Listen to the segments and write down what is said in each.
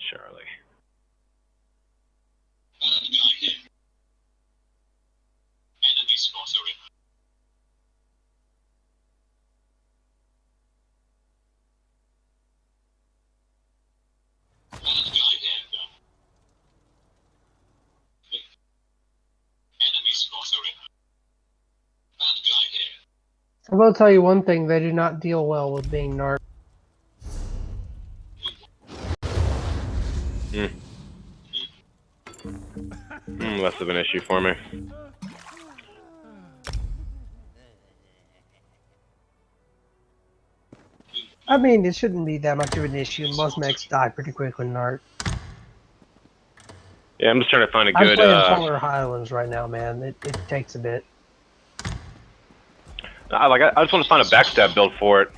Charlie. I will tell you one thing, they do not deal well with being narc. Less of an issue for me. I mean, it shouldn't be that much of an issue. Most mechs die pretty quick with narc. Yeah, I'm just trying to find a I'm good, playing Polar Highlands right now, man. It takes a bit. I just want to find a backstab build for it.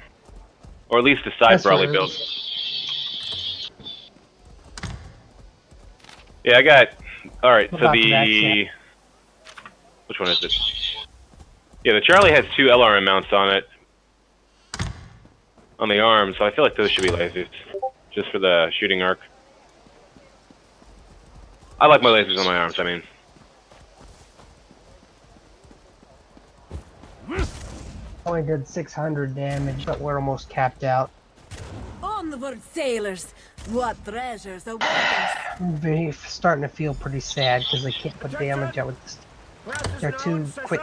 Or at least a side brawly build. Yeah, I got... Alright, so the... Which one is it? Yeah, the Charlie has 2 LRM mounts on it. On the arm, so I feel like those should be lasers. Just for the shooting arc. I like my lasers on my arms, I mean. Only did 600 damage, but we're almost capped out. Onward, sailors! What treasures await us? I'm starting to feel pretty sad because they can't put damage out with this. They're too quick.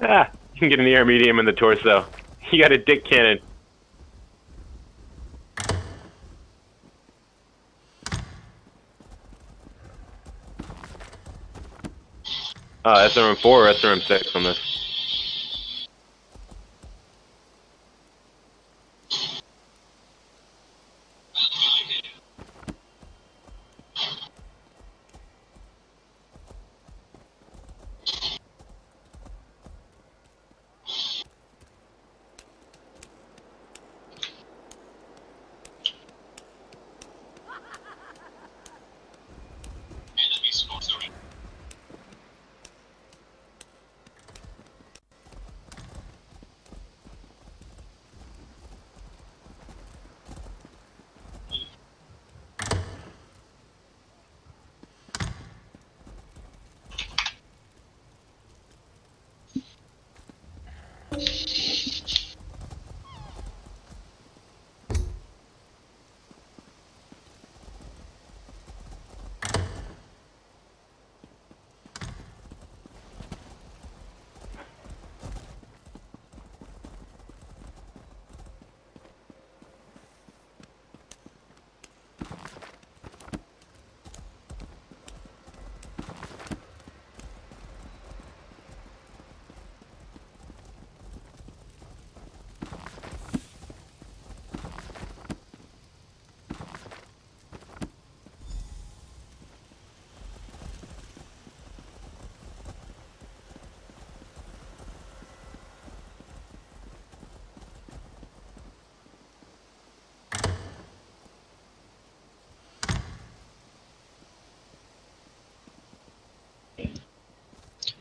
Ah, you can get an air medium in the torso. You got a dick cannon. SRM4 or SRM6 on this?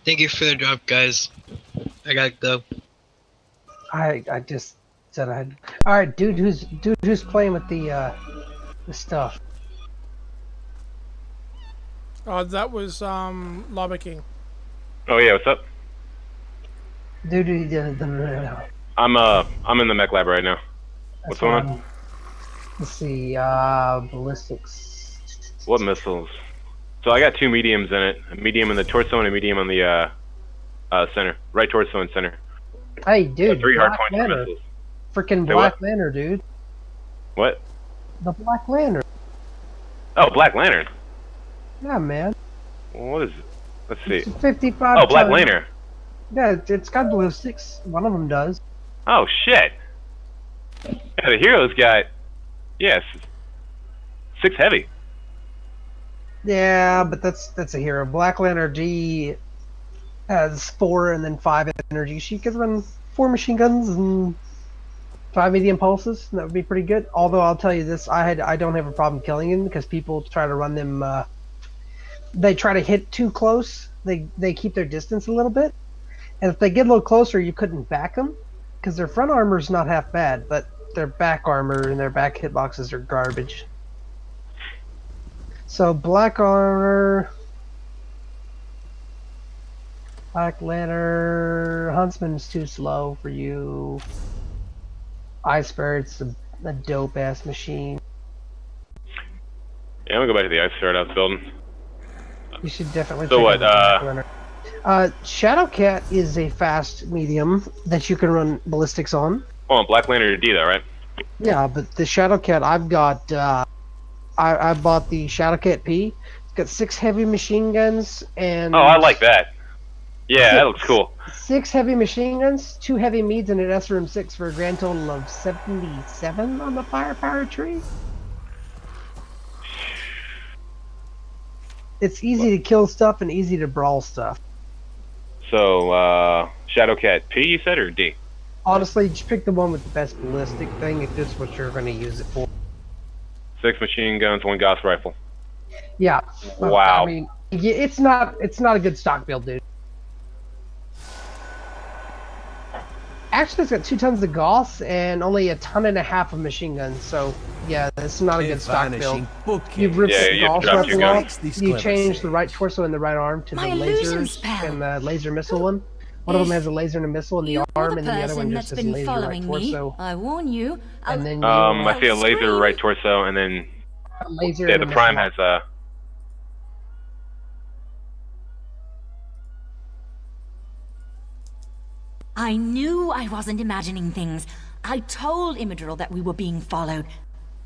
Thank you for the drop, guys. I gotta go. I just said I had. All right, dude who's playing with the stuff. That was Lava King. Oh yeah, what's up? Dude, I'm in the mech lab right now. What's going on? Let's see, ballistics. What missiles? So I got 2 mediums in it. A medium in the torso and a medium on the center. Right torso and center. Hey, dude, 3 Black hardpoint Lantern. missiles. Freaking Black Lantern, dude. What? The Black Lantern. Oh, Black Lantern. Yeah, man. What is it? Let's see. It's 55. Oh, Black Lantern. Yeah, it's got ballistics. One of them does. Oh shit. Yeah, the hero's got, yes, 6 heavy. Yeah, but that's a hero. Black Lantern G has 4 and then 5 energy. She could run 4 machine guns and 5 medium pulses. And that would be pretty good. Although I'll tell you this, I don't have a problem killing him because people try to run them. They try to hit too close. They keep their distance a little bit, and if they get a little closer, you couldn't back them because their front armor is not half bad, but their back armor and their back hitboxes are garbage. So black armor, Black Lantern, Huntsman's too slow for you. Ice Spirit's a dope ass machine. Yeah, I'm gonna go back to the ice start out building. You should definitely. So check what? out Black Lantern. Shadowcat is a fast medium that you can run ballistics on. Oh, Black Lantern D though, right? Yeah, but the Shadowcat I've got. I bought the Shadowcat P. It's got 6 heavy machine guns and. Oh, I like that. Yeah, that looks cool. 6 heavy machine guns, 2 heavy meads, and an SRM6 for a grand total of 77 on the firepower tree. It's easy to kill stuff and easy to brawl stuff. So, Shadowcat P, you said, or D? Honestly, just pick the one with the best ballistic thing if that's what you're going to use it for. 6 machine guns, 1 Gauss rifle. Yeah. Wow. I mean, it's not a good stock build, dude. Actually, it's got 2 tons of Gauss and only 1.5 tons of machine guns. So, yeah, it's not a good stock build. You've ripped the you have Gauss to drop your rifle gun. off. You change the right torso and the right arm to the My illusions, lasers pal. and the laser missile one. One of them has a laser and a missile in the You're arm, the and then the other one person just that's has a been laser right following me. torso. I warn you. And then you I see a laser Scream. right torso, and then laser yeah, and the a Prime missile. has I knew I wasn't imagining things. I told Imidril that we were being followed.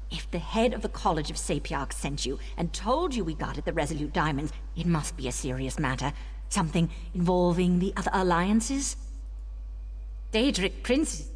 If the head of the College of Sapiarchs sent you and told you we guarded the Resolute Diamonds, it must be a serious matter. Something involving the other alliances? Daedric Prince.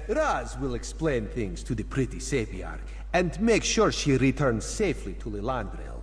Raz will explain things to the pretty Sapiarch and make sure she returns safely to Lilandril.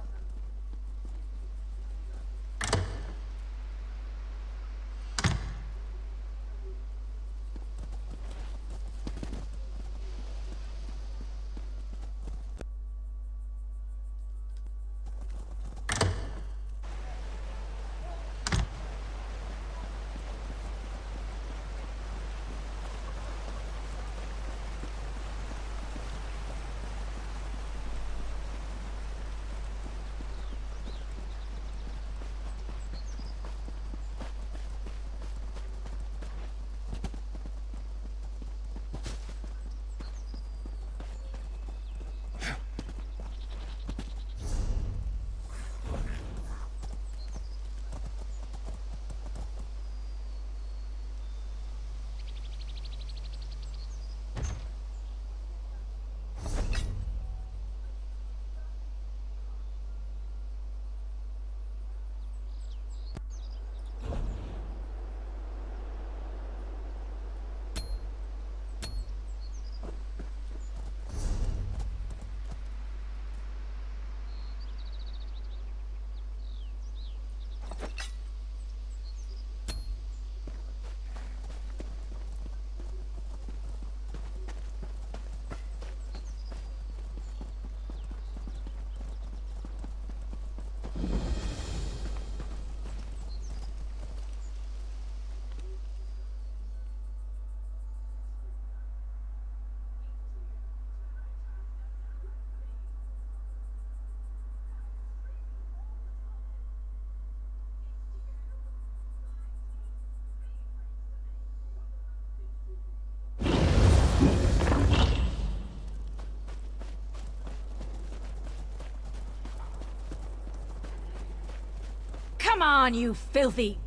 on, you filthy...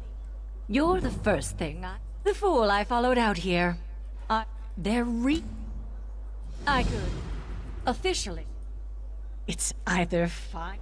You're the first thing the fool I followed out here. I could... Officially. It's either fine...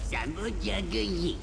咱们加个瘾。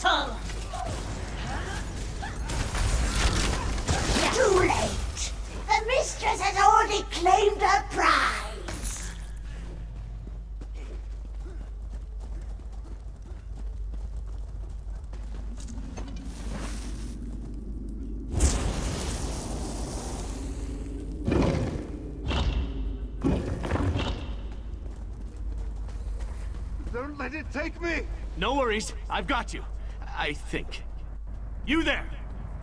battle! Too late! The mistress has already claimed her prize! Don't let it take me! No worries, I've got you. I think. You there!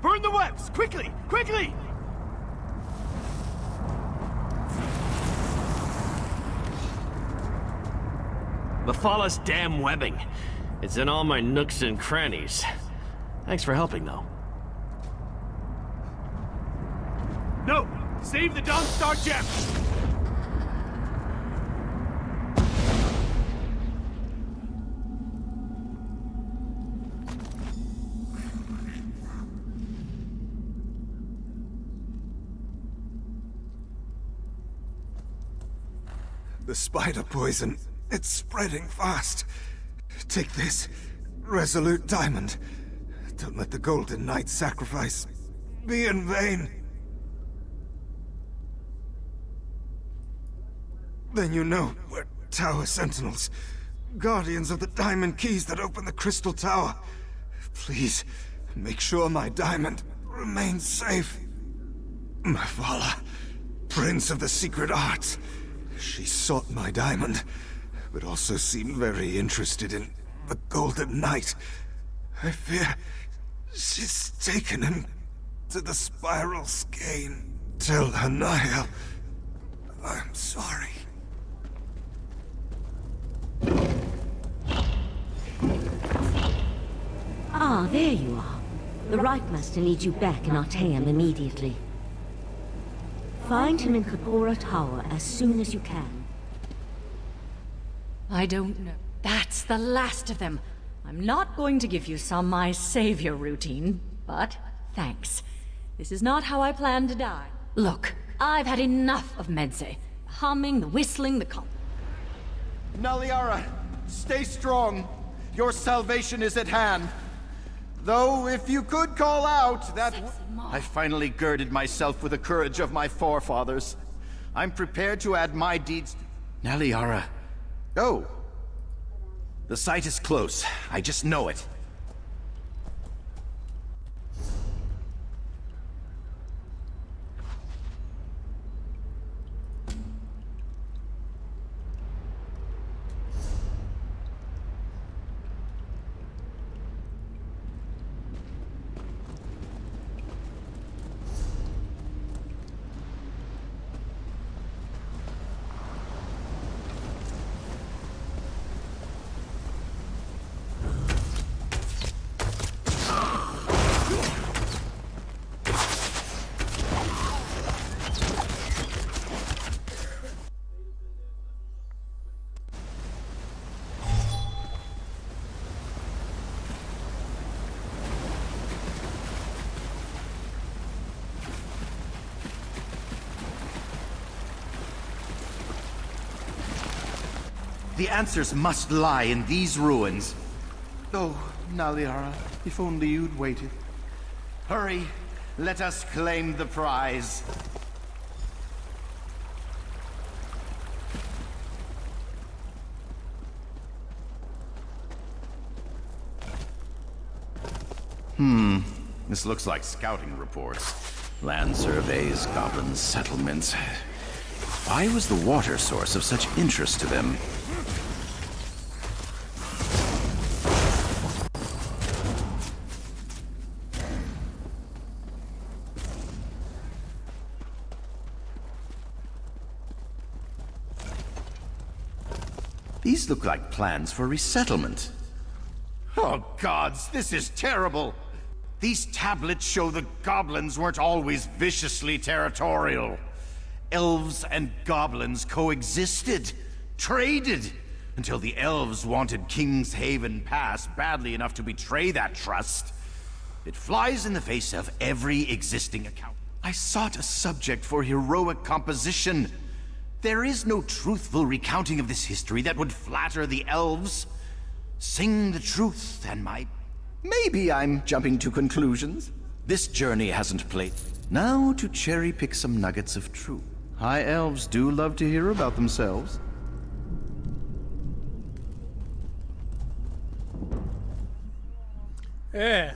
Burn the webs! Quickly! Quickly! Mafala's damn webbing. It's in all my nooks and crannies. Thanks for helping, though. No! Save the Dawn Star gem! The spider poison. It's spreading fast. Take this. Resolute diamond. Don't let the Golden Knight sacrifice be in vain. Then you know we're Tower Sentinels. Guardians of the diamond keys that open the Crystal Tower. Please, make sure my diamond remains safe. Mafala, Prince of the Secret Arts. She sought my diamond, but also seemed very interested in the Golden Knight. I fear she's taken him to the Spiral Skein. Tell Hanaya I'm sorry. Ah, there you are. The Right Master needs you back in Artaeum immediately. Find him in Kapora Tower as soon as you can. I don't know. That's the last of them. I'm not going to give you some my savior routine, but thanks. This is not how I plan to die. Look, I've had enough of Medse. The humming, the whistling, the Naliara, stay strong. Your salvation is at hand. Though, if you could call out, that I finally girded myself with the courage of my forefathers. I'm prepared to add my deeds. Naliara. Oh. The site is close. I just know it. The answers must lie in these ruins. Oh, Naliara, if only you'd waited. Hurry, let us claim the prize. This looks like scouting reports. Land surveys, goblin settlements. Why was the water source of such interest to them? These look like plans for resettlement. Oh gods, this is terrible! These tablets show the goblins weren't always viciously territorial. Elves and goblins coexisted, traded, until the elves wanted King's Haven Pass badly enough to betray that trust. It flies in the face of every existing account. I sought a subject for heroic composition. There is no truthful recounting of this history that would flatter the elves. Sing the truth, and my Maybe I'm jumping to conclusions. This journey hasn't played. Now to cherry-pick some nuggets of truth. High elves do love to hear about themselves. Yeah.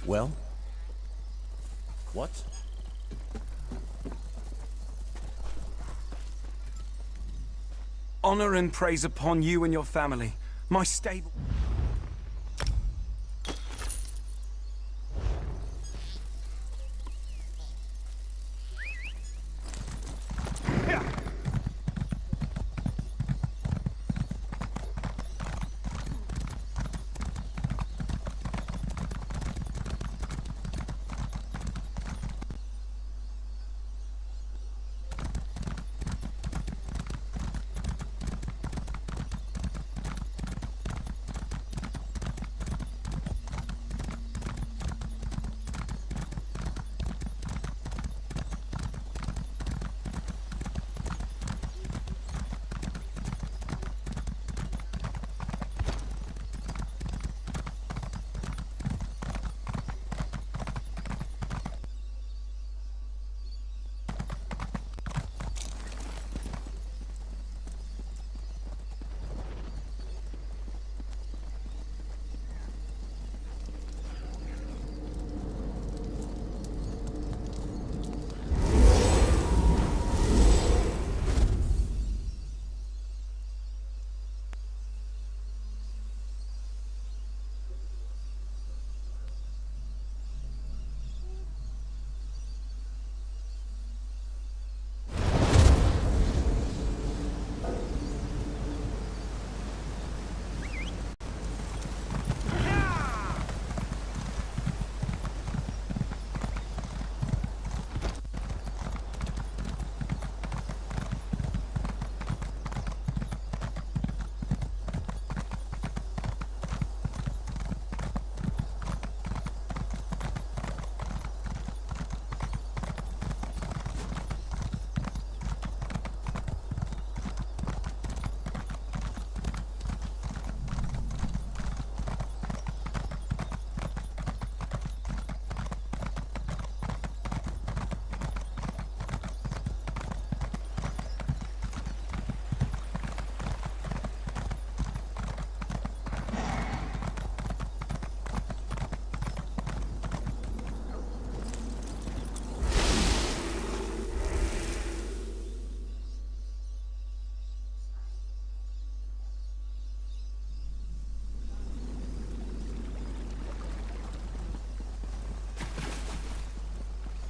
Well? What? Honor and praise upon you and your family. My stable...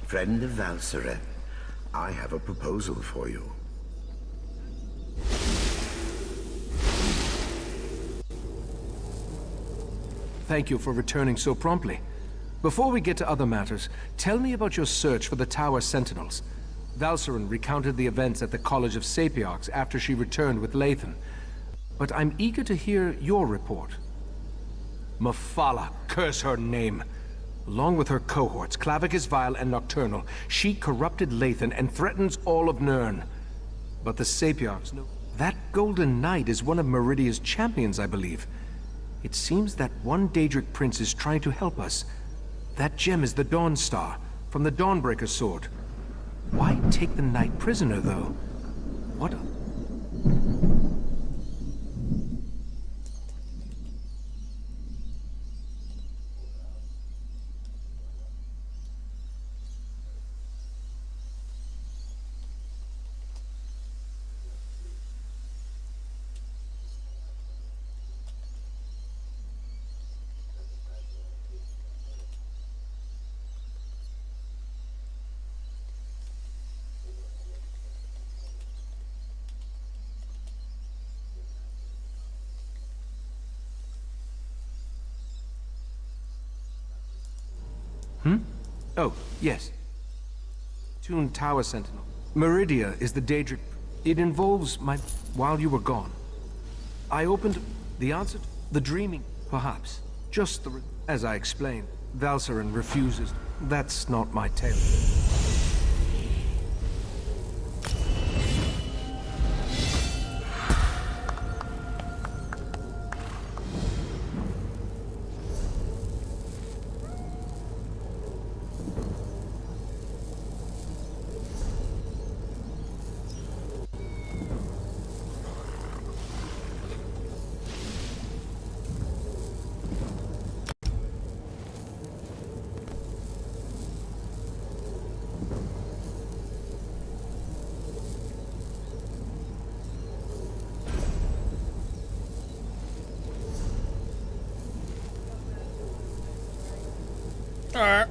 Friend of Valseren, I have a proposal for you. Thank you for returning so promptly. Before we get to other matters, tell me about your search for the Tower Sentinels. Valseren recounted the events at the College of Sapiox after she returned with Lathan. But I'm eager to hear your report. Mephala, curse her name. Along with her cohorts, Clavicus Vile and Nocturnal, she corrupted Lathan and threatens all of Nirn. But the Sapiox know... That Golden Knight is one of Meridia's champions, I believe. It seems that one Daedric prince is trying to help us. That gem is the Dawn Star, from the Dawnbreaker sword. Why take the knight prisoner, though? What a... Oh, yes. Toon Tower Sentinel. Meridia is the Daedric... It involves my... While you were gone, I opened... The answer to... The dreaming, perhaps. Just the... As I explained, Valseren refuses... That's not my tale. Alright.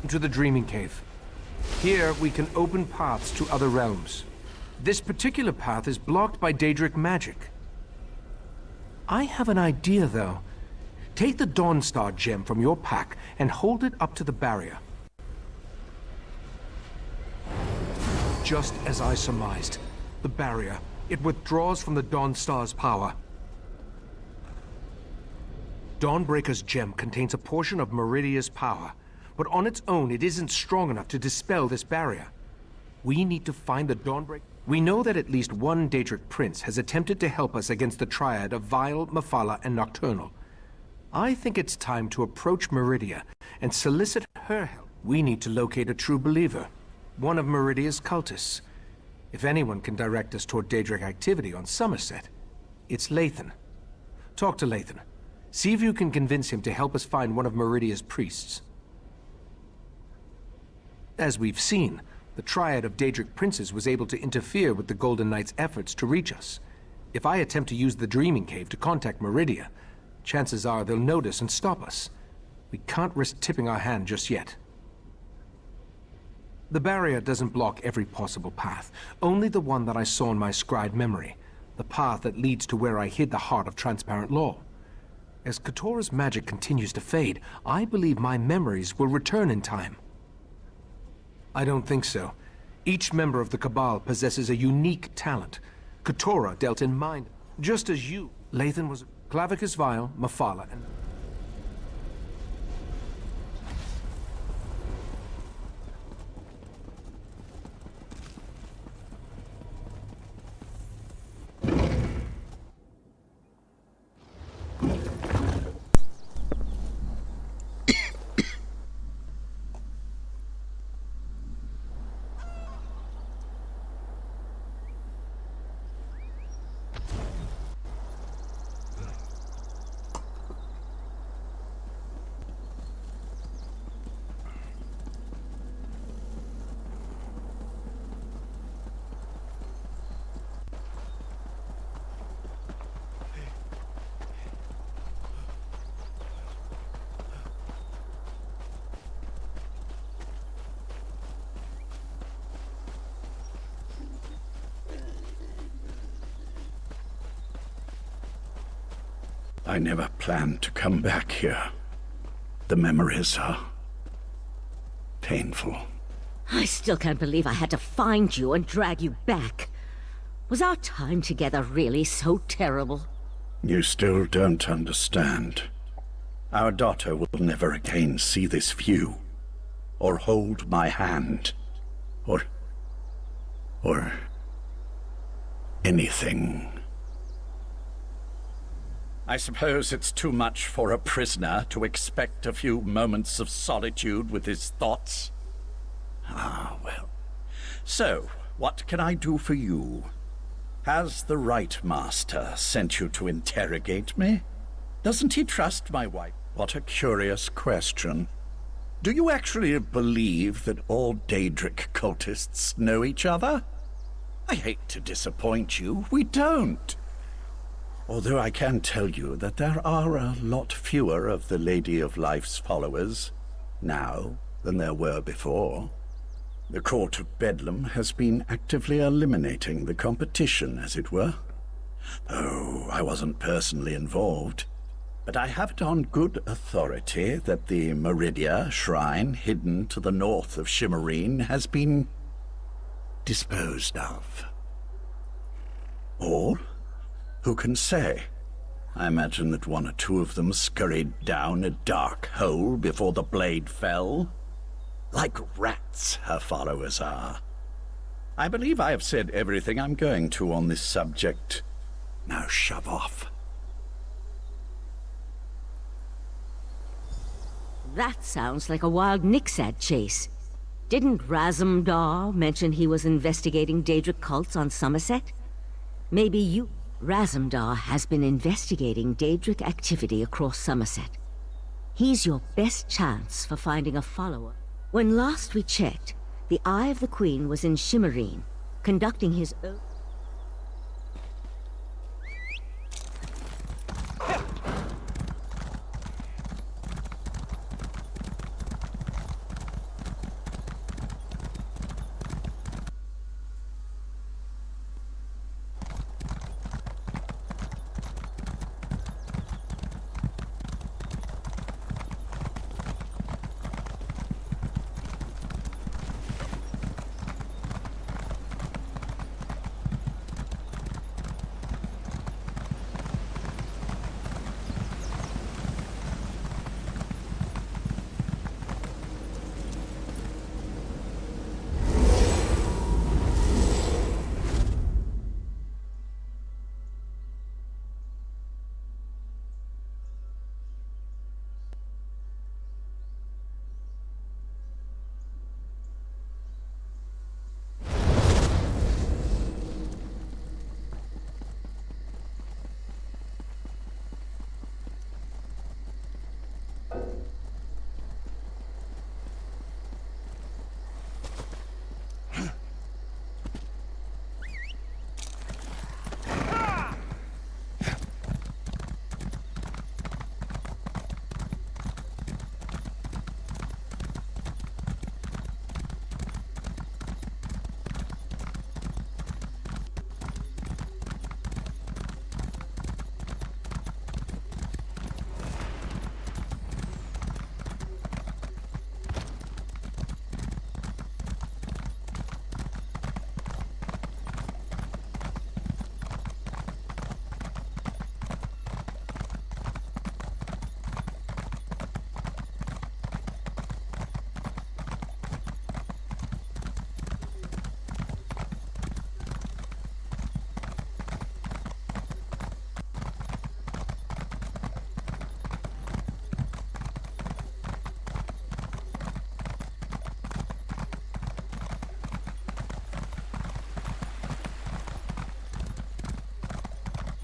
To the Dreaming Cave. Here, we can open paths to other realms. This particular path is blocked by Daedric magic. I have an idea, though. Take the Dawnstar gem from your pack and hold it up to the barrier. Just as I surmised, the barrier, it withdraws from the Dawnstar's power. Dawnbreaker's gem contains a portion of Meridia's power, but on its own it isn't strong enough to dispel this barrier. We need to find the Dawnbreaker. We know that at least one Daedric prince has attempted to help us against the triad of Vile, Mephala, and Nocturnal. I think it's time to approach Meridia and solicit her help. We need to locate a true believer, one of Meridia's cultists. If anyone can direct us toward Daedric activity on Summerset, it's Lathan. Talk to Lathan. See if you can convince him to help us find one of Meridia's priests. As we've seen, the triad of Daedric princes was able to interfere with the Golden Knight's efforts to reach us. If I attempt to use the Dreaming Cave to contact Meridia, chances are they'll notice and stop us. We can't risk tipping our hand just yet. The barrier doesn't block every possible path, only the one that I saw in my scribed memory, the path that leads to where I hid the heart of transparent law. As Katora's magic continues to fade, I believe my memories will return in time. I don't think so. Each member of the Cabal possesses a unique talent. Katora dealt in mind, just as you. Lathan was Clavicus Vile, Mephala, and... I never planned to come back here. The memories are painful. I still can't believe I had to find you and drag you back. Was our time together really so terrible? You still don't understand. Our daughter will never again see this view, or hold my hand, or anything. I suppose it's too much for a prisoner to expect a few moments of solitude with his thoughts. Ah, well. So, what can I do for you? Has the Right Master sent you to interrogate me? Doesn't he trust my wife? What a curious question. Do you actually believe that all Daedric cultists know each other? I hate to disappoint you, we don't. Although I can tell you that there are a lot fewer of the Lady of Life's followers now than there were before. The Court of Bedlam has been actively eliminating the competition, as it were. Oh, I wasn't personally involved, but I have it on good authority that the Meridia shrine hidden to the north of Shimmerine has been disposed of. All? Who can say? I imagine that one or two of them scurried down a dark hole before the blade fell. Like rats, her followers are. I believe I have said everything I'm going to on this subject. Now shove off. That sounds like a wild Nixad chase. Didn't Razumdar mention he was investigating Daedric cults on Summerset? Maybe you... Razumdar has been investigating Daedric activity across Summerset. He's your best chance for finding a follower. When last we checked, the Eye of the Queen was in Shimmerine, conducting his own...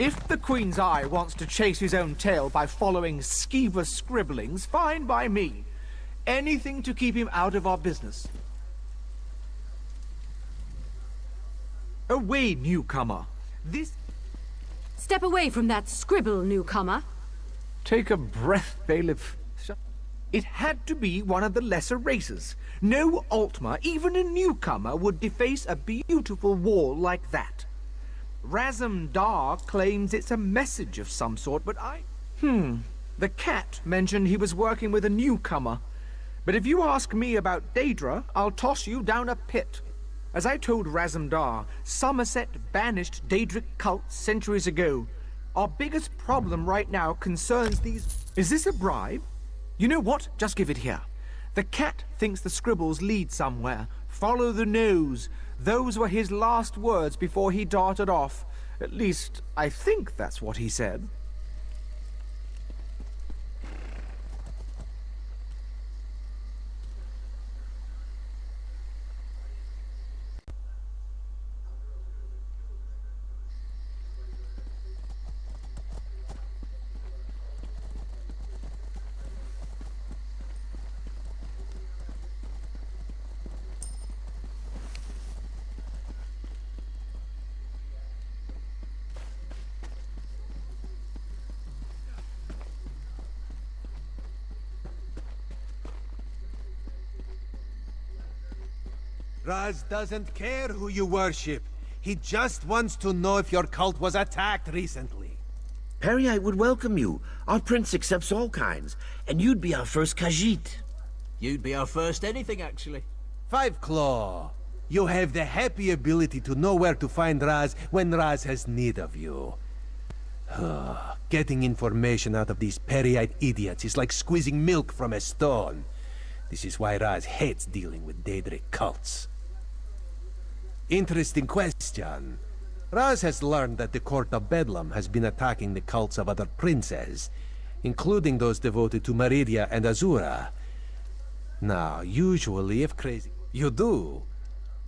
If the Queen's Eye wants to chase his own tail by following skeever scribblings, fine by me. Anything to keep him out of our business. Away, newcomer. This... Step away from that scribble, newcomer. Take a breath, bailiff. It had to be one of the lesser races. No Altmer, even a newcomer, would deface a beautiful wall like that. Razum Dar claims it's a message of some sort, but The cat mentioned he was working with a newcomer. But if you ask me about Daedra, I'll toss you down a pit. As I told Razum Dar, Summerset banished Daedric cults centuries ago. Our biggest problem right now concerns these... Is this a bribe? You know what? Just give it here. The cat thinks the scribbles lead somewhere. Follow the nose. Those were his last words before he darted off. At least, I think that's what he said. Raz doesn't care who you worship. He just wants to know if your cult was attacked recently. Periite would welcome you. Our prince accepts all kinds, and you'd be our first Khajiit. You'd be our first anything, actually. Five Claw, you have the happy ability to know where to find Raz when Raz has need of you. Getting information out of these Periite idiots is like squeezing milk from a stone. This is why Raz hates dealing with Daedric cults. Interesting question. Raz has learned that the Court of Bedlam has been attacking the cults of other princes, including those devoted to Meridia and Azura. Now, usually if crazy... You do?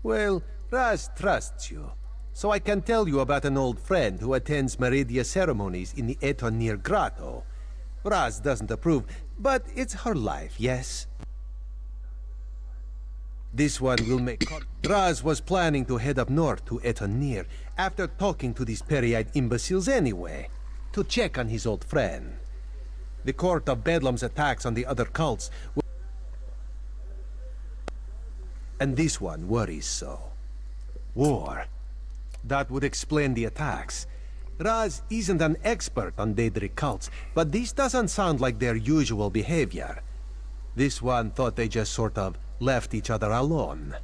Well, Raz trusts you, so I can tell you about an old friend who attends Meridia ceremonies in the Etonir Grotto. Raz doesn't approve, but it's her life, yes? This one will make... Raz was planning to head up north to Etonir after talking to these Periite imbeciles anyway, to check on his old friend. The Court of Bedlam's attacks on the other cults and this one worries so. War. That would explain the attacks. Raz isn't an expert on Daedric cults, but this doesn't sound like their usual behavior. This one thought they just sort of left each other alone.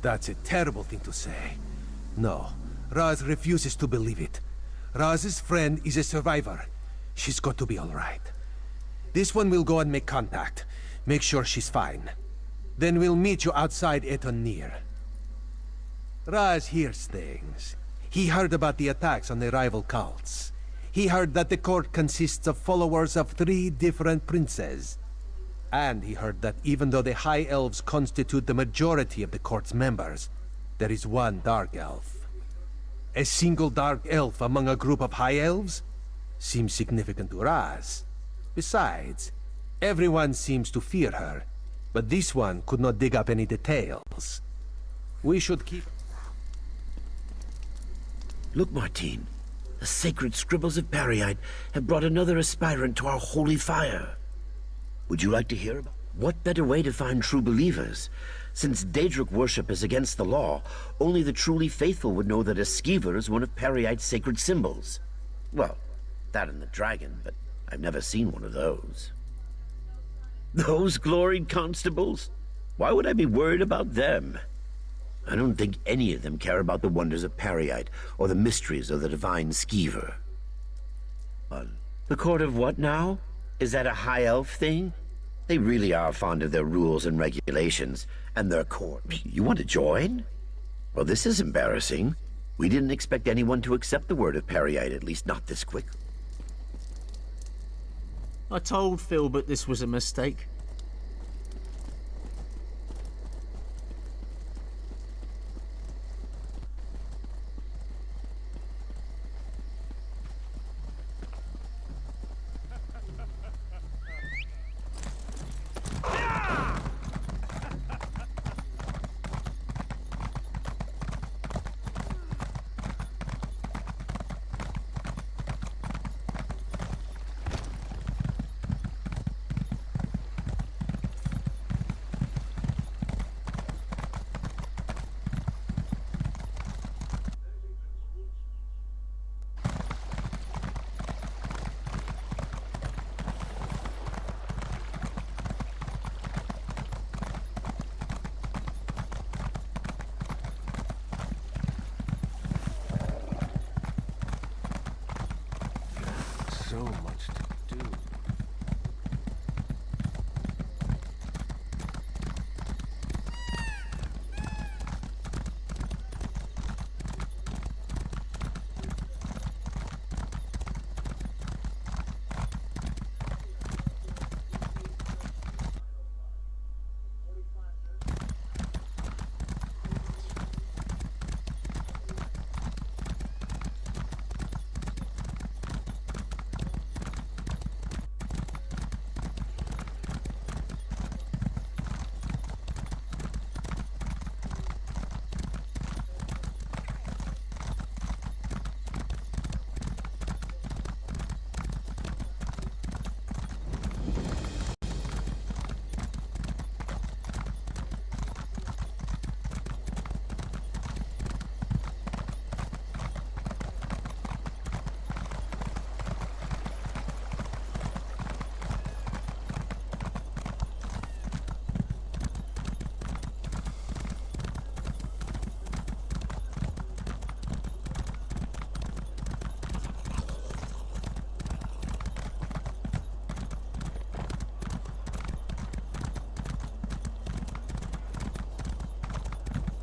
That's a terrible thing to say. No, Raz refuses to believe it. Raz's friend is a survivor. She's got to be all right. This one will go and make contact. Make sure she's fine. Then we'll meet you outside Etonir. Raz hears things. He heard about the attacks on the rival cults. He heard that the court consists of followers of 3 different princes. And he heard that even though the High Elves constitute the majority of the court's members, there is one Dark Elf. A single Dark Elf among a group of High Elves seems significant to Raz. Besides, everyone seems to fear her, but this one could not dig up any details. We should keep... Look, Martine. The sacred scribbles of Periite have brought another aspirant to our holy fire. Would you like to hear about what better way to find true believers? Since Daedric worship is against the law, only the truly faithful would know that a skeever is one of Periite's sacred symbols. Well, that and the dragon, but I've never seen one of those. Those gloried constables? Why would I be worried about them? I don't think any of them care about the wonders of Periite or the mysteries of the divine skeever. The court of what now? Is that a high elf thing? They really are fond of their rules and regulations, and their court. You want to join? Well, this is embarrassing. We didn't expect anyone to accept the word of Periite, at least not this quick. I told Philbert this was a mistake.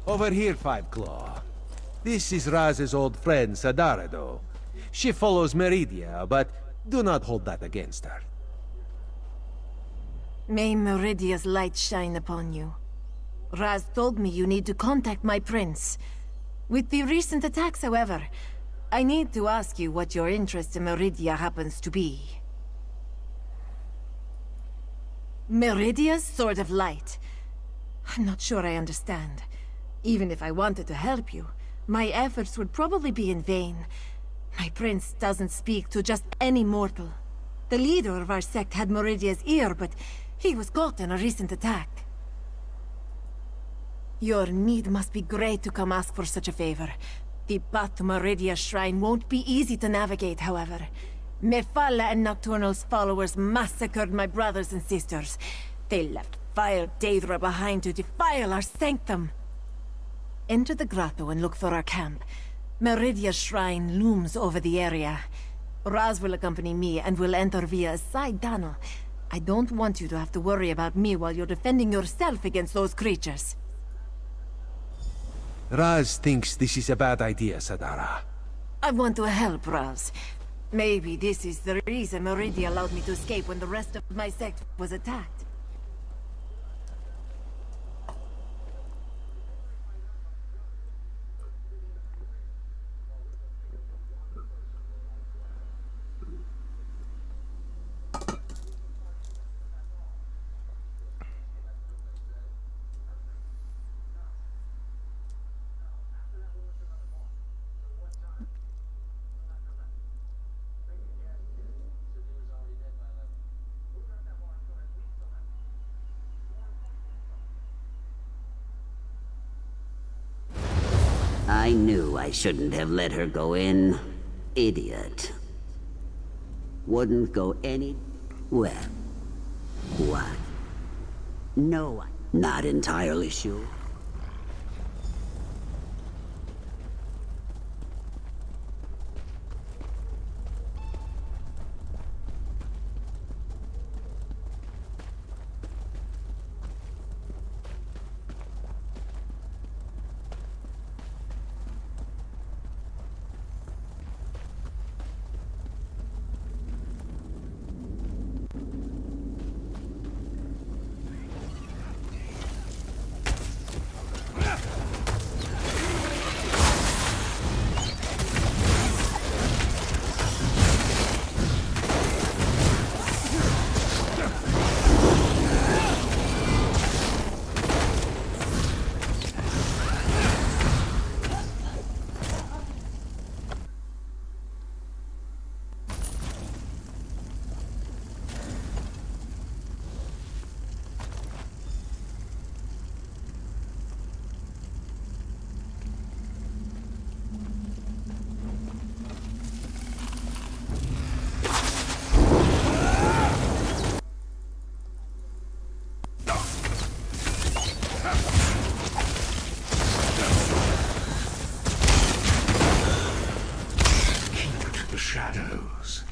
Over here, Five Claw. This is Raz's old friend, Sadarado. She follows Meridia, but do not hold that against her. May Meridia's light shine upon you. Raz told me you need to contact my prince. With the recent attacks, however, I need to ask you what your interest in Meridia happens to be. Meridia's Sword of Light. I'm not sure I understand. Even if I wanted to help you, my efforts would probably be in vain. My prince doesn't speak to just any mortal. The leader of our sect had Meridia's ear, but he was caught in a recent attack. Your need must be great to come ask for such a favor. The path to Meridia's shrine won't be easy to navigate, however. Mephala and Nocturnal's followers massacred my brothers and sisters. They left vile Daedra behind to defile our sanctum. Enter the grotto and look for our camp. Meridia's shrine looms over the area. Raz will accompany me and will enter via a side tunnel. I don't want you to have to worry about me while you're defending yourself against those creatures. Raz thinks this is a bad idea, Sadara. I want to help Raz. Maybe this is the reason Meridia allowed me to escape when the rest of my sect was attacked. I knew I shouldn't have let her go in. Idiot. Wouldn't go any... Well... What? No, I'm not entirely sure. Shadows.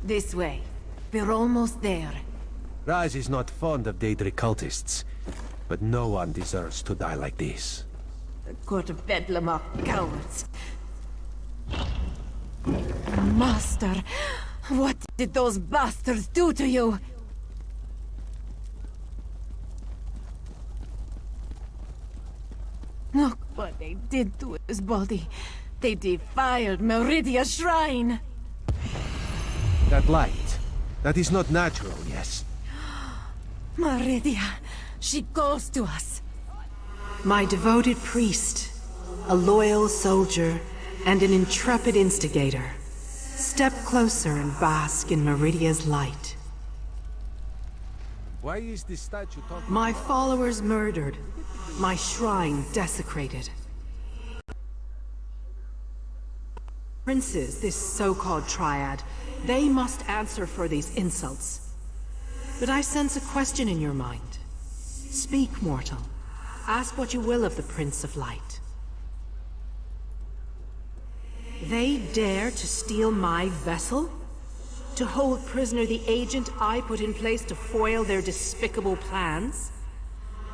This way. We're almost there. Raz is not fond of Daedric cultists, but no one deserves to die like this. The Court of Bedlam are cowards. Master, what did those bastards do to you? Look what they did to his body. They defiled Meridia's shrine. That light, that is not natural, yes? Meridia, she calls to us. My devoted priest, a loyal soldier, and an intrepid instigator. Step closer and bask in Meridia's light. Why is this statue talking? My followers murdered, my shrine desecrated. Princes, this so-called triad, they must answer for these insults. But I sense a question in your mind. Speak, mortal. Ask what you will of the Prince of Light. They dare to steal my vessel? To hold prisoner the agent I put in place to foil their despicable plans?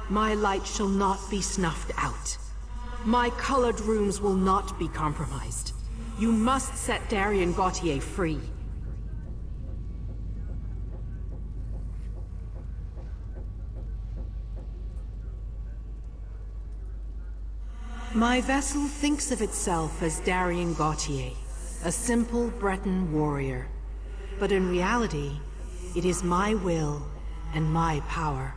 My light shall not be snuffed out. My colored rooms will not be compromised. You must set Darien Gautier free. My vessel thinks of itself as Darien Gautier, a simple Breton warrior. But in reality, it is my will and my power.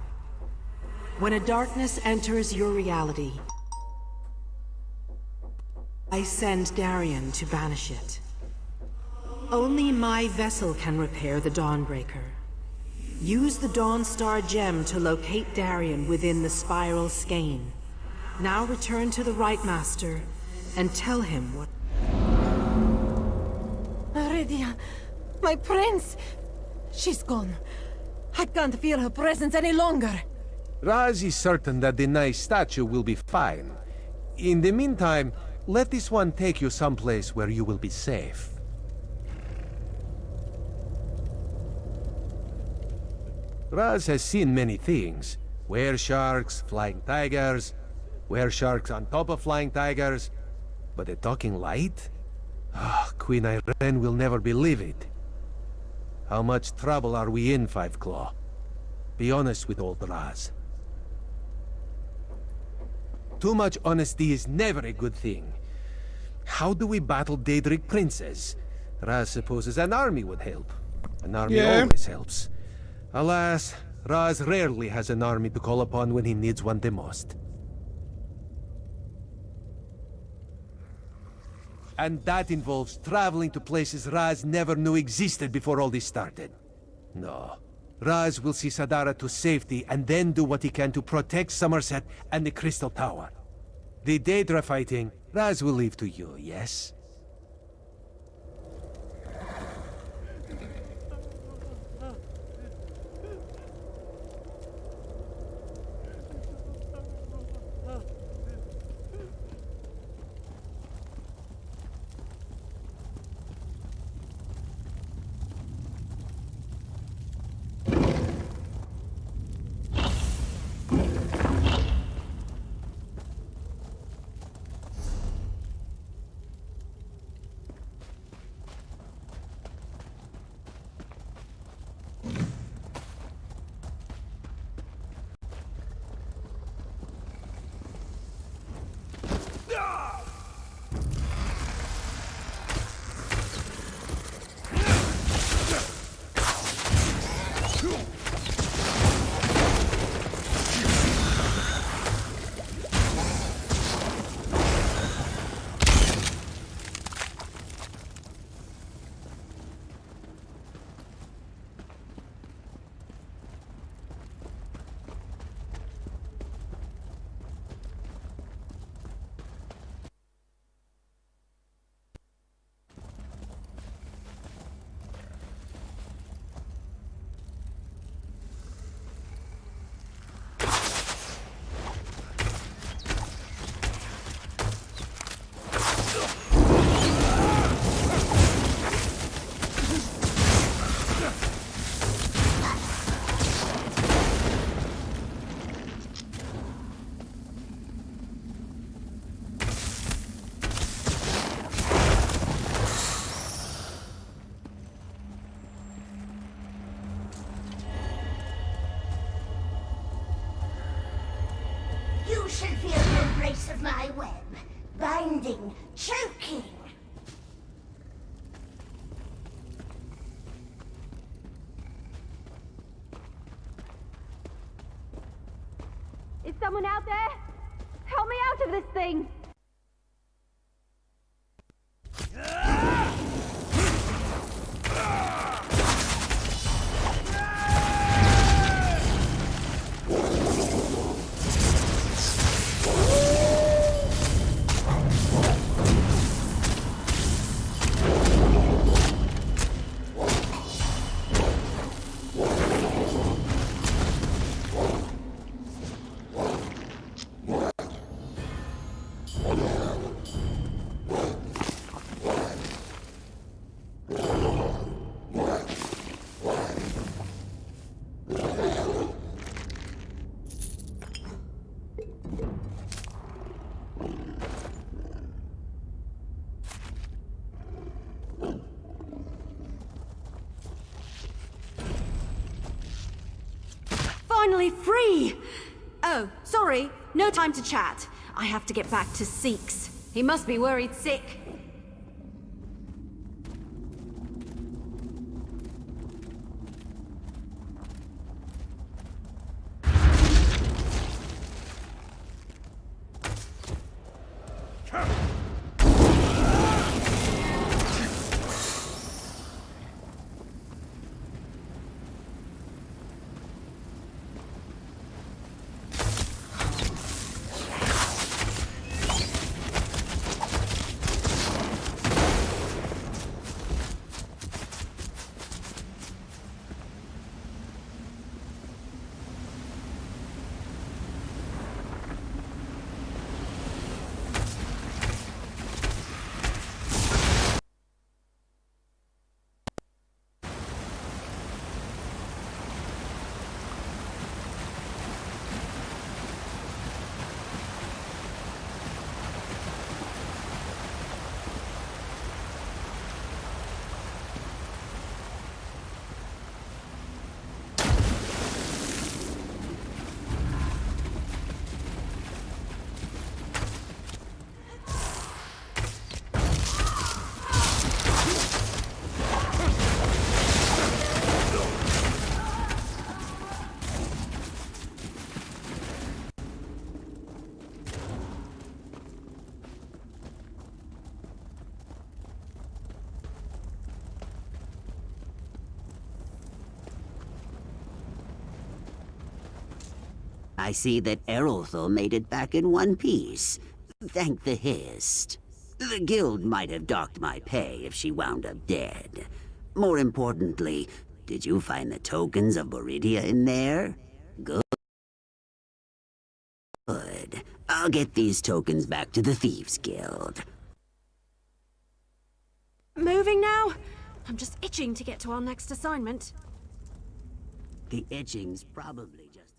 When a darkness enters your reality, I send Darien to banish it. Only my vessel can repair the Dawnbreaker. Use the Dawnstar gem to locate Darien within the Spiral Skein. Now return to the Right Master and tell him what... Meridia, my prince! She's gone. I can't feel her presence any longer. Raz is certain that the nice statue will be fine. In the meantime, let this one take you someplace where you will be safe. Raz has seen many things. Were-sharks, flying tigers, were-sharks on top of flying tigers. But a talking light? Queen Irene will never believe it. How much trouble are we in, Five Claw? Be honest with old Raz. Too much honesty is never a good thing. How do we battle Daedric princes? Raz supposes an army would help. An army always helps. Alas, Raz rarely has an army to call upon when he needs one the most. And that involves traveling to places Raz never knew existed before all this started. No. Raz will see Sadara to safety and then do what he can to protect Summerset and the Crystal Tower. The Daedra fighting, Raz will leave to you, yes? shall feel the embrace of my web. Binding, choking. Is someone out there? Help me out of this thing! Finally free! Oh, sorry, no time to chat. I have to get back to Seeks. He must be worried sick. I see that Errolthal made it back in one piece. Thank the Hist. The guild might have docked my pay if she wound up dead. More importantly, did you find the tokens of Boridia in there? Good. I'll get these tokens back to the Thieves Guild. Moving now? I'm just itching to get to our next assignment. The itching's probably just...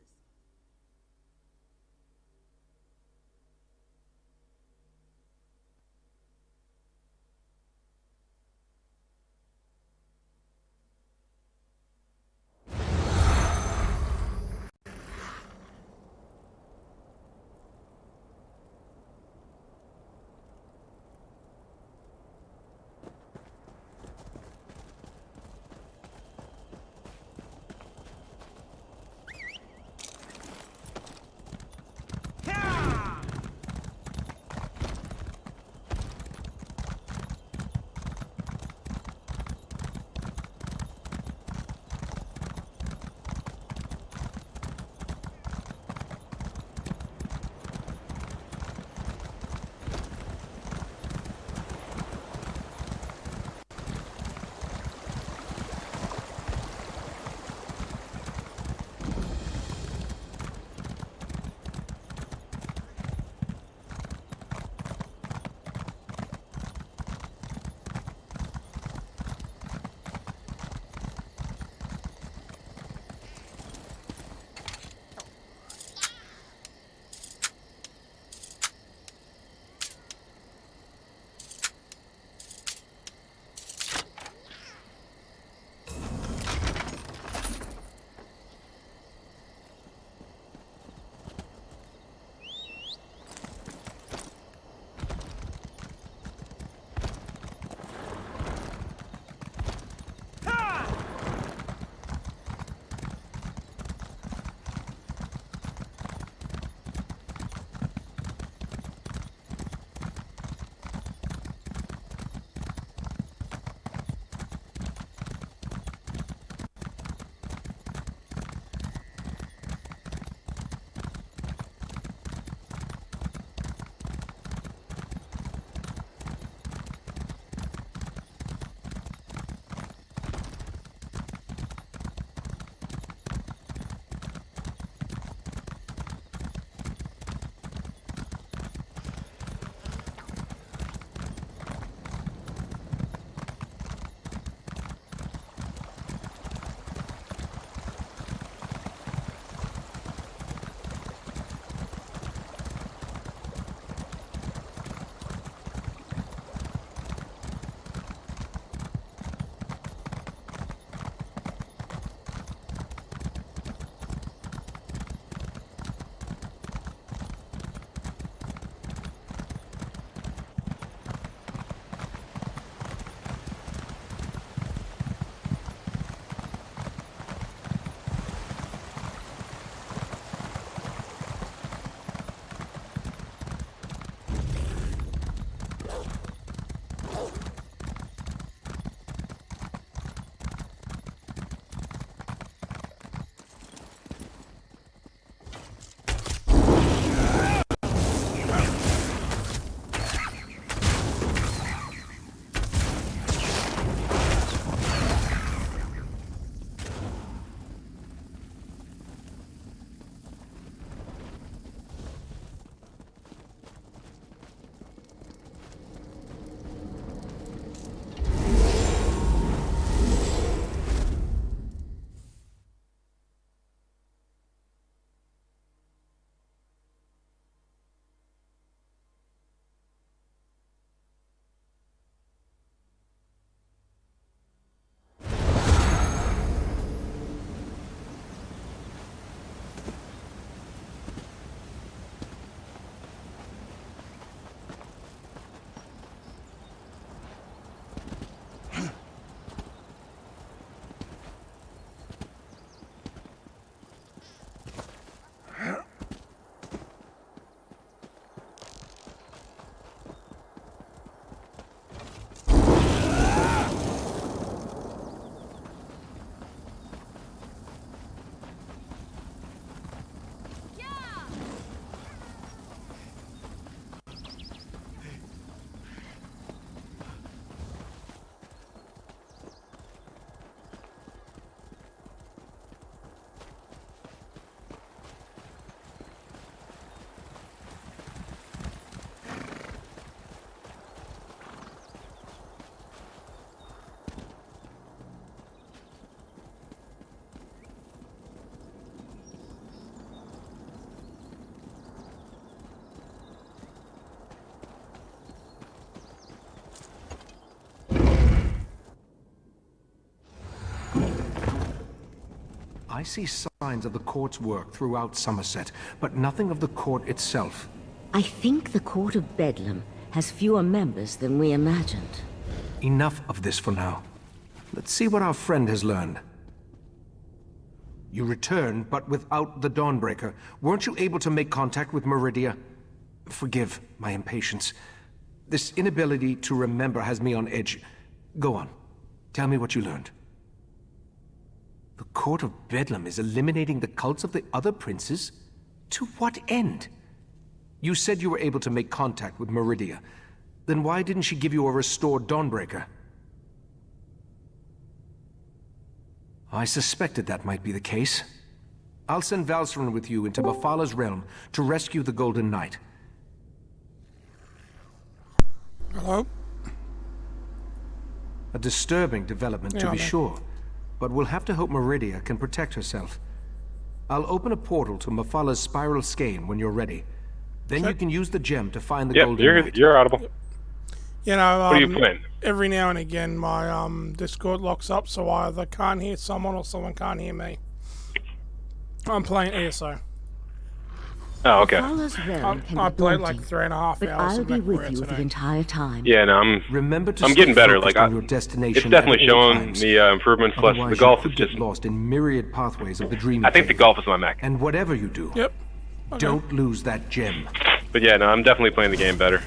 I see signs of the court's work throughout Summerset, but nothing of the court itself. I think the Court of Bedlam has fewer members than we imagined. Enough of this for now. Let's see what our friend has learned. You returned, but without the Dawnbreaker. Weren't you able to make contact with Meridia? Forgive my impatience. This inability to remember has me on edge. Go on. Tell me what you learned. The Court of Bedlam is eliminating the cults of the other princes? To what end? You said you were able to make contact with Meridia. Then why didn't she give you a restored Dawnbreaker? I suspected that might be the case. I'll send Valcerin with you into Mephalah's realm to rescue the Golden Knight. Hello? A disturbing development, to be sure. But we'll have to hope Meridia can protect herself. I'll open a portal to Mephalah's spiral skein when you're ready. Then you can use the gem to find the Golden Knight. You're audible. You know, what are you playing? Every now and again my Discord locks up, so I either can't hear someone or someone can't hear me. I'm playing ESO. Oh, okay. I played like 3.5 hours. I'll be with you the entire time. Yeah, no, I'm getting better. Like, it's definitely showing the improvements. Plus, the golf is just lost in myriad pathways of the dream. I think the golf is my Mac. And whatever you do, don't lose that gem. But yeah, no, I'm definitely playing the game better.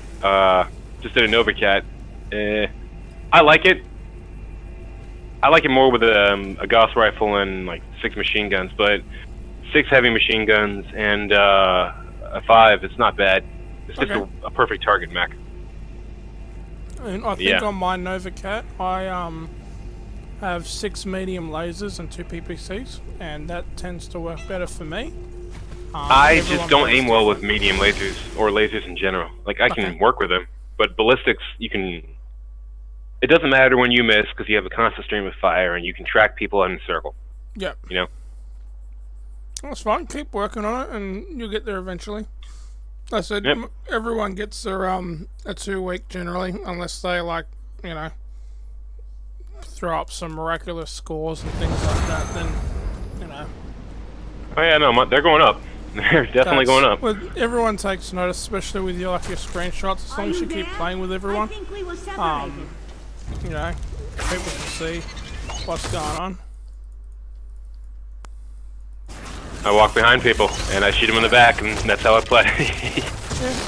Just did a Novacat. I like it. I like it more with a Gauss rifle and like 6 machine guns, but 6 heavy machine guns and a 5, it's not bad. It's just a perfect target mech. And I think on my Novacat, I have 6 medium lasers and 2 PPCs, and that tends to work better for me. I just don't aim well with medium lasers or lasers in general. Like, I can work with them, but ballistics, you can... It doesn't matter when you miss because you have a constant stream of fire and you can track people in a circle. Yep. You know? That's fine. Keep working on it and you'll get there eventually. I said everyone gets their a 2-week generally, unless they, like, you know, throw up some miraculous scores and things like that, then, you know. Oh yeah, no, they're going up. They're definitely going up. Well, everyone takes notice, especially with your screenshots. As long as you keep playing with everyone, you know, people can see what's going on. I walk behind people and I shoot them in the back, and that's how I play.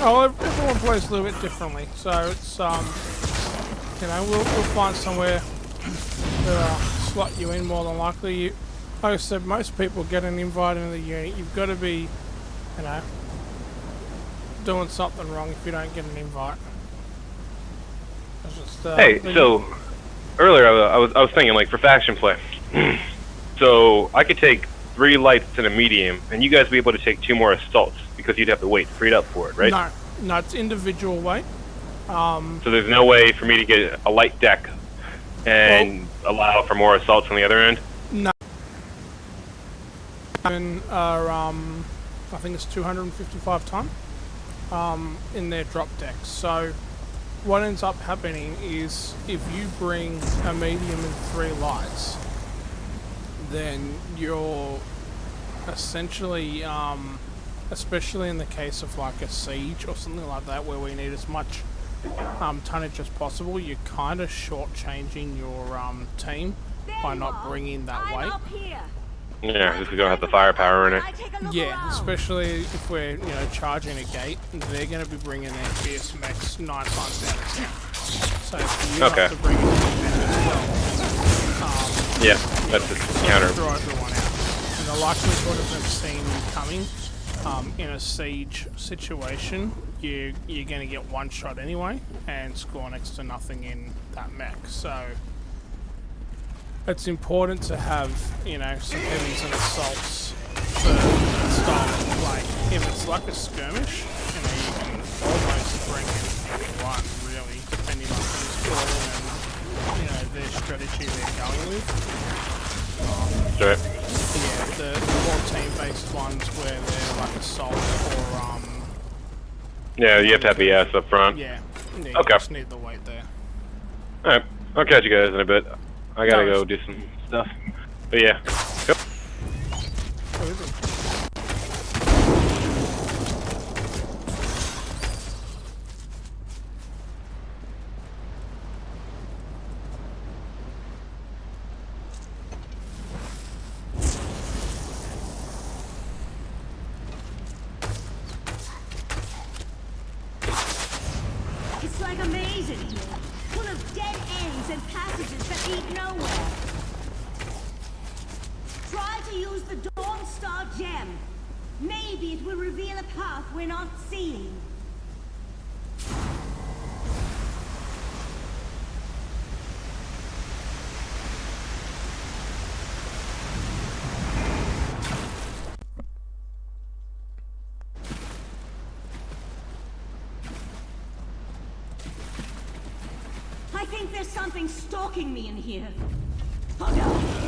Everyone plays a little bit differently, so it's you know, we'll find somewhere to slot you in more than likely. Like I said, most people get an invite into the unit. You've got to be, you know, doing something wrong if you don't get an invite. Just, hey, so earlier I was thinking, like, for faction play. So I could take 3 lights and a medium, and you guys would be able to take 2 more assaults because you'd have to wait freed up for it, right? No, it's individual weight. So there's no way for me to get a light deck and allow for more assaults on the other end? No. And I think it's 255 ton in their drop decks. So what ends up happening is if you bring a medium and 3 lights, then you're essentially, especially in the case of like a siege or something like that where we need as much tonnage as possible, you're kind of shortchanging your team by not bringing that weight. Yeah, because we don't have the firepower in it. Yeah, especially if we're, you know, charging a gate, they're going to be bringing their fierce mechs 9 times out of 10. So if you have to bring it as well, yeah, that's just counter. Throw everyone out. And the likelihood of them seeing you coming in a siege situation, you're going to get 1 shot anyway and score next to nothing in that mech. So it's important to have, you know, some heavies and assaults for that style of play. If it's like a skirmish, you know, you can almost bring in anyone, really, depending on who's calling and, you know, their strategy they're going with. Sure. Yeah, the more team-based ones where they're like assault or yeah, you have to have the ass up front. Yeah, you okay. just need the weight there. Alright, I'll catch you guys in a bit. I gotta go do some stuff. But yeah. Yep. like a maze in here, full of dead ends and passages that lead nowhere. Try to use the Dawn Star gem. Maybe it will reveal a path we're not seeing. I think there's something stalking me in here. Oh no!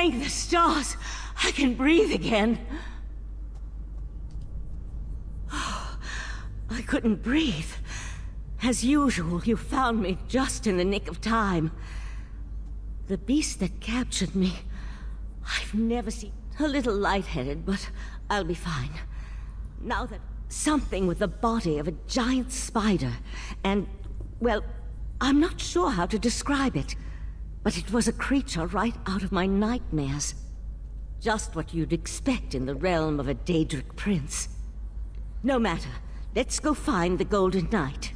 Thank the stars! I can breathe again. I couldn't breathe. As usual, you found me just in the nick of time. The beast that captured me, I've never seen. A little lightheaded, but I'll be fine. Now that something with the body of a giant spider, and, well, I'm not sure how to describe it, but it was a creature right out of my nightmares. Just what you'd expect in the realm of a Daedric prince. No matter, let's go find the Golden Knight.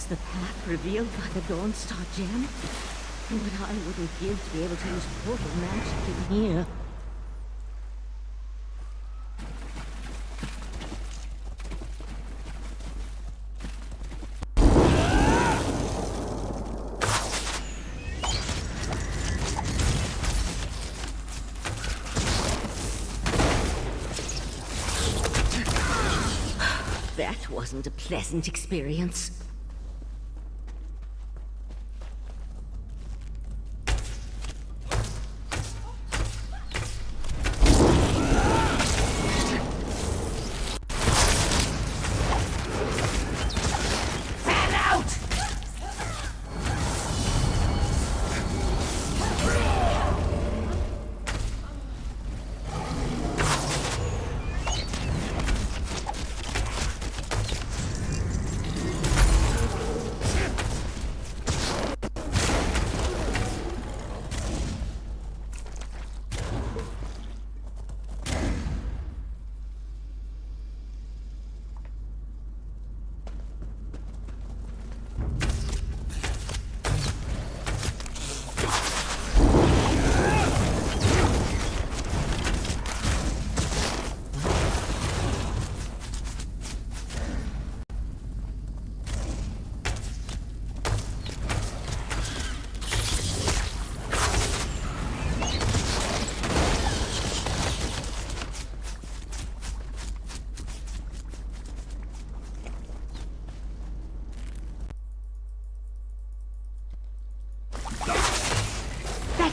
The path revealed by the Dawnstar gem? What I wouldn't give to be able to use portal magic in here. That wasn't a pleasant experience.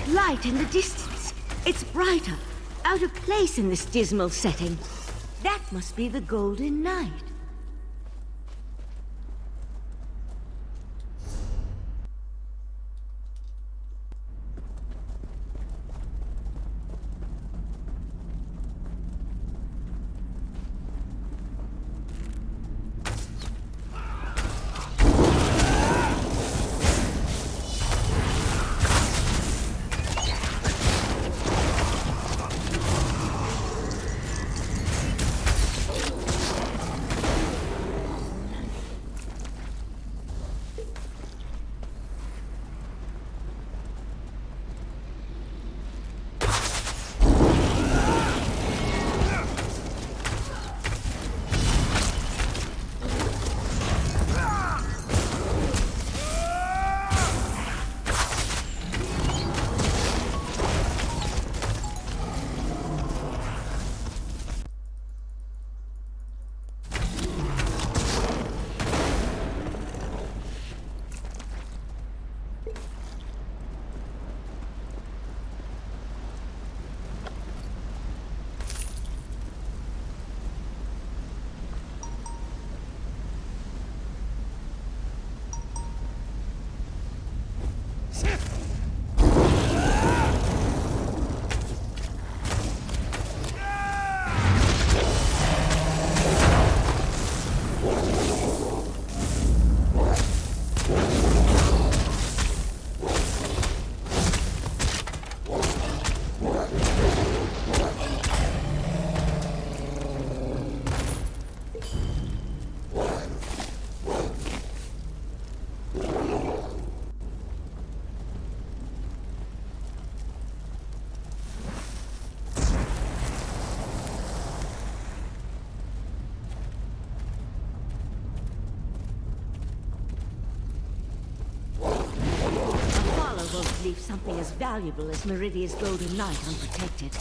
Light in the distance. It's brighter, out of place in this dismal setting. That must be the Golden Knight. anything as valuable as Meridia's Golden Knight unprotected.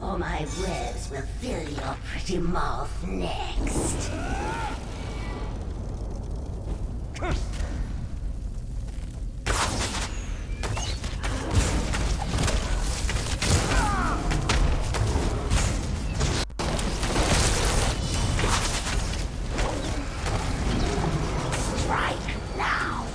Or my webs will fill your pretty mouth next. Strike now.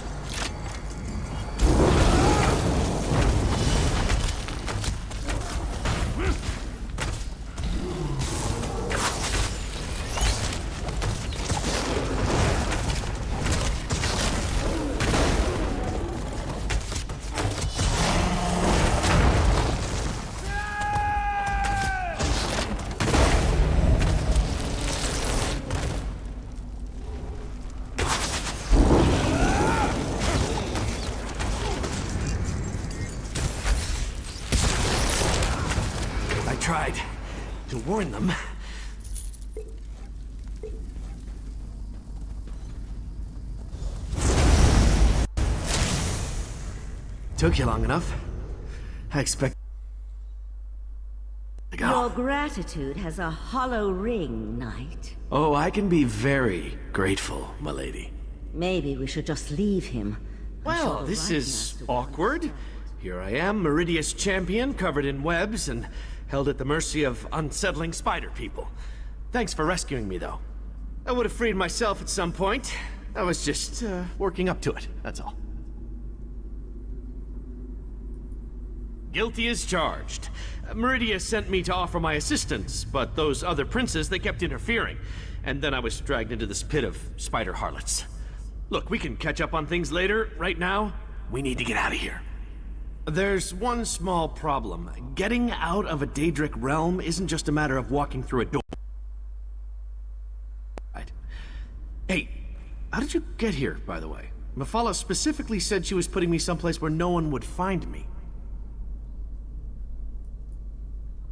I tried to warn them. Took you long enough. I expect to go. Your gratitude has a hollow ring, Knight. Oh, I can be very grateful, my lady. Maybe we should just leave him. Well, this is awkward. Here I am, Meridia's champion, covered in webs and held at the mercy of unsettling spider people. Thanks for rescuing me, though. I would have freed myself at some point. I was just working up to it, that's all. Guilty as charged. Meridia sent me to offer my assistance, but those other princes, they kept interfering. And then I was dragged into this pit of spider harlots. Look, we can catch up on things later. Right now, we need to get out of here. There's one small problem. Getting out of a Daedric realm isn't just a matter of walking through a door. Right. Hey, how did you get here, by the way? Mephala specifically said she was putting me someplace where no one would find me.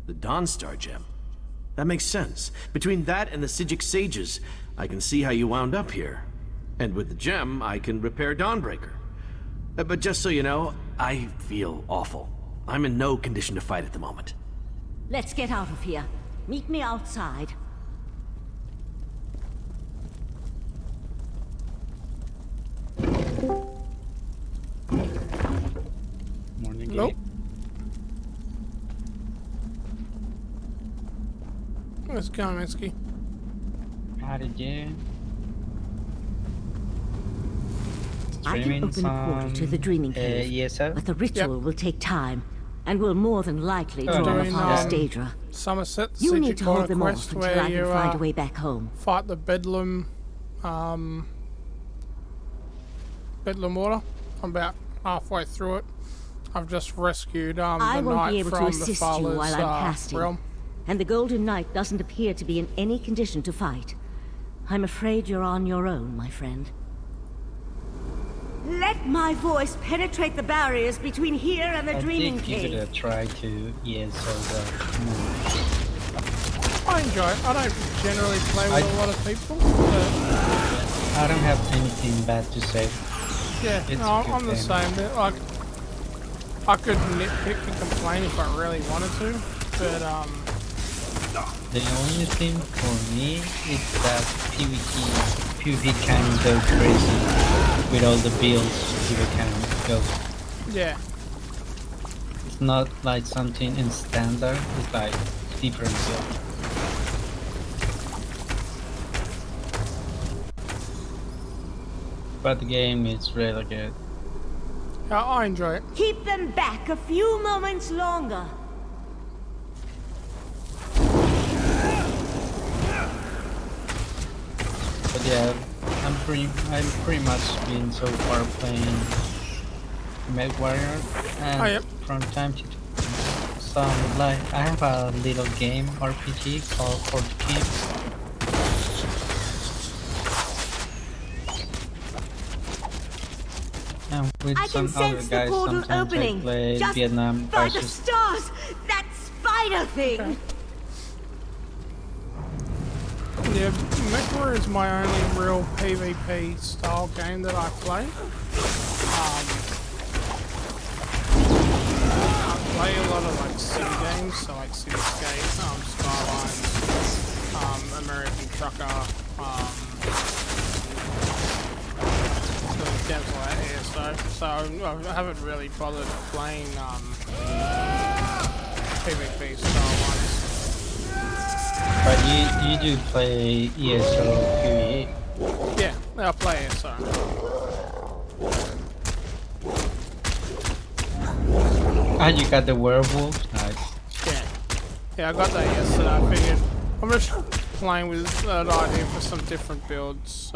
The Dawnstar gem. That makes sense. Between that and the Sigic sages, I can see how you wound up here. And with the gem, I can repair Dawnbreaker. But just so you know, I feel awful. I'm in no condition to fight at the moment. Let's get out of here. Meet me outside. Morning. Nope. Let's go, Minsky. How did you? I can open a portal to the Dreaming Cave, ESO? but the ritual will take time, and will more than likely draw Doing, upon Daedra. Somerset, You need to hold them quest off until where I you can find a way back home. fight the Bedlam, Bedlam Water. I'm about halfway through it. I've just rescued the I won't knight be able to from the assist you Fowler's while I'm casting, realm. and the Golden Knight doesn't appear to be in any condition to fight. I'm afraid you're on your own, my friend. Let my voice penetrate the barriers between here and the Dreaming Cave. I think you're gonna try to ESO the move. I enjoy it. I don't generally play with a lot of people, but I don't have anything bad to say. yeah, It's no, a good I'm the game. same. Like, I could nitpick and complain if I really wanted to, but The only thing for me is that PvP can go crazy with all the builds people can go. Yeah. It's not like something in standard, it's like different build. But the game is really good. Yeah, I enjoy it. Keep them back a few moments longer. But yeah, I'm pretty much been so far playing Med Warrior, and from time to time, some like I have a little game RPG called Fort Keep. And with I some can other sense guys, the portal sometimes opening. I play Just Vietnam by the versus. stars, that spider thing. Yeah, MechWarrior is my only real PvP style game that I play. I play a lot of like city games, so like Cityscape, Skylines, American Trucker, games like ESO. So I haven't really bothered playing PvP style ones. But you do play ESO PvE? Yeah, I play ESO. Ah, you got the werewolf? Nice. Yeah, I got that yesterday. I figured I'm just playing with that idea for some different builds.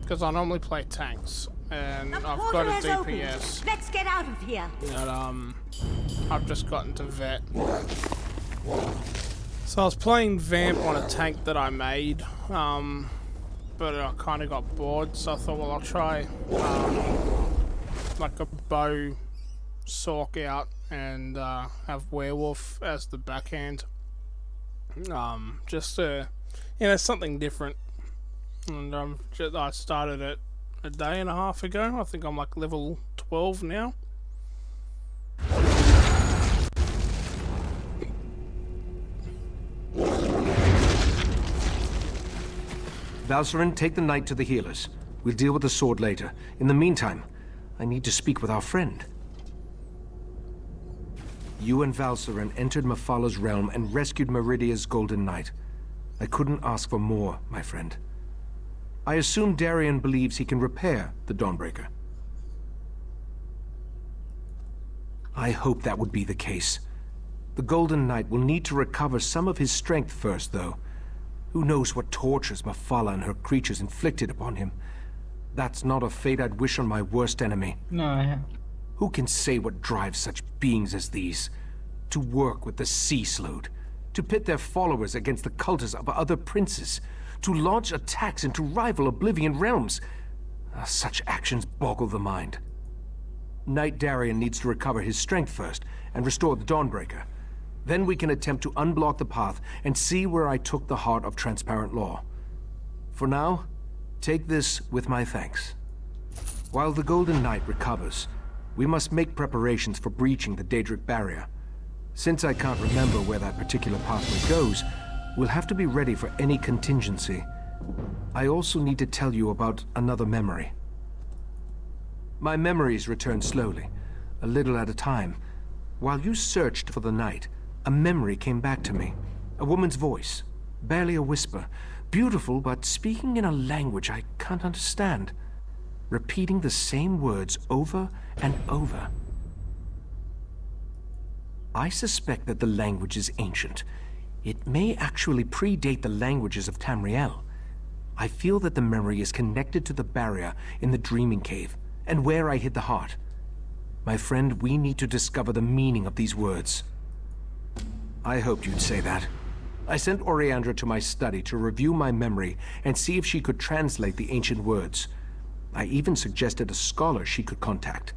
Because I normally play tanks, and I've got a DPS. Let's get out of here. And I've just gotten to vet. So I was playing Vamp on a tank that I made, but I kind of got bored, so I thought, well, I'll try like a bow Sork out and have WareWolf as the backhand. Just to, something different. And I started it a day and a half ago. I think I'm like level 12 now. Valcerin, take the knight to the healers. We'll deal with the sword later. In the meantime, I need to speak with our friend. You and Valcerin entered Mephalla's realm and rescued Meridia's Golden Knight. I couldn't ask for more, my friend. I assume Darien believes he can repair the Dawnbreaker. I hope that would be the case. The Golden Knight will need to recover some of his strength first, though. Who knows what tortures Mephala and her creatures inflicted upon him? That's not a fate I'd wish on my worst enemy. No, I have. Who can say what drives such beings as these? To work with the Sea Slode, to pit their followers against the cultists of other princes, to launch attacks into rival Oblivion realms. Such actions boggle the mind. Knight Darien needs to recover his strength first and restore the Dawnbreaker. Then we can attempt to unblock the path and see where I took the heart of transparent law. For now, take this with my thanks. While the Golden Knight recovers, we must make preparations for breaching the Daedric barrier. Since I can't remember where that particular pathway goes, we'll have to be ready for any contingency. I also need to tell you about another memory. My memories return slowly, a little at a time. While you searched for the knight, a memory came back to me. A woman's voice, barely a whisper, beautiful but speaking in a language I can't understand, repeating the same words over and over. I suspect that the language is ancient. It may actually predate the languages of Tamriel. I feel that the memory is connected to the barrier in the Dreaming Cave, and where I hid the heart. My friend, we need to discover the meaning of these words. I hoped you'd say that. I sent Oriandra to my study to review my memory and see if she could translate the ancient words. I even suggested a scholar she could contact,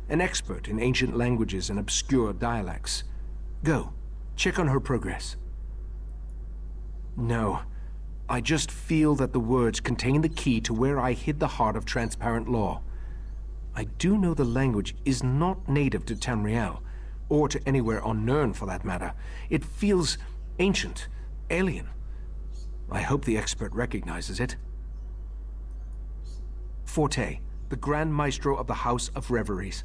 an expert in ancient languages and obscure dialects. Go, check on her progress. No, I just feel that the words contain the key to where I hid the heart of transparent law. I do know the language is not native to Tamriel, or to anywhere on Nirn for that matter. It feels Ancient. Alien. I hope the expert recognizes it. Forte, the Grand Maestro of the House of Reveries.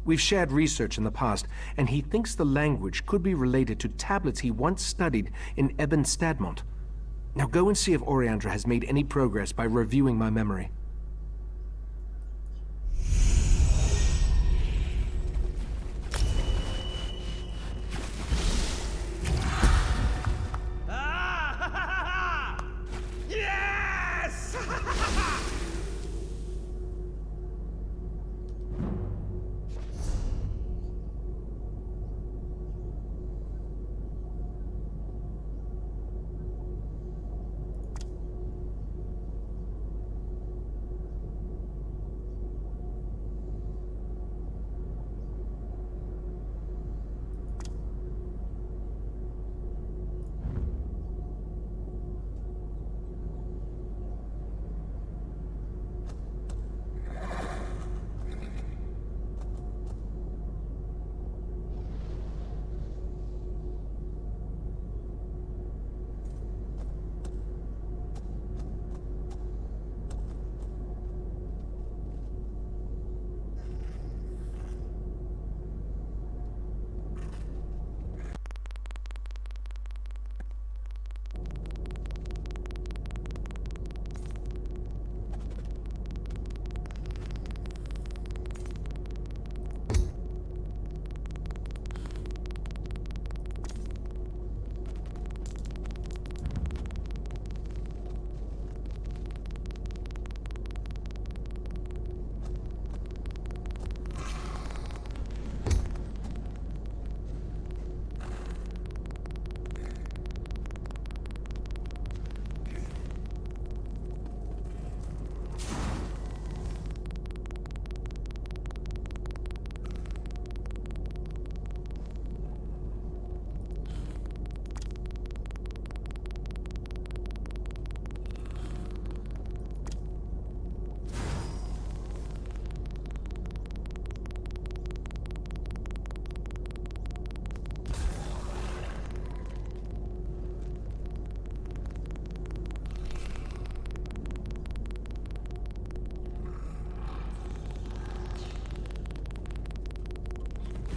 We've shared research in the past, and he thinks the language could be related to tablets he once studied in Ebon Stadmont. Now go and see if Oriandra has made any progress by reviewing my memory. Yes!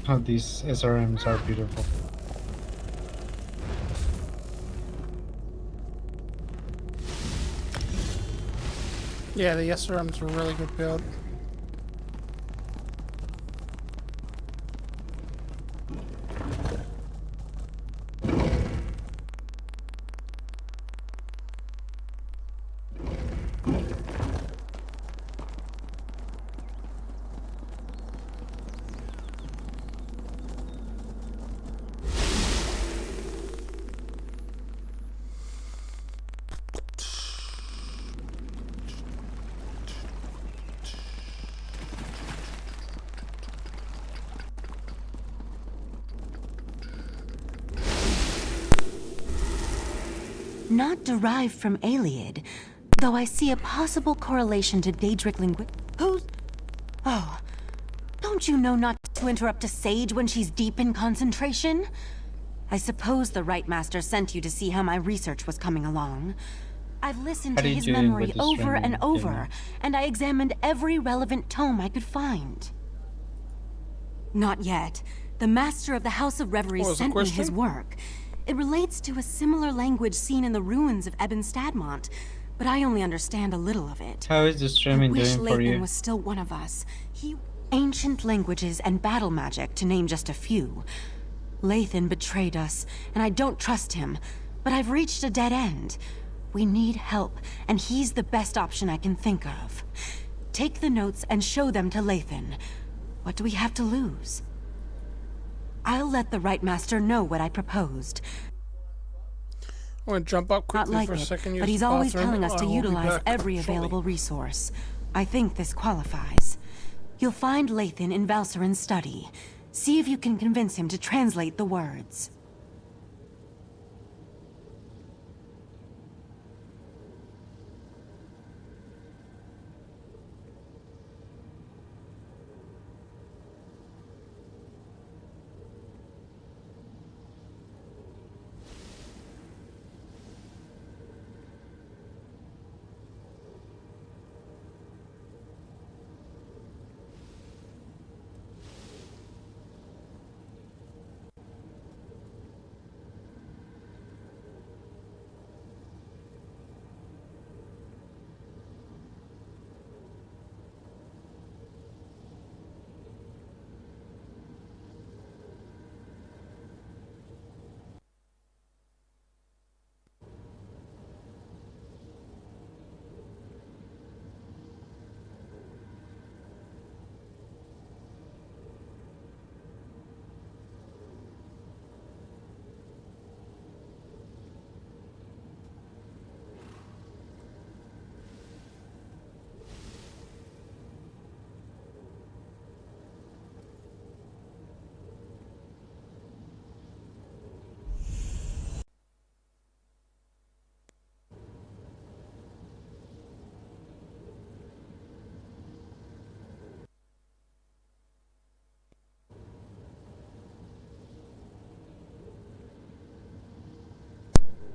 Oh, these SRMs are beautiful. Yeah, the SRM's a really good build. Not derived from Aliad, though I see a possible correlation to Daedric language. Who's... Oh, don't you know not to interrupt a sage when she's deep in concentration? I suppose the Right Master sent you to see how my research was coming along. I've listened to his memory over and over, and I examined every relevant tome I could find. Not yet. The Master of the House of Reveries sent me his work. It relates to a similar language seen in the ruins of Ebon Stadmont, but I only understand a little of it. How is the streaming doing for Lathan you? was still one of us. Ancient languages and battle magic, to name just a few. Lathan betrayed us, and I don't trust him, but I've reached a dead end. We need help, and he's the best option I can think of. Take the notes and show them to Lathan. What do we have to lose? I'll let the Right Master know what I proposed. I want to jump up quickly for a second. But he's always telling us to utilize every available resource. I think this qualifies. You'll find Lathan in Valserin's study. See if you can convince him to translate the words.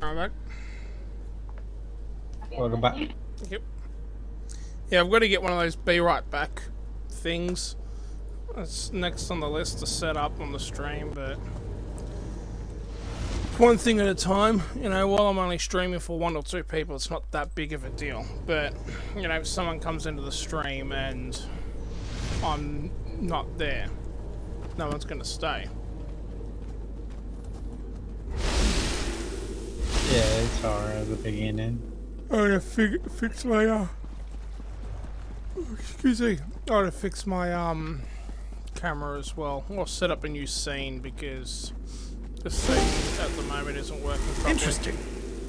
I'm back. Welcome back. Yep. Yeah, I've got to get one of those be right back things. That's next on the list to set up on the stream, but one thing at a time. You know, while I'm only streaming for 1 or 2 people, it's not that big of a deal. But, you know, if someone comes into the stream and I'm not there, no one's going to stay. Yeah, it's hard at the beginning. I gotta fix my excuse me. I gotta fix my camera as well. Or set up a new scene because the scene at the moment isn't working properly. Interesting.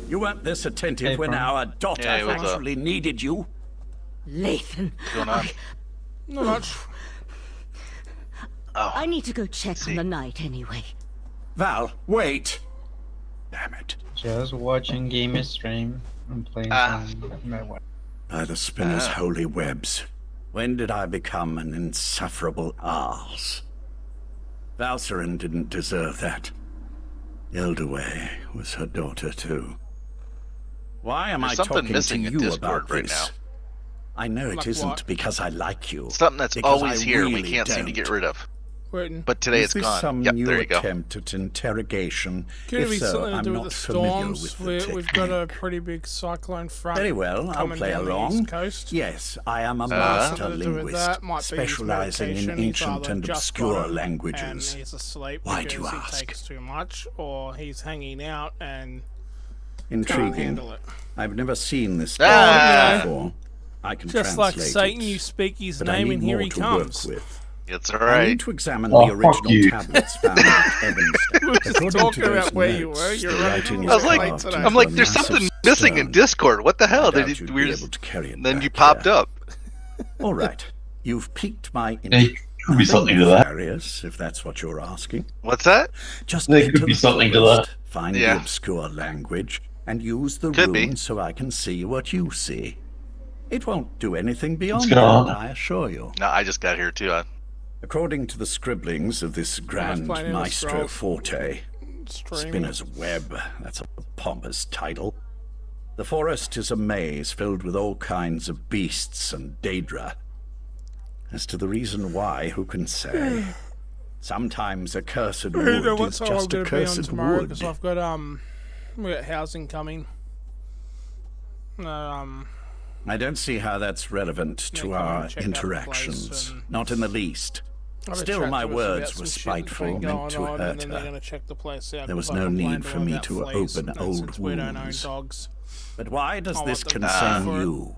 You weren't this attentive Hey, when Bron. our daughter actually needed you. Lathan. Not much. I need to go check on the night anyway. Val, wait. Damn it. Just watching game stream and playing some my By the spinner's holy webs. When did I become an insufferable arse? Valcerin didn't deserve that. Ildaway was her daughter too. Why am There's I something talking missing to in you Discord about right this? now. I know it Like isn't what? because I like you. Something that's because always I here and we really can't seem to don't. get rid of. Waiting. But today Is it's this gone. some Yep, new there you go. attempt at interrogation? Could it If be so, something to I'm do with not the familiar storms? with the We've got a technique. pretty big cyclone front. Very well, I'll coming play down the along. East Coast. Yes, I am a Something master to do with linguist, that. Might be his specializing in medication. He's ancient either and just obscure got it languages. And he's asleep Why because do you he ask? takes too much, or he's hanging out and can't Intriguing. handle it. I've never seen this Ah! before. I can Just like translate Satan, it, you speak his but I name need and here more he to comes. work with. It's I alright. need to examine Oh, the original tablets found at Evanston. We were just According to talking those about where you notes, were. You're the right. writing I was is like, carved today. into I'm like, a there's massive something missing in stone. Discord. What the hell? I doubt you'd we be just, able to carry it then back you popped here. up. All right, you've piqued my There interest. could be something to that. Nefarious, if that's what you're asking. What's that? Just There enter could be the something to forest, that. find Yeah. the obscure language, and use the Could be. rune so I can see what you see. It won't do anything beyond What's going that, on? I assure you. No, I just got here too. According to the scribblings of this grand playing in the maestro scroll. forte, Streaming. Spinner's Web, that's a pompous title. The forest is a maze filled with all kinds of beasts and daedra. As to the reason why, who can say? Sometimes a cursed I don't know wood what is time I'm just a going to be on cursed tomorrow wood. because I've got we got housing coming. I don't see how that's relevant to come our and check out the place interactions. and Not in the least. I've been Still, chatting my to us words about were some shit that's spiteful, been meant going to on, hurt and then they're her. going to check the place out. There was 'cause I no complained need to for them me about to fleas, open and old since we don't own wounds. dogs, But why does I'll this let them concern for it. you?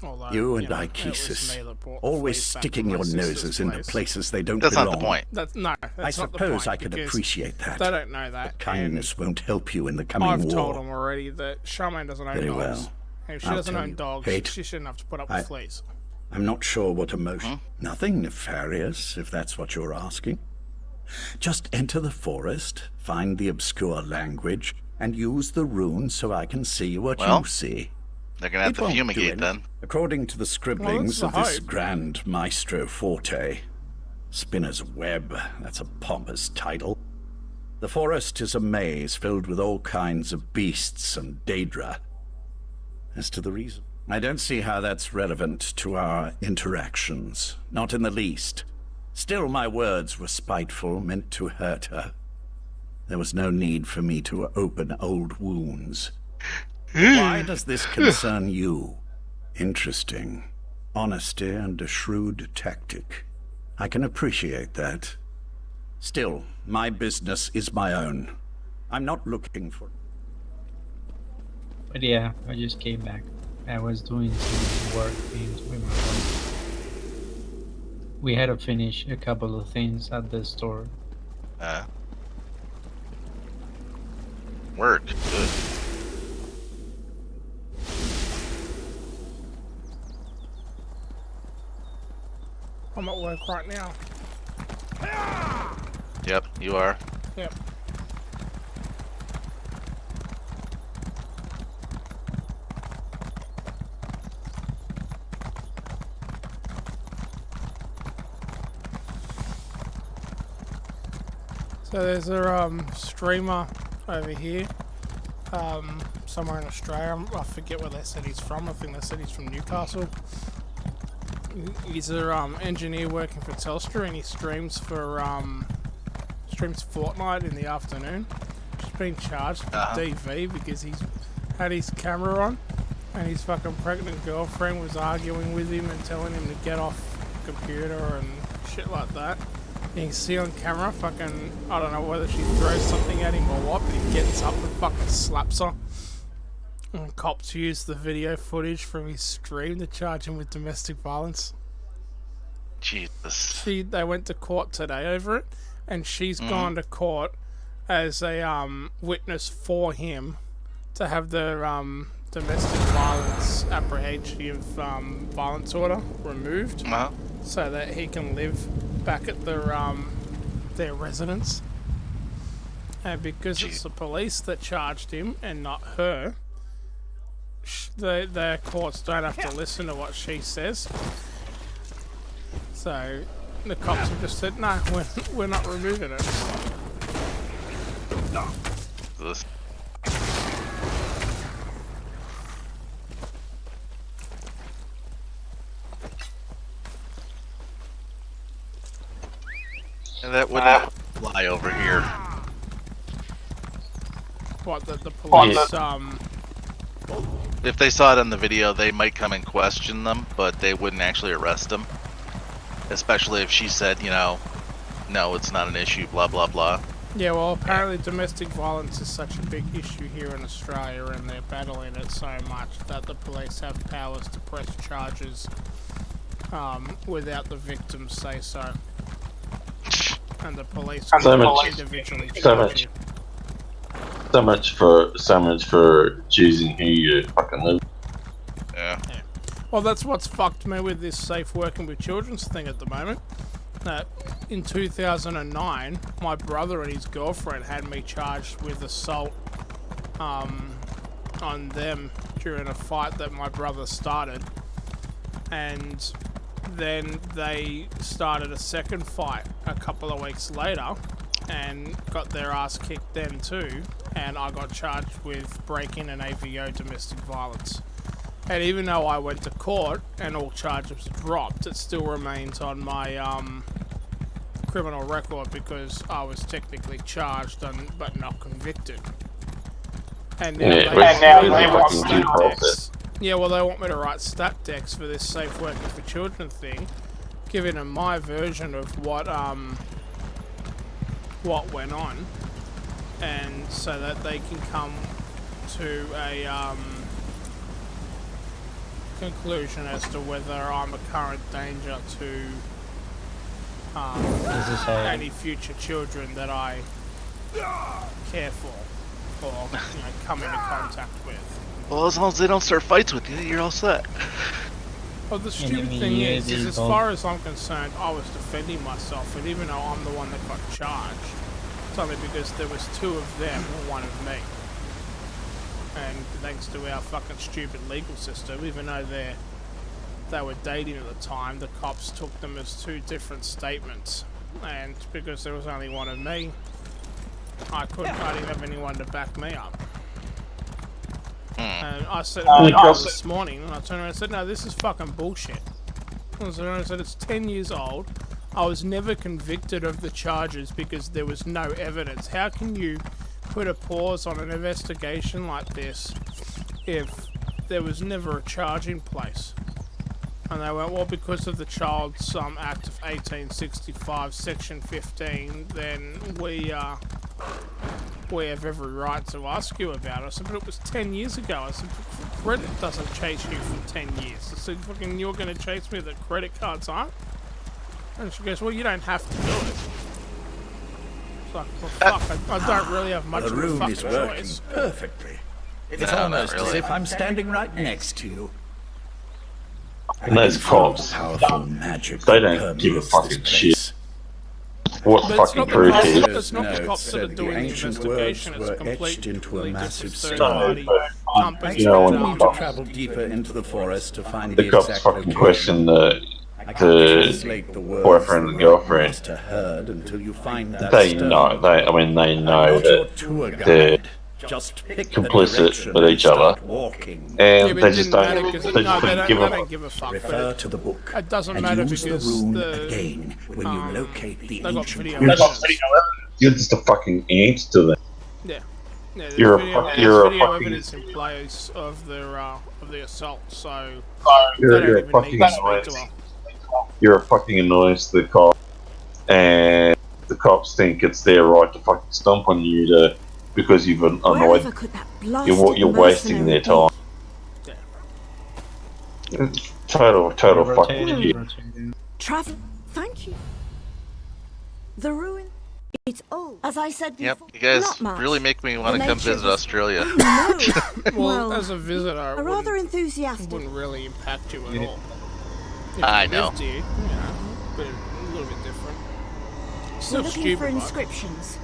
Although, You and know, it was Ichesis, me that brought the always fleas back sticking to my your sister's noses into place. places they don't That's not belong. the point. That's I not the suppose point, I could because appreciate that. They don't know that. But kindness won't help you in the coming I've war. told them already that Charmaine doesn't own Very dogs. well. And if she I'll doesn't tell own you. dogs, Kate, she shouldn't have to put up I- with fleas. I'm not sure what emotion. Nothing nefarious, if that's what you're asking. Just enter the forest, find the obscure language, and use the rune so I can see what Well, you see. They're gonna have It to won't do fumigate anything. then. According to the scribblings the of this hope. grand maestro forte, Spinner's Web, that's a pompous title. The forest is a maze filled with all kinds of beasts and daedra. As to the reason, I don't see how that's relevant to our interactions. Not in the least. Still, my words were spiteful, meant to hurt her. There was no need for me to open old wounds. Why does this concern you? Interesting. Honesty and a shrewd tactic. I can appreciate that. Still, my business is my own. I'm not looking for... But yeah, I just came back. I was doing some work things with my wife. We had to finish a couple of things at the store. Work. Good. I'm at work right now. Yep, you are. Yep. So there's a streamer over here. somewhere in Australia. I forget where they said he's from. I think they said he's from Newcastle. He's an engineer working for Telstra, and he streams Fortnite in the afternoon. He's been charged for DV because he's had his camera on, and his fucking pregnant girlfriend was arguing with him and telling him to get off the computer and shit like that. And you can see on camera, fucking, I don't know whether she throws something at him or what, but he gets up and fucking slaps her. And cops use the video footage from his stream to charge him with domestic violence. Jesus. They went to court today over it, and she's gone to court as a witness for him to have the domestic violence apprehensive violence order removed, so that he can live back at their residence. And because it's the police that charged him and not her, their courts don't have to listen to what she says. So the cops have just said, no, we're not removing it. And that wouldn't fly over here. What, the police, If they saw it on the video, they might come and question them, but they wouldn't actually arrest them. Especially if she said, you know, no, it's not an issue, blah, blah, blah. Yeah, well, apparently domestic violence is such a big issue here in Australia, and they're battling it so much that the police have powers to press charges without the victims say so. And the police can individually charge you. So much for choosing who you fucking live. Yeah. Well, that's what's fucked me with this safe working with children's thing at the moment. In 2009, my brother and his girlfriend had me charged with assault on them during a fight that my brother started. And then they started a second fight a couple of weeks later and got their ass kicked then too. And I got charged with breaking an AVO domestic violence. And even though I went to court and all charges dropped, it still remains on my criminal record because I was technically charged but not convicted. And now they want me to write stat decks. Yeah, well, they want me to write stat decks for this safe working for children thing, giving them my version of what went on, and so that they can come to a conclusion as to whether I'm a current danger to any future children that I care for or come into contact with. Well, as long as they don't start fights with you, you're all set. Well, the stupid thing is as far as I'm concerned, I was defending myself, and even though I'm the one that got charged, it's only because there was two of them and one of me. And thanks to our fucking stupid legal system, even though they were dating at the time, the cops took them as two different statements. And because there was only one of me, I didn't have anyone to back me up. And I said this morning, and I turned around and said, no, this is fucking bullshit. And so I said, it's 10 years old. I was never convicted of the charges because there was no evidence. How can you put a pause on an investigation like this if there was never a charge in place? And they went, well, because of the Child's Act of 1865, Section 15, then we have every right to ask you about it. I said, but it was 10 years ago. I said, credit doesn't chase you for 10 years. I said, fucking, you're going to chase me that credit cards aren't? And she goes, well, you don't have to do it. It's like, well, fuck, I don't really have much of a fucking choice. The room is working perfectly. It's almost as if I'm standing right next to you. And those cops, they don't give a fucking shit what fucking truth is. It's not the cops that are doing the investigation, it's completely into a massive third-party company. You need to travel deeper into the forest to find the cops fucking question the boyfriend and girlfriend. They know, they know the Just pick complicit with each other, and they just don't. They just couldn't give don't up. give a fuck. Refer to the book. It doesn't and matter use because the rune the again when you locate the they got ancient. video You're evidence. You're just a fucking ant to them. Yeah. Yeah, there's You're video, a you're there's video a fucking. evidence in place of the assault, so You're, they you're don't a even need fucking to speak annoyance. to her. You're a fucking annoyance to the cops, and the cops think it's their right to fucking stomp on you because you've annoyed. Wherever could that blasted You're wasting their time. Total fucking shit. Travel. Thank you. The ruin. It's old. As I said Yep, before. you guys not much. really make me want The to come nature visit was- Australia. No. Well, as a visitor, a rather enthusiastic. wouldn't really impact you at all. If I you know. lived here, but a little bit different. We're Still looking stupid, for like. inscriptions.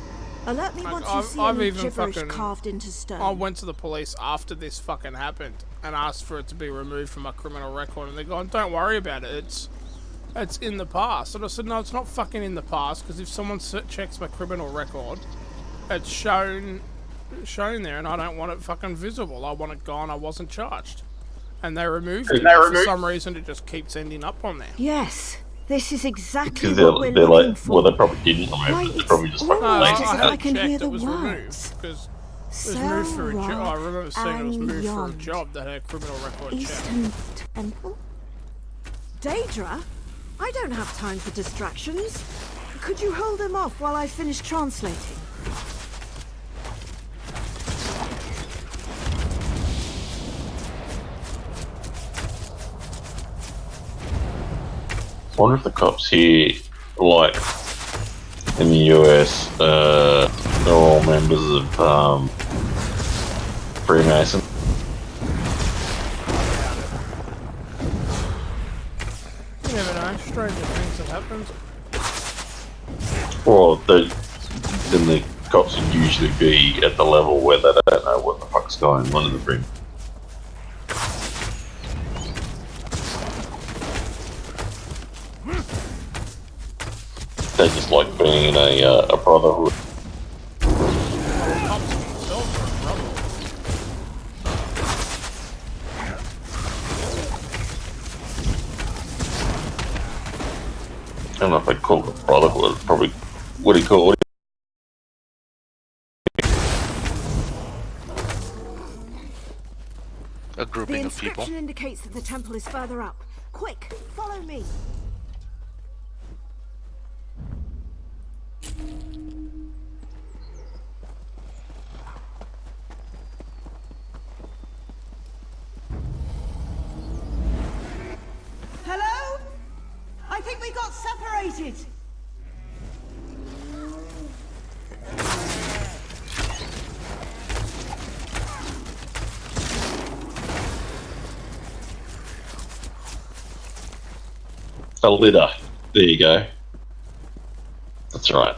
Alert me Like, once you see I've any even gibberish fucking- carved into stone. I went to the police after this fucking happened and asked for it to be removed from my criminal record, and they're going, "Don't worry about it. It's in the past." And I said, "No, it's not fucking in the past, because if someone checks my criminal record, it's shown there, and I don't want it fucking visible. I want it gone. I wasn't charged." And they removed it. For some reason, it just keeps ending up on there. Yes, this is exactly Because what we're they're looking like, for. well, they probably didn't remove Why, it. It's it's probably just fucking almost lazy. as if I can checked, hear the it was words. removed because it was moved for a job. I remember saying it was and moved for a beyond. job that had a criminal record check. Eastern Temple? Daedra? I don't have time for distractions. Could you hold them off while I finish translating? I wonder if the cops here, like in the US, they're all members of Freemason. You never know. Stranger things have happened. Well, then the cops would usually be at the level where they don't know what the fuck's going on in the Freemason. They just like being in a brotherhood. I don't know if they call it a brotherhood. Probably, what do you call it? A grouping The of people. inscription indicates that the temple is further up. Quick, follow me. Hello? I think we got separated. A litter. There you go. That's right.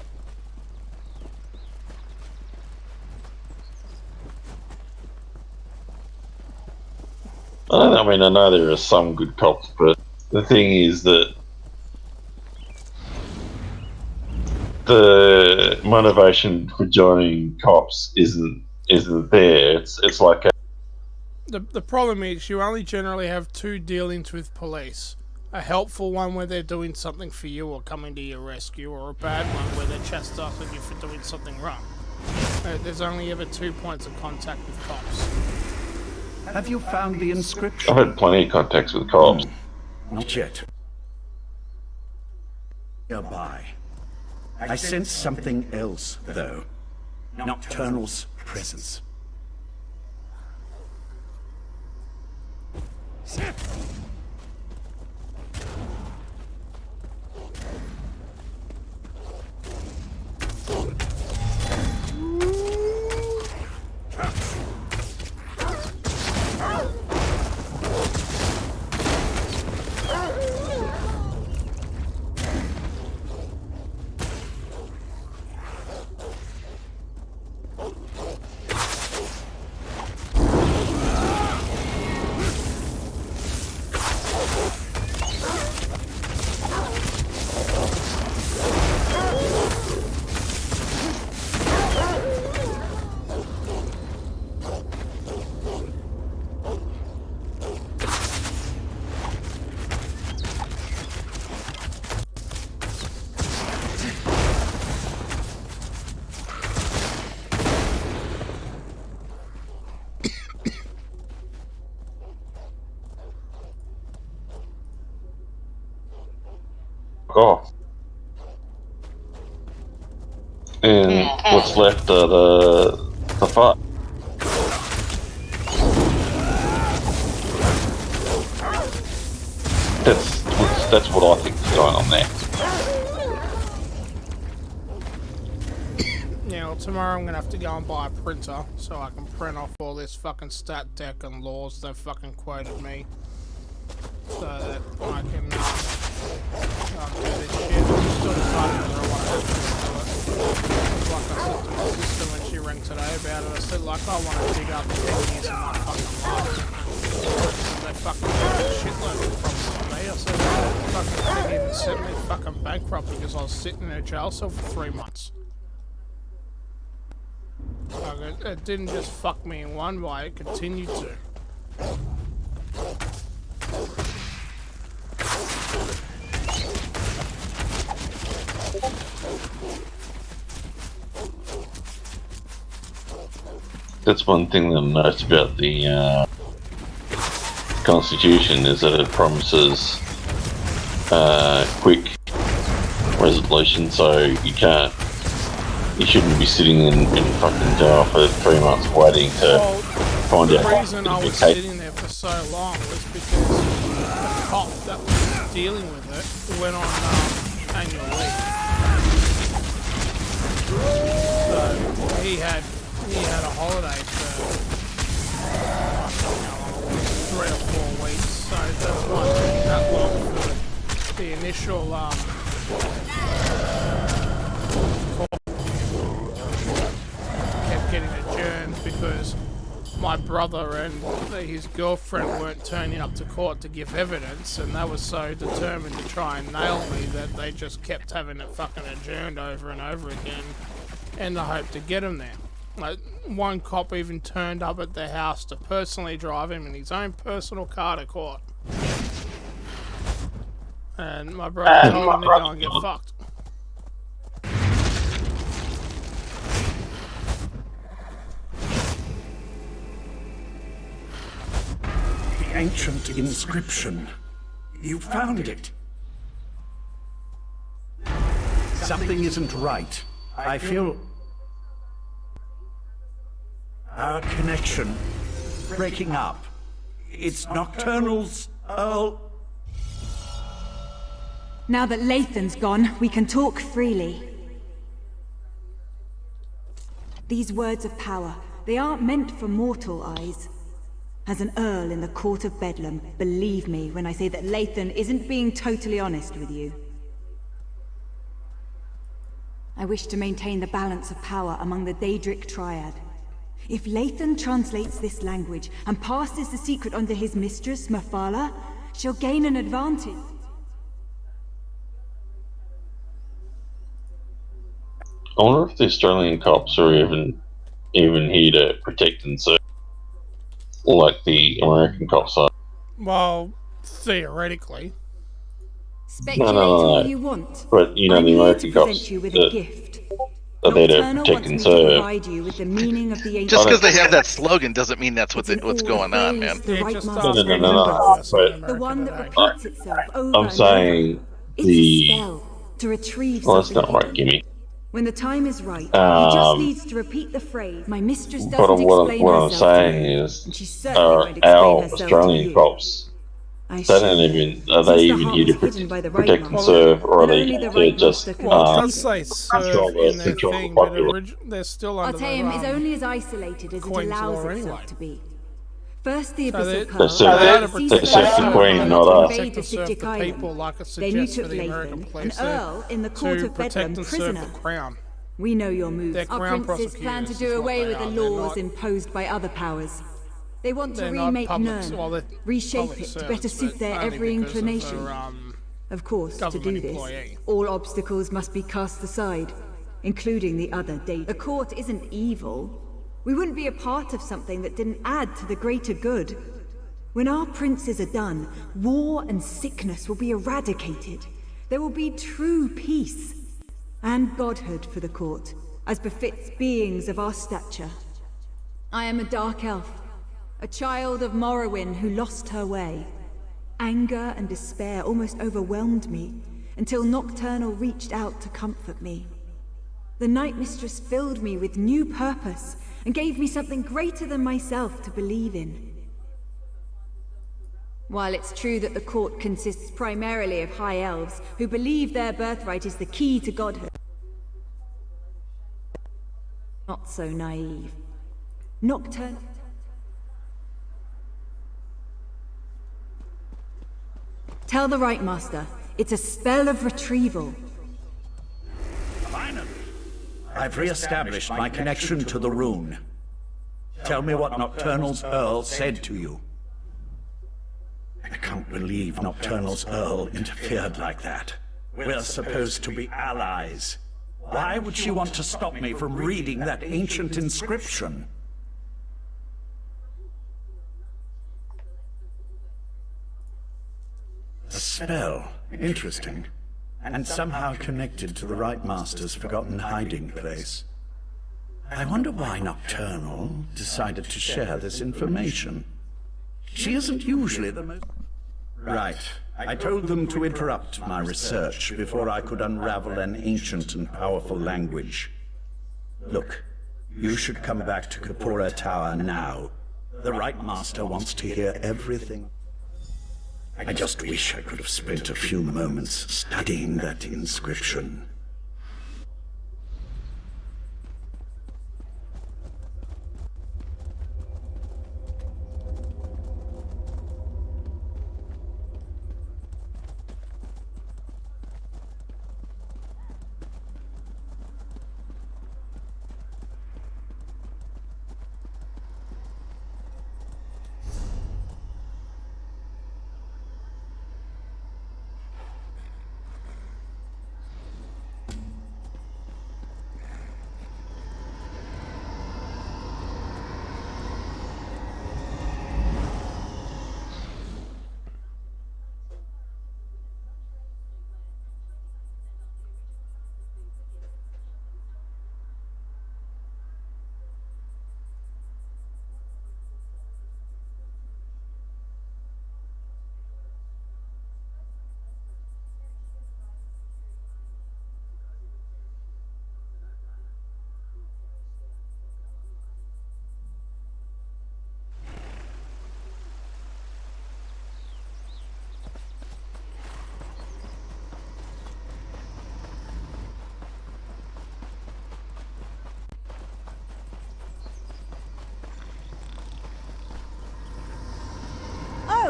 I mean, I know there are some good cops, but the thing is that the motivation for joining cops isn't there. It's like The problem is you only generally have two dealings with police. A helpful one where they're doing something for you or coming to your rescue, or a bad one where they're chastising you for doing something wrong. There's only ever 2 points of contact with cops. Have you found the inscription? I've had plenty of contacts with cops. Not yet. Nearby. I sense something else, though. Nocturnal's presence. off. And what's left are the fuck. That's what I think is going on there. Yeah, well, tomorrow I'm gonna have to go and buy a printer so I can print off all this fucking stat deck and laws they've fucking quoted me. So that I can do this shit. I'm still deciding whether I want to actually do it. Like I said to my sister when she rang today about it, I said like I want to dig up 10 years of my fucking life. And they fucking gave me a shitload of problems on me. I said that fucking thing even sent me fucking bankrupt because I was sitting in a jail cell for 3 months. Like, it didn't just fuck me in one way, it continued to. That's one thing that I noticed about the Constitution is that it promises quick resolution, so you shouldn't be sitting in fucking jail for 3 months waiting to find out. The reason I was sitting there for so long was because the cop that was dealing with it went on annual leave. So he had a holiday for 3 or 4 weeks, so that's why it took that long for the initial kept getting adjourned because my brother and his girlfriend weren't turning up to court to give evidence, and they were so determined to try and nail me that they just kept having it fucking adjourned over and over again in the hope to get him there. Like, one cop even turned up at their house to personally drive him in his own personal car to court. And my brother told him to go and get fucked. The ancient inscription. You found it. Something isn't right. I feel our connection breaking up. It's Nocturnal's Earl. Now that Lathan's gone, we can talk freely. These words of power, they aren't meant for mortal eyes. As an Earl in the court of Bedlam, believe me when I say that Lathan isn't being totally honest with you. I wish to maintain the balance of power among the Daedric Triad. If Lathan translates this language and passes the secret on to his mistress, Mephala, she'll gain an advantage. I wonder if the Australian cops are even here to protect and serve, like the American cops are. Well, theoretically. Speculate all you want. But you know, I'm the here American to cops present you with a gift. are there to Nocturnal protect wants and me to serve. provide you with the meaning of the ancient. Just because they have that slogan doesn't mean that's what's going on, man. The right No. But the one that repeats itself over I'm and saying over. It's a spell to retrieve Well, that's something not right, hidden. Gimme. When the time is right, he just needs to repeat the phrase. My mistress doesn't But explain what I'm herself to saying me, is, and she certainly won't explain our herself to Australian you. cops, I they should. don't even, are Since they the even heart here to was hidden by the right protect and master, serve, or are and they only here the to right just master can Well, it keep does say serve control in their the thing, but populace? they're still I'll under tell him the is only as isolated as it Queen's allows law itself anyway. to be. First the So Abyssal they- Pearl, they serve the Queen, not us. invade the Serve Sijic the Island. people like it Then you suggests took for the American Lathan, police an Earl in the court to of Bedlam, protect and serve prisoner. the crown. We know your moves. They're Our crown princes plan to prosecutors do is what away they with the are. They're laws not- imposed by other powers. They want to They're not remake public- Nirn, well, they're reshape public it to servants, better suit but their only every because of inclination. their, Of course, to do government this, employee. all obstacles must be cast aside, including the other data. The court isn't evil. We wouldn't be a part of something that didn't add to the greater good. When our princes are done, war and sickness will be eradicated. There will be true peace and godhood for the court, as befits beings of our stature. I am a dark elf, a child of Morrowind who lost her way. Anger and despair almost overwhelmed me, until Nocturnal reached out to comfort me. The Night Mistress filled me with new purpose and gave me something greater than myself to believe in. While it's true that the court consists primarily of high elves who believe their birthright is the key to godhood, not so naive. Nocturnal. Tell the Right Master, it's a spell of retrieval. Finally, I've re-established my connection to the rune. Tell me what Nocturnal's Earl said to you. I can't believe Nocturnal's Earl interfered like that. We're supposed to be allies. Why would she want to stop me from reading that ancient inscription? A spell. Interesting. And somehow connected to the Right Master's forgotten hiding place. I wonder why Nocturnal decided to share this information. She isn't usually the most... Right. I told them to interrupt my research before I could unravel an ancient and powerful language. Look, you should come back to Kapora Tower now. The Right Master wants to hear everything. I just wish I could have spent a few moments studying that inscription.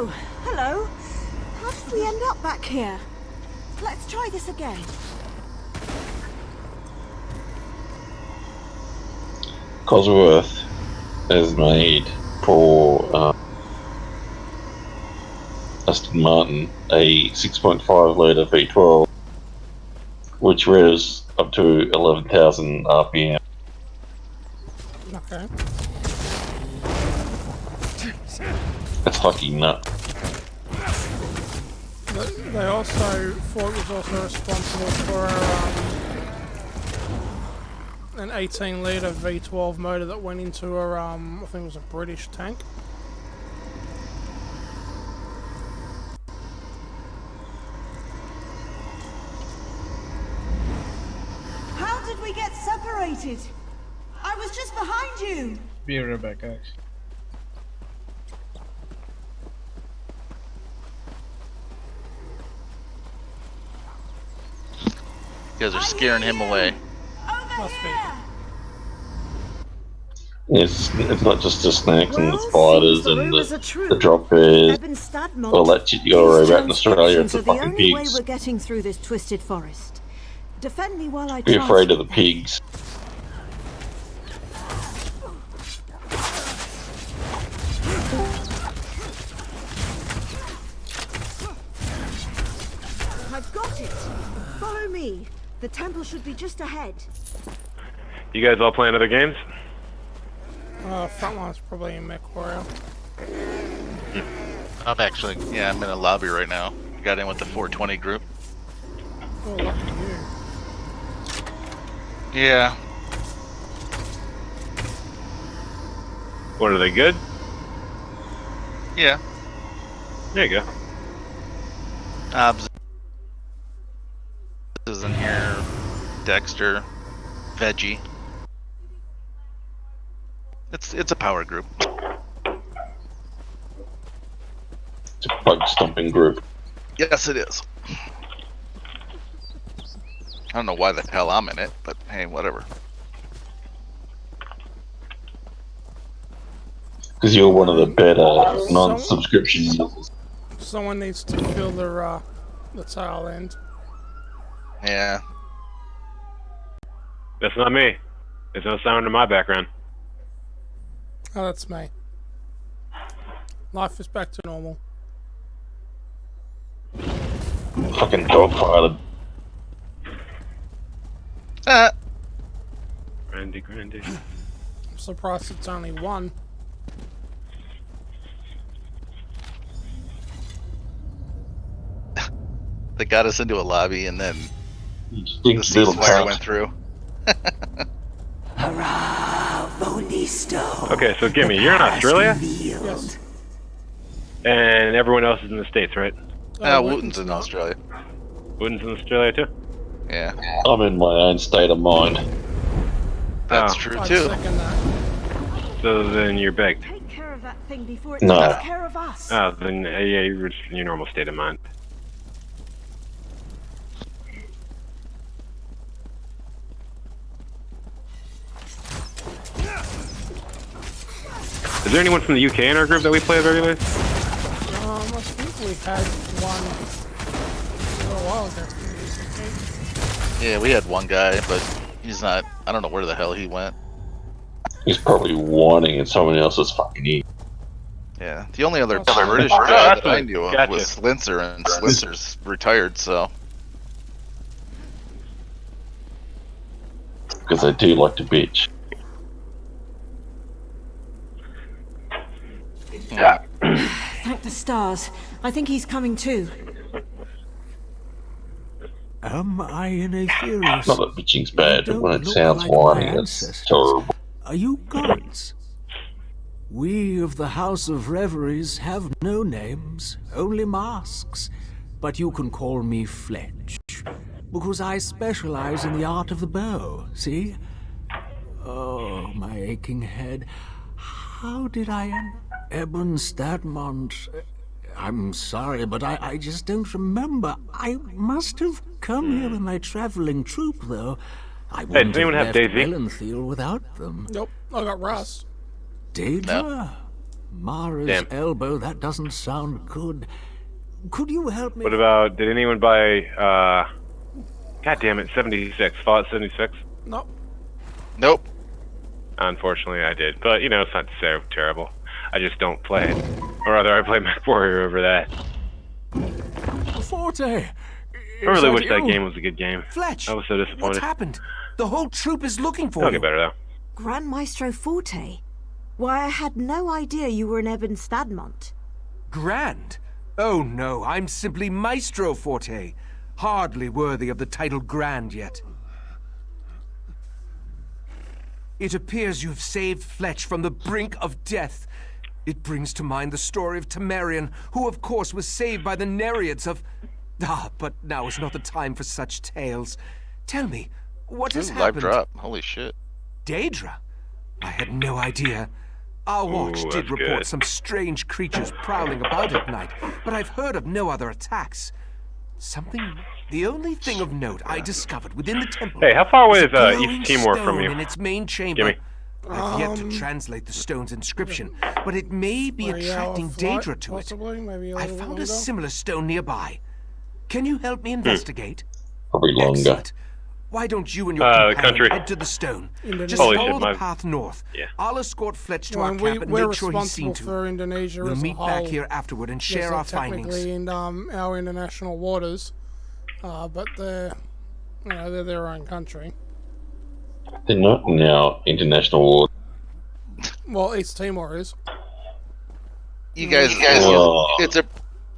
Oh, hello. How did we end up back here? Let's try this again. Cosworth has made for Aston Martin a 6.5 litre V12, which revs up to 11,000 RPM. Okay. That's fucking nuts. They also, Ford was also responsible for an 18 litre V12 motor that went into a, I think it was a British tank. How did we get separated? I was just behind you. Be right back, guys. You guys are scaring him away. It's not just the snakes and the spiders and the drop bears, all that shit you gotta worry about in Australia. It's the fucking pigs. We're getting through this twisted forest. Defend me while I Be afraid of the pigs. I've got it. Follow me. The temple should be just ahead. You guys all playing other games? Frontline's probably in MechWarrior. I'm actually, yeah, I'm in a lobby right now. Got in with the 420 group. Oh, lucky you. Yeah. What, are they good? Yeah. There you go. is in here. Dexter, Veggie. It's a power group. It's a bug stomping group. Yes, it is. I don't know why the hell I'm in it, but hey, whatever. Because you're one of the better non-subscription users. Someone needs to fill the tail end. Yeah. That's not me. There's no sound in my background. Oh, that's me. Life is back to normal. Fucking dogfighted. Grandy. I'm surprised it's only one. They got us into a lobby and then the little ceasefire went through. Okay, so give me, you're in Australia? Yes. And everyone else is in the States, right? Wooten's in Australia. Wooten's in Australia too? Yeah. I'm in my own state of mind. That's true too. So then you're baked. Take care of that thing before it No. takes care of us. Oh, then yeah, you're in your normal state of mind. Is there anyone from the UK in our group that we play with regularly? I think we had one a little while ago. Yeah, we had one guy, but he's not. I don't know where the hell he went. He's probably whining and someone else is fucking eating. Yeah, the only other British guy that I knew of was Slincer, and Slincer's retired, so. Because I do like to bitch. Yeah. Thank the stars. I think he's coming too. Am I in a furious... Not that bitching's bad, but when it look sounds like whiny, my it's terrible. Are you gods? We of the House of Reveries have no names, only masks. But you can call me Fletch, because I specialize in the art of the bow, see? Oh, my aching head. How did I end? Eben Stadmont. I'm sorry, but I just don't remember. I must have come here with my traveling troupe, though. I wouldn't does anyone have left Daisy? Ellenfield without them. Nope, I got Russ. Daedra? No. Mara's Damn. elbow, that doesn't sound good. Could you help me? What about, did anyone buy, God damn it, 76, Fallout 76? Nope. Nope. Unfortunately, I did. But, you know, it's not so terrible. I just don't play it. Or rather, I play MechWarrior over that. Forte! I really wish that game was a good game. Fletch! I was so disappointed. What's happened? The whole troop is looking for It'll you. get better, though. Grand Maestro Forte? Why, I had no idea you were in Eben Stadmont. Grand? Oh no, I'm simply Maestro Forte. Hardly worthy of the title Grand yet. It appears you've saved Fletch from the brink of death. It brings to mind the story of Temerian, who of course was saved by the Nereids of... but now is not the time for such tales. Tell me, what has happened? Live drop. Holy shit. Daedra? I had no idea. Our watch Ooh, did that's report good. some strange creatures prowling about at night, but I've heard of no other attacks. The only thing of note I discovered within the temple... Hey, how far away is is a glowing East Timor from stone you? in its main chamber. Gimme. I've yet to translate the stone's inscription, but it may be 3 hour attracting flight, Daedra to it. possibly, maybe a I little found longer. a similar stone nearby. Can you help me investigate? Probably longer. Excellent. Why don't you and your The companion country. head to the stone? Indonesia. Just Holy follow shit, the my- path north. Yeah. I'll escort Fletch to Well, our and camp and we're make sure he's seen responsible to. for Indonesia We'll as a meet back whole. here afterward and Yes, share they're our findings. technically in our international waters, but they're their own country. They're not in our international war. Well, East Timor is. You guys, Oh.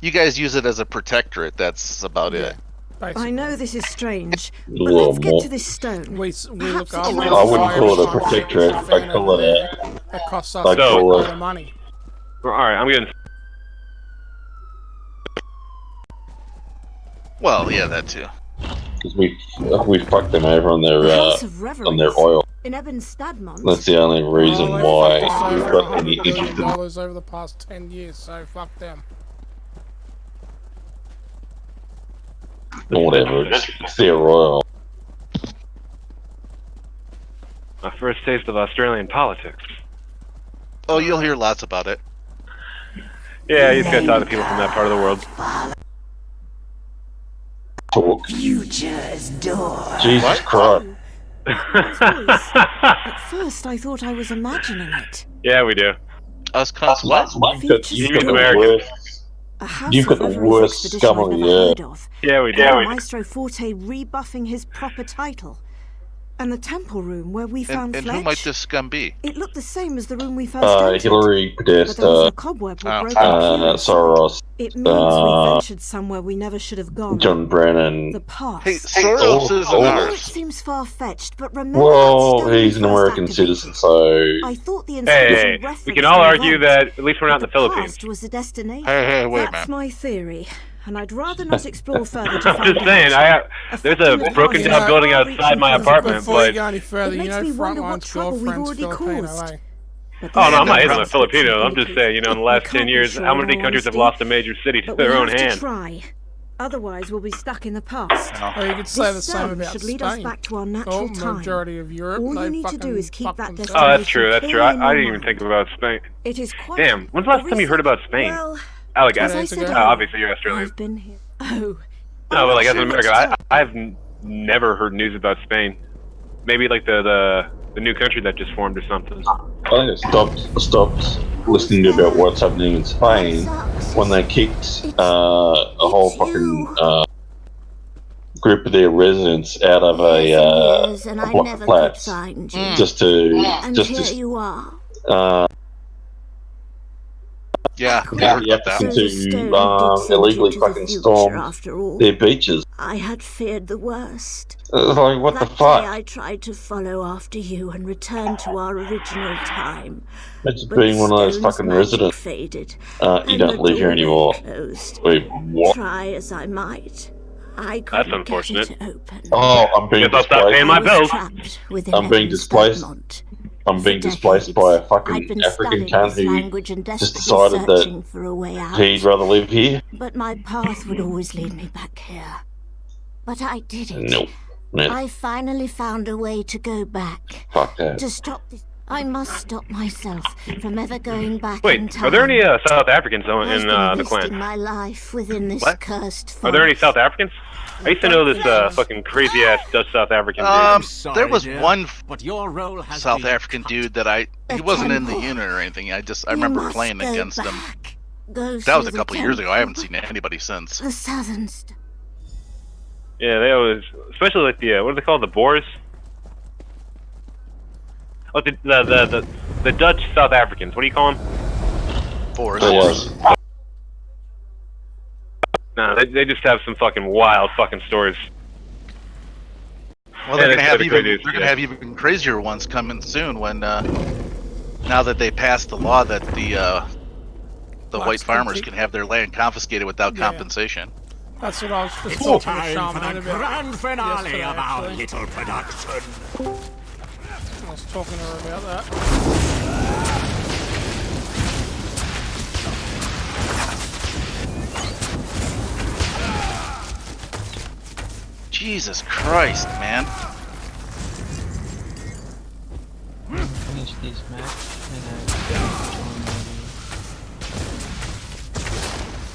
you guys use it as a protectorate. That's about it. I know this is strange, but Little let's get more. to this stone. We look Perhaps after it I wouldn't call it a protectorate. I call it a... It costs us I a call lot it- of money. Alright, I'm getting... Well, yeah, that too. because we fucked them over on their oil. In Stadmont. That's the only reason why we've got any $100 interest in. over the past 10 years, so fuck them. Whatever, it's their oil. My first taste of Australian politics. Oh, you'll hear lots about it. Yeah, you just gotta talk to people from that part of the world. Talk. Future's door. Jesus Christ. At first, I thought I was imagining it. Yeah, we do. Us cunts what? You've got the worst scum of the earth. Yeah, we do. Maestro Forte rebuffing his proper title. And the temple room where we found and Fletch. who might this scum be? It looked the same as the room we first entered. Hillary Podesta, Soros, It means we ventured somewhere we never should have gone. John Brennan. The past. Hey, Soros is It seems far-fetched, but remember well, he's an American citizen, so... I thought the hey, we can all argue that at least we're not in the Philippines. Was the destination. Hey, wait, That's man. my theory. And I'd rather not explore further to I'm find just saying, there's a broken down building outside my apartment, Before you but... go any further, you know, Frontline's girlfriend's Filipino, eh? Oh no, I'm not hating on the Filipinos. I'm just saying, you know, in the last 10 years, how many countries have lost a major city to their own hand? Try. Otherwise, we'll be stuck in the past. Oh, you could say the same about should Spain. lead us back to our natural time. Majority of Europe, All they you need to do is keep fucking that destination. Oh, that's true. That's true. I didn't even think about Spain. It is quite. Damn, when's the last time you heard about Spain? Well, obviously you're Australian. I've been here. Oh. No, but like as an American, I've never heard news about Spain. Maybe like the new country that just formed or something. I stopped listening to about what's happening in Spain when they kicked a whole fucking group of their residents out of a block of flats just to illegally fucking storm their beaches. I had feared the worst. Like, what the fuck? I tried to follow after you and return to our original time. It's being one of those fucking residents. Faded, you don't live here anymore. Wait, what? Try as I might. That's unfortunate. Oh, I'm being displaced. I'll stop paying my bills. I'm being displaced. I'm being displaced by a fucking African cunt who just decided that he'd rather live here. But my path would always lead me back here. But I did it. Nope. I finally found a way to go back. Fuck that. To stop this. I must stop myself from ever going back in Wait, time. are there any South Africans in the clan? My life within this cursed forest. Are there any South Africans? I used to know this fucking crazy ass Dutch South African dude. There was one South African dude that he wasn't in the unit or anything. I remember playing against him. That was a couple years ago. I haven't seen anybody since. The southern yeah, they always, especially like the what are they called, the Boers? Oh, the Dutch South Africans. What do you call them? Boers. No, they just have some fucking wild fucking stories. Well, they're gonna have even crazier ones coming soon when now that they passed the law that the white farmers can have their land confiscated without compensation. That's what I was just talking to Shaman about. Grand finale of our little production. I was talking to her about that. Jesus Christ, man. Finish this match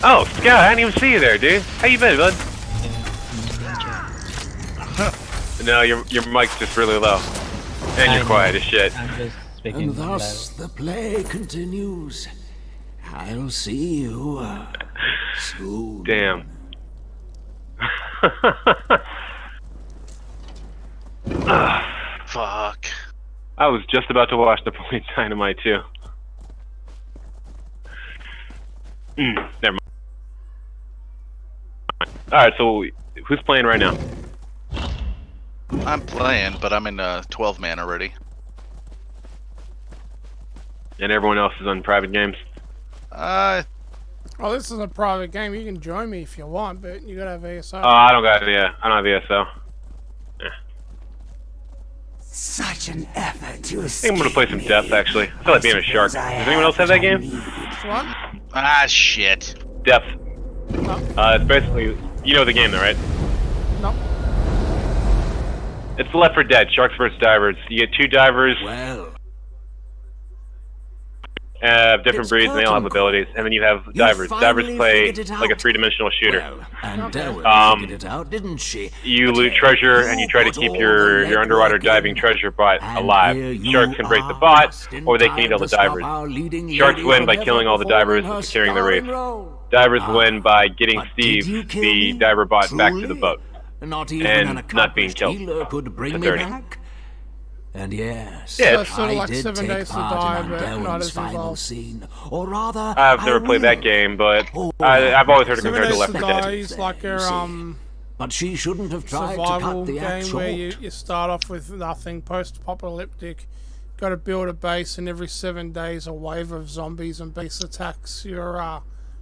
Oh, Scott, I didn't even see you there, dude. How you been, bud? No, your mic's just really low. And you're quiet as shit. And thus the play continues. I'll see you soon. Damn. Fuck. I was just about to watch Napoleon Dynamite too. Never mind. Alright, so who's playing right now? I'm playing, but I'm in 12-man already. And everyone else is on private games? Oh, this is a private game. You can join me if you want, but you gotta have ESO. I don't got it. Yeah, I don't have ESO. Yeah. Such an effort to I think I'm gonna play some Depth actually. I feel like being a shark. Does anyone else have that game? What? Ah, shit. Depth. No. It's basically, you know the game though, right? No. It's Left 4 Dead, Sharks vs. Divers. You get 2 divers. Different breeds, and they all have abilities. And then you have divers. Divers play like a 3-dimensional shooter. And Darwin figured it out, didn't she? You loot treasure, and you try to keep your underwater diving treasure bot alive. Sharks can break the bot, or they can eat all the divers. Sharks win by killing all the divers and securing the reef. Divers win by getting Steve, the diver bot, back to the boat. And not being killed. Could bring me back. And yes, yeah, it's sort of like I did 7 take days to part in die, but not Darwin's as final involved. scene, or rather, I've never played that game, but I've always heard it 7 compared to days Left to 4 Die Dead. is like a But she shouldn't have tried to survival cut the game axe where short. you start off with nothing, post-apocalyptic. Got to build a base, and every 7 days a wave of zombies and base attacks your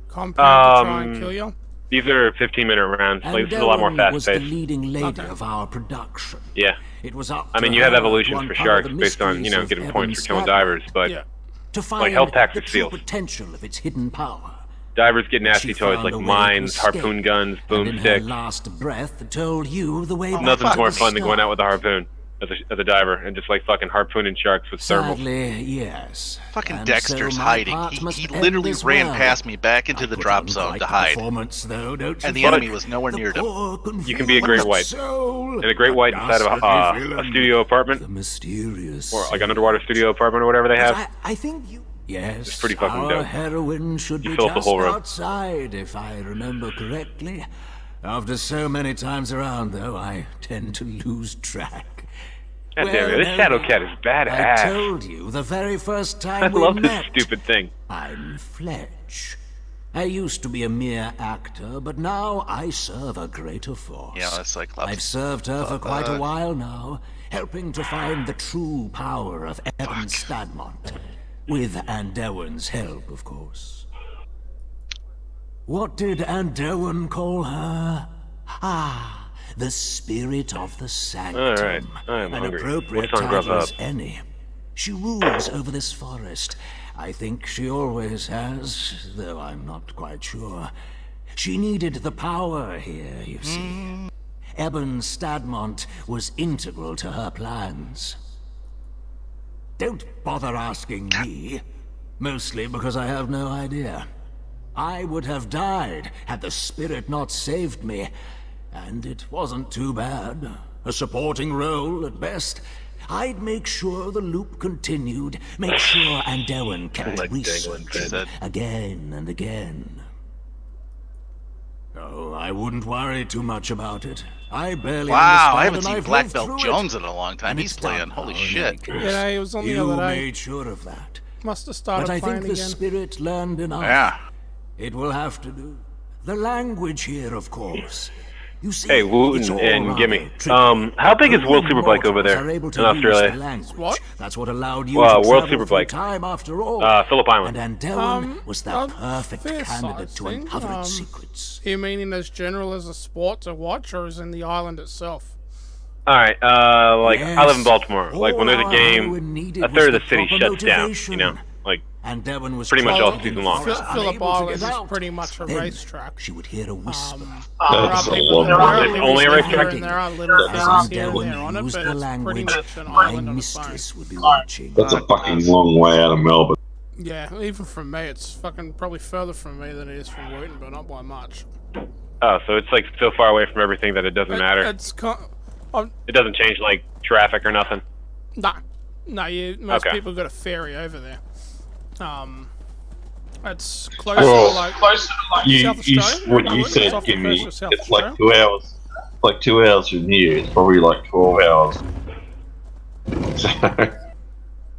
compound to try and kill you. These are 15-minute rounds, And like, this is a lot more Darwin was the fast-paced. leading lady of our production. Yeah. It was up I mean, to you have her evolutions to for uncover sharks the based on, mysteries of getting points for killing Evan's divers, but to find like health packs the are true seals. potential of its hidden power. Divers get nasty She toys found like a way to mines, escape, harpoon guns, and in her boomsticks. last breath told you the way back Nothing's to more the fun than going start. out with a harpoon as a diver and just like fucking harpooning sharks with thermal. Sadly, yes. Fucking And Dexter's so my hiding. part He must end literally as ran well. past me back into the drop zone to hide. Though, don't you And the think? enemy was nowhere near him. You can be a great white. And a great white inside of a studio apartment. Mysterious. Or like an underwater studio apartment or whatever they have. I think you... Yes, It's pretty fucking our dope. heroine should You be fill up the just whole room. outside, if I remember correctly. After so many times around, though, I tend to lose track. God damn it, this Shadow Cat is badass. I told you the very first time I we love this met. stupid thing. I'm Fletch. I used to be a mere actor, but now I serve a greater force. Yeah, that's like left. I've served her for quite a while now, helping to find the true power of Evan Stadmont. With Andelwyn's help, of course. What did Andelwyn call her? Ah, the spirit of the sanctum. Alright, I'm An hungry. appropriate What's on title Grubhub? as any. She rules over this forest. I think she always has, though I'm not quite sure. She needed the power here, you see. Eben Stadmont was integral to her plans. Don't bother asking me. Mostly because I have no idea. I would have died had the spirit not saved me. And it wasn't too bad. A supporting role at best. I'd make sure the loop continued. Make sure Andelwyn kept researching again and again. Oh, I wouldn't worry too much about it. I barely Wow, I understand, haven't and seen I've Black lived Belt through Jones it. in a long time. And He's it's done playing. Holy now, in shit. any case. Yeah, he was on the You other day. made sure of that. Must have started But I playing think the again. spirit learned enough. Yeah. It will have to do. The language here, of course. You see, Hey, Wooten it's all and rather Gimme. tricky. How big is World Only Superbike over there mortals are able in to use Australia? the language. What? That's what allowed you Well, to World travel through Superbike. time after all. Phillip Island. And Andelwyn was the perfect fair candidate size to thing. uncover its secrets. You meaning as general as a sport to watch, or is in the island itself? Alright, like, Yes. I live in Baltimore. Like, when there's a All game, Darwin needed a third of was the city proper shuts down, motivation. you know? Like, And Devon was pretty much all trapped season in the long. forest, Phillip unable to Island get is out. pretty much a Then racetrack. She would hear a whisper. That's a long It's only a racetrack? And there are little As things here and Andelwyn there on it, used but the it's pretty language, much an my island on its own. mistress would be watching. That's a fucking long way out of Melbourne. Yeah, even from me, it's fucking probably further from me than it is from Wooten, but not by much. Oh, so it's like so far away from everything that it doesn't matter. It's It doesn't change like traffic or nothing. nah, most Okay. people got a ferry over there. It's close Well, to like South Australia. what you It's said, off the Gimme, coast of South it's like Australia. 2 hours. Like 2 hours from here. It's probably like 12 hours. So,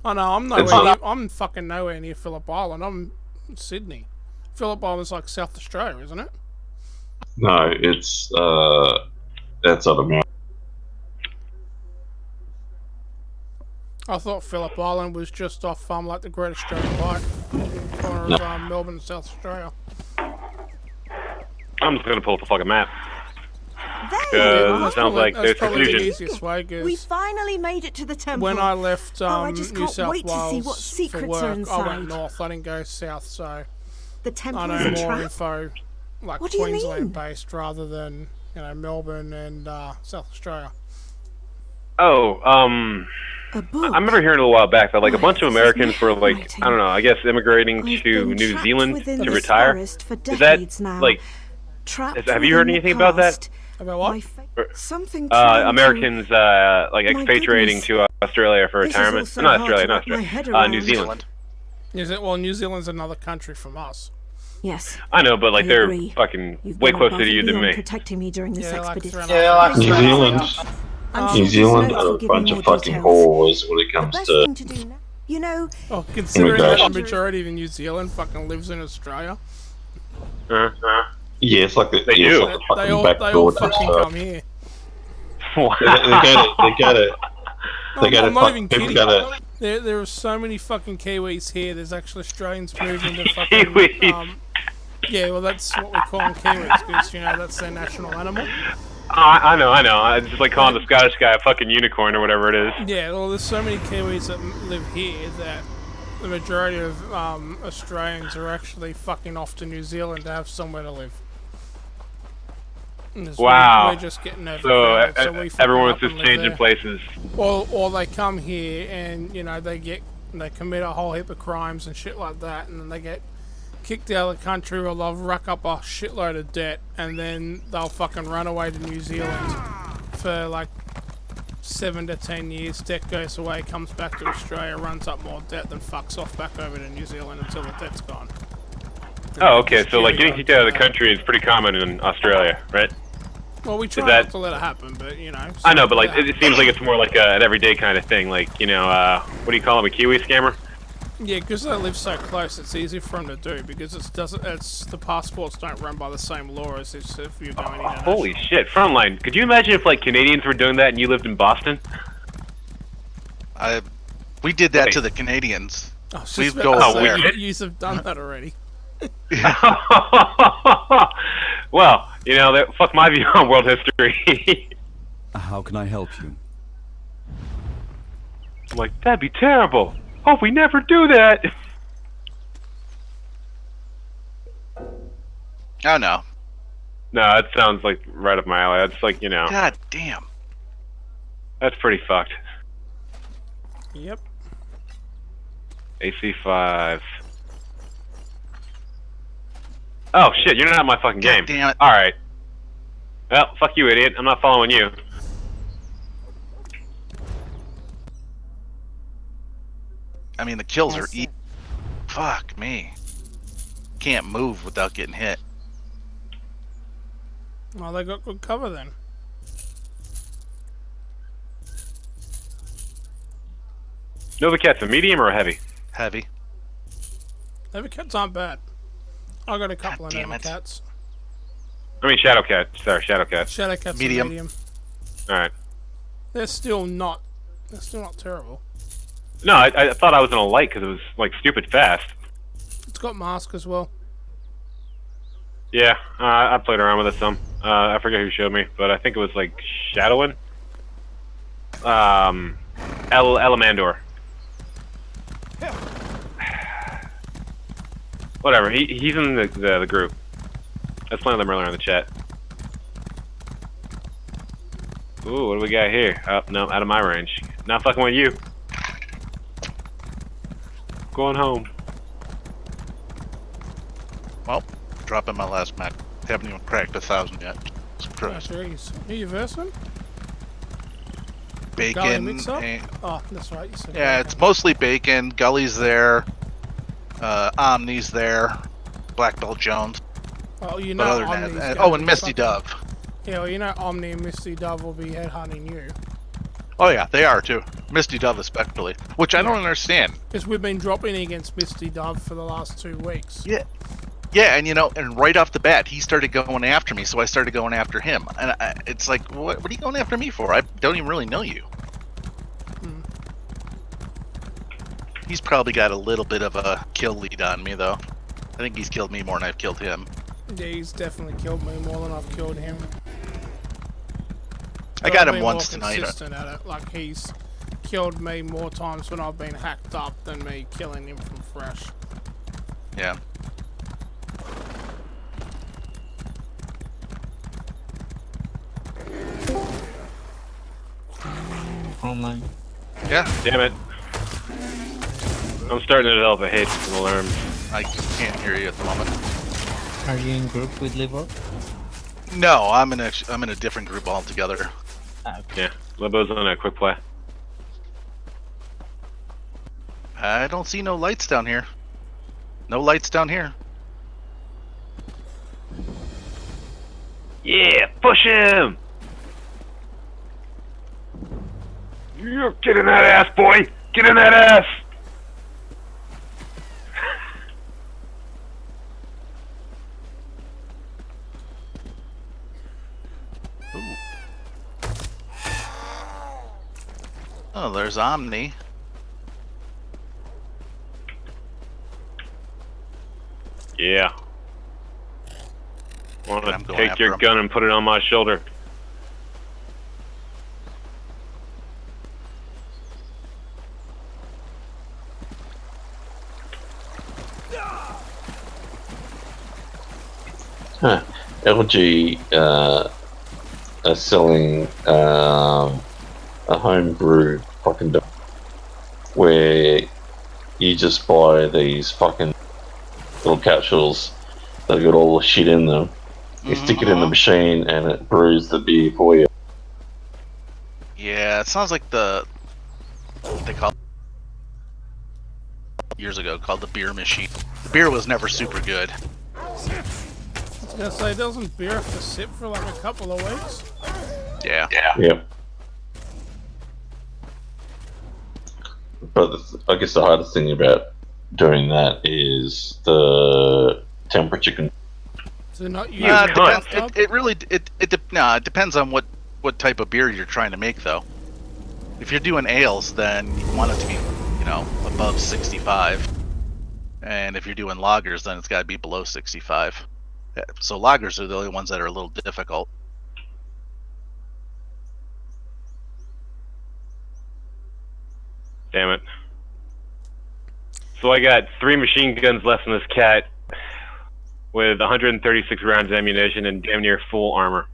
Oh no, I'm It's nowhere. not- I'm fucking nowhere near Phillip Island. I'm in Sydney. Phillip Island's like South Australia, isn't it? no, it's outside of Melbourne. I thought Phillip Island was just off like the Great Australian Bight, corner of Melbourne, South Australia. I'm just gonna pull up the fucking map. There It sounds like there's probably the confusion. easiest way, We 'cause finally made it to the temple. when I left I just New can't South wait to see what Wales for secrets work, are I inside. went north. I didn't go south, so The temple I is know a more trap? info, like What do you mean? Queensland based, rather than Melbourne and South Australia. Oh, I remember hearing a while back that like a bunch of Americans were like, I don't know, I guess immigrating to New Zealand to retire. Is that like? Have you heard anything about that? About what? Something Americans like expatriating to Australia for retirement. Not Australia, not Australia. New Zealand. Is it? Well, New Zealand's another country from us. Yes. I know, but like I they're agree. fucking You've way gone closer above to you and than beyond me. protecting me during this expedition. New Zealand are a bunch of fucking whores when it comes to You know, Considering that the immigration. majority of New Zealand fucking lives in Australia. Yeah, it's like the, They yeah, do. It's like the They fucking all backdoor to fucking stuff. come here. They got it. I'm not even People kidding. got it. There are so many fucking Kiwis here. There's actually Australians moving to fucking. Yeah, well, that's what we call them, Kiwis, because that's their national animal. I know. I just like calling the Scottish guy a fucking unicorn or whatever it is. Yeah, well, there's so many Kiwis that live here that the majority of Australians are actually fucking off to New Zealand to have somewhere to live. Wow. We're just getting overcrowded, so we fucking everyone's up and just live changing there. places. Or they come here and they commit a whole heap of crimes and shit like that, and then they get kicked out of the country, or they'll rack up a shitload of debt, and then they'll fucking run away to New Zealand for like 7 to 10 years. Debt goes away, comes back to Australia, runs up more debt, then fucks off back over to New Zealand until the debt's gone. Oh, okay. So like getting kicked out of the country is pretty common in Australia, right? Well, we try that- not to let it happen, but I know, but like it seems like it's more like an everyday kind of thing. Like what do you call him, a Kiwi scammer? Yeah, because they live so close, it's easy for them to do, because the passports don't run by the same law as if you're going in. Holy shit! Frontline. Could you imagine if like Canadians were doing that and you lived in Boston? We did that to the Canadians. We go over there. You have done that already. Well, fuck my view on world history. How can I help you? I'm like, that'd be terrible. Hope we never do that. Oh no. No, that sounds like right up my alley. That's like, God damn. That's pretty fucked. Yep. AC5. Oh shit, you're not in my fucking game. Damn it. Alright. Well, fuck you, idiot. I'm not following you. I mean, the kills are easy. Fuck me. Can't move without getting hit. Well, they got good cover then. Novacat's a medium or a heavy? Heavy. Novacats aren't bad. I got a couple of damn it. Novacats. I mean Shadowcat. Sorry, Shadowcat. Shadowcats Medium. are medium. Alright. They're still not terrible. No, I thought I was in a light because it was like stupid fast. It's got mask as well. Yeah, I played around with it some. I forget who showed me, but I think it was like Shadowin. Elamandor. Whatever. He's in the group. I was playing with him earlier in the chat. Ooh, what do we got here? Oh, no, out of my range. Not fucking with you. Going home. Well, dropping my last match. Haven't even cracked 1,000 yet. Oh, Surprise. jeez. Are you versing? Gully Bacon. mix-up? Oh, that's right. You said Yeah, bacon. it's mostly bacon. Gully's there. Omni's there. Black Belt Jones. Well, you But know other than Omni's that, gonna and be Misty fucking- Dove. Yeah, well, you know Omni and Misty Dove will be headhunting you. Oh yeah, they are too. Misty Dove especially, which I don't understand. Because we've been dropping against Misty Dove for the last 2 weeks. Yeah. Yeah, and right off the bat, he started going after me, so I started going after him. And it's like, what are you going after me for? I don't even really know you. He's probably got a little bit of a kill lead on me, though. I think he's killed me more than I've killed him. Yeah, he's definitely killed me more than I've killed him. I got him once tonight. Consistent at it. Like, he's killed me more times when I've been hacked up than me killing him from fresh. Yeah. Online. Yeah. Damn it. I'm starting to develop a hate for alarms. I can't hear you at the moment. Are you in group with Libo? No, I'm in a different group altogether. Yeah, Libo's on a quick play. I don't see no lights down here. No lights down here. Yeah, push him! Get in that ass, boy! Get in that ass! Oh, there's Omni. Yeah. Want I'm to going take after your him. gun and put it on my shoulder. Huh. LG are selling a homebrew fucking where you just buy these fucking little capsules that got all the shit in them. You stick it in the machine and it brews the beer for you. Yeah, it sounds like what they call years ago called the beer machine. The beer was never super good. I was gonna say, doesn't beer have to sit for like a couple of weeks? Yeah. Yep. But I guess the hardest thing about doing that is the temperature. So not you. It really depends on what type of beer you're trying to make, though. If you're doing ales, then you want it to be, above 65. And if you're doing lagers, then it's got to be below 65. So lagers are the only ones that are a little difficult. Damn it. So I got 3 machine guns left in this cat with 136 rounds of ammunition and damn near full armor.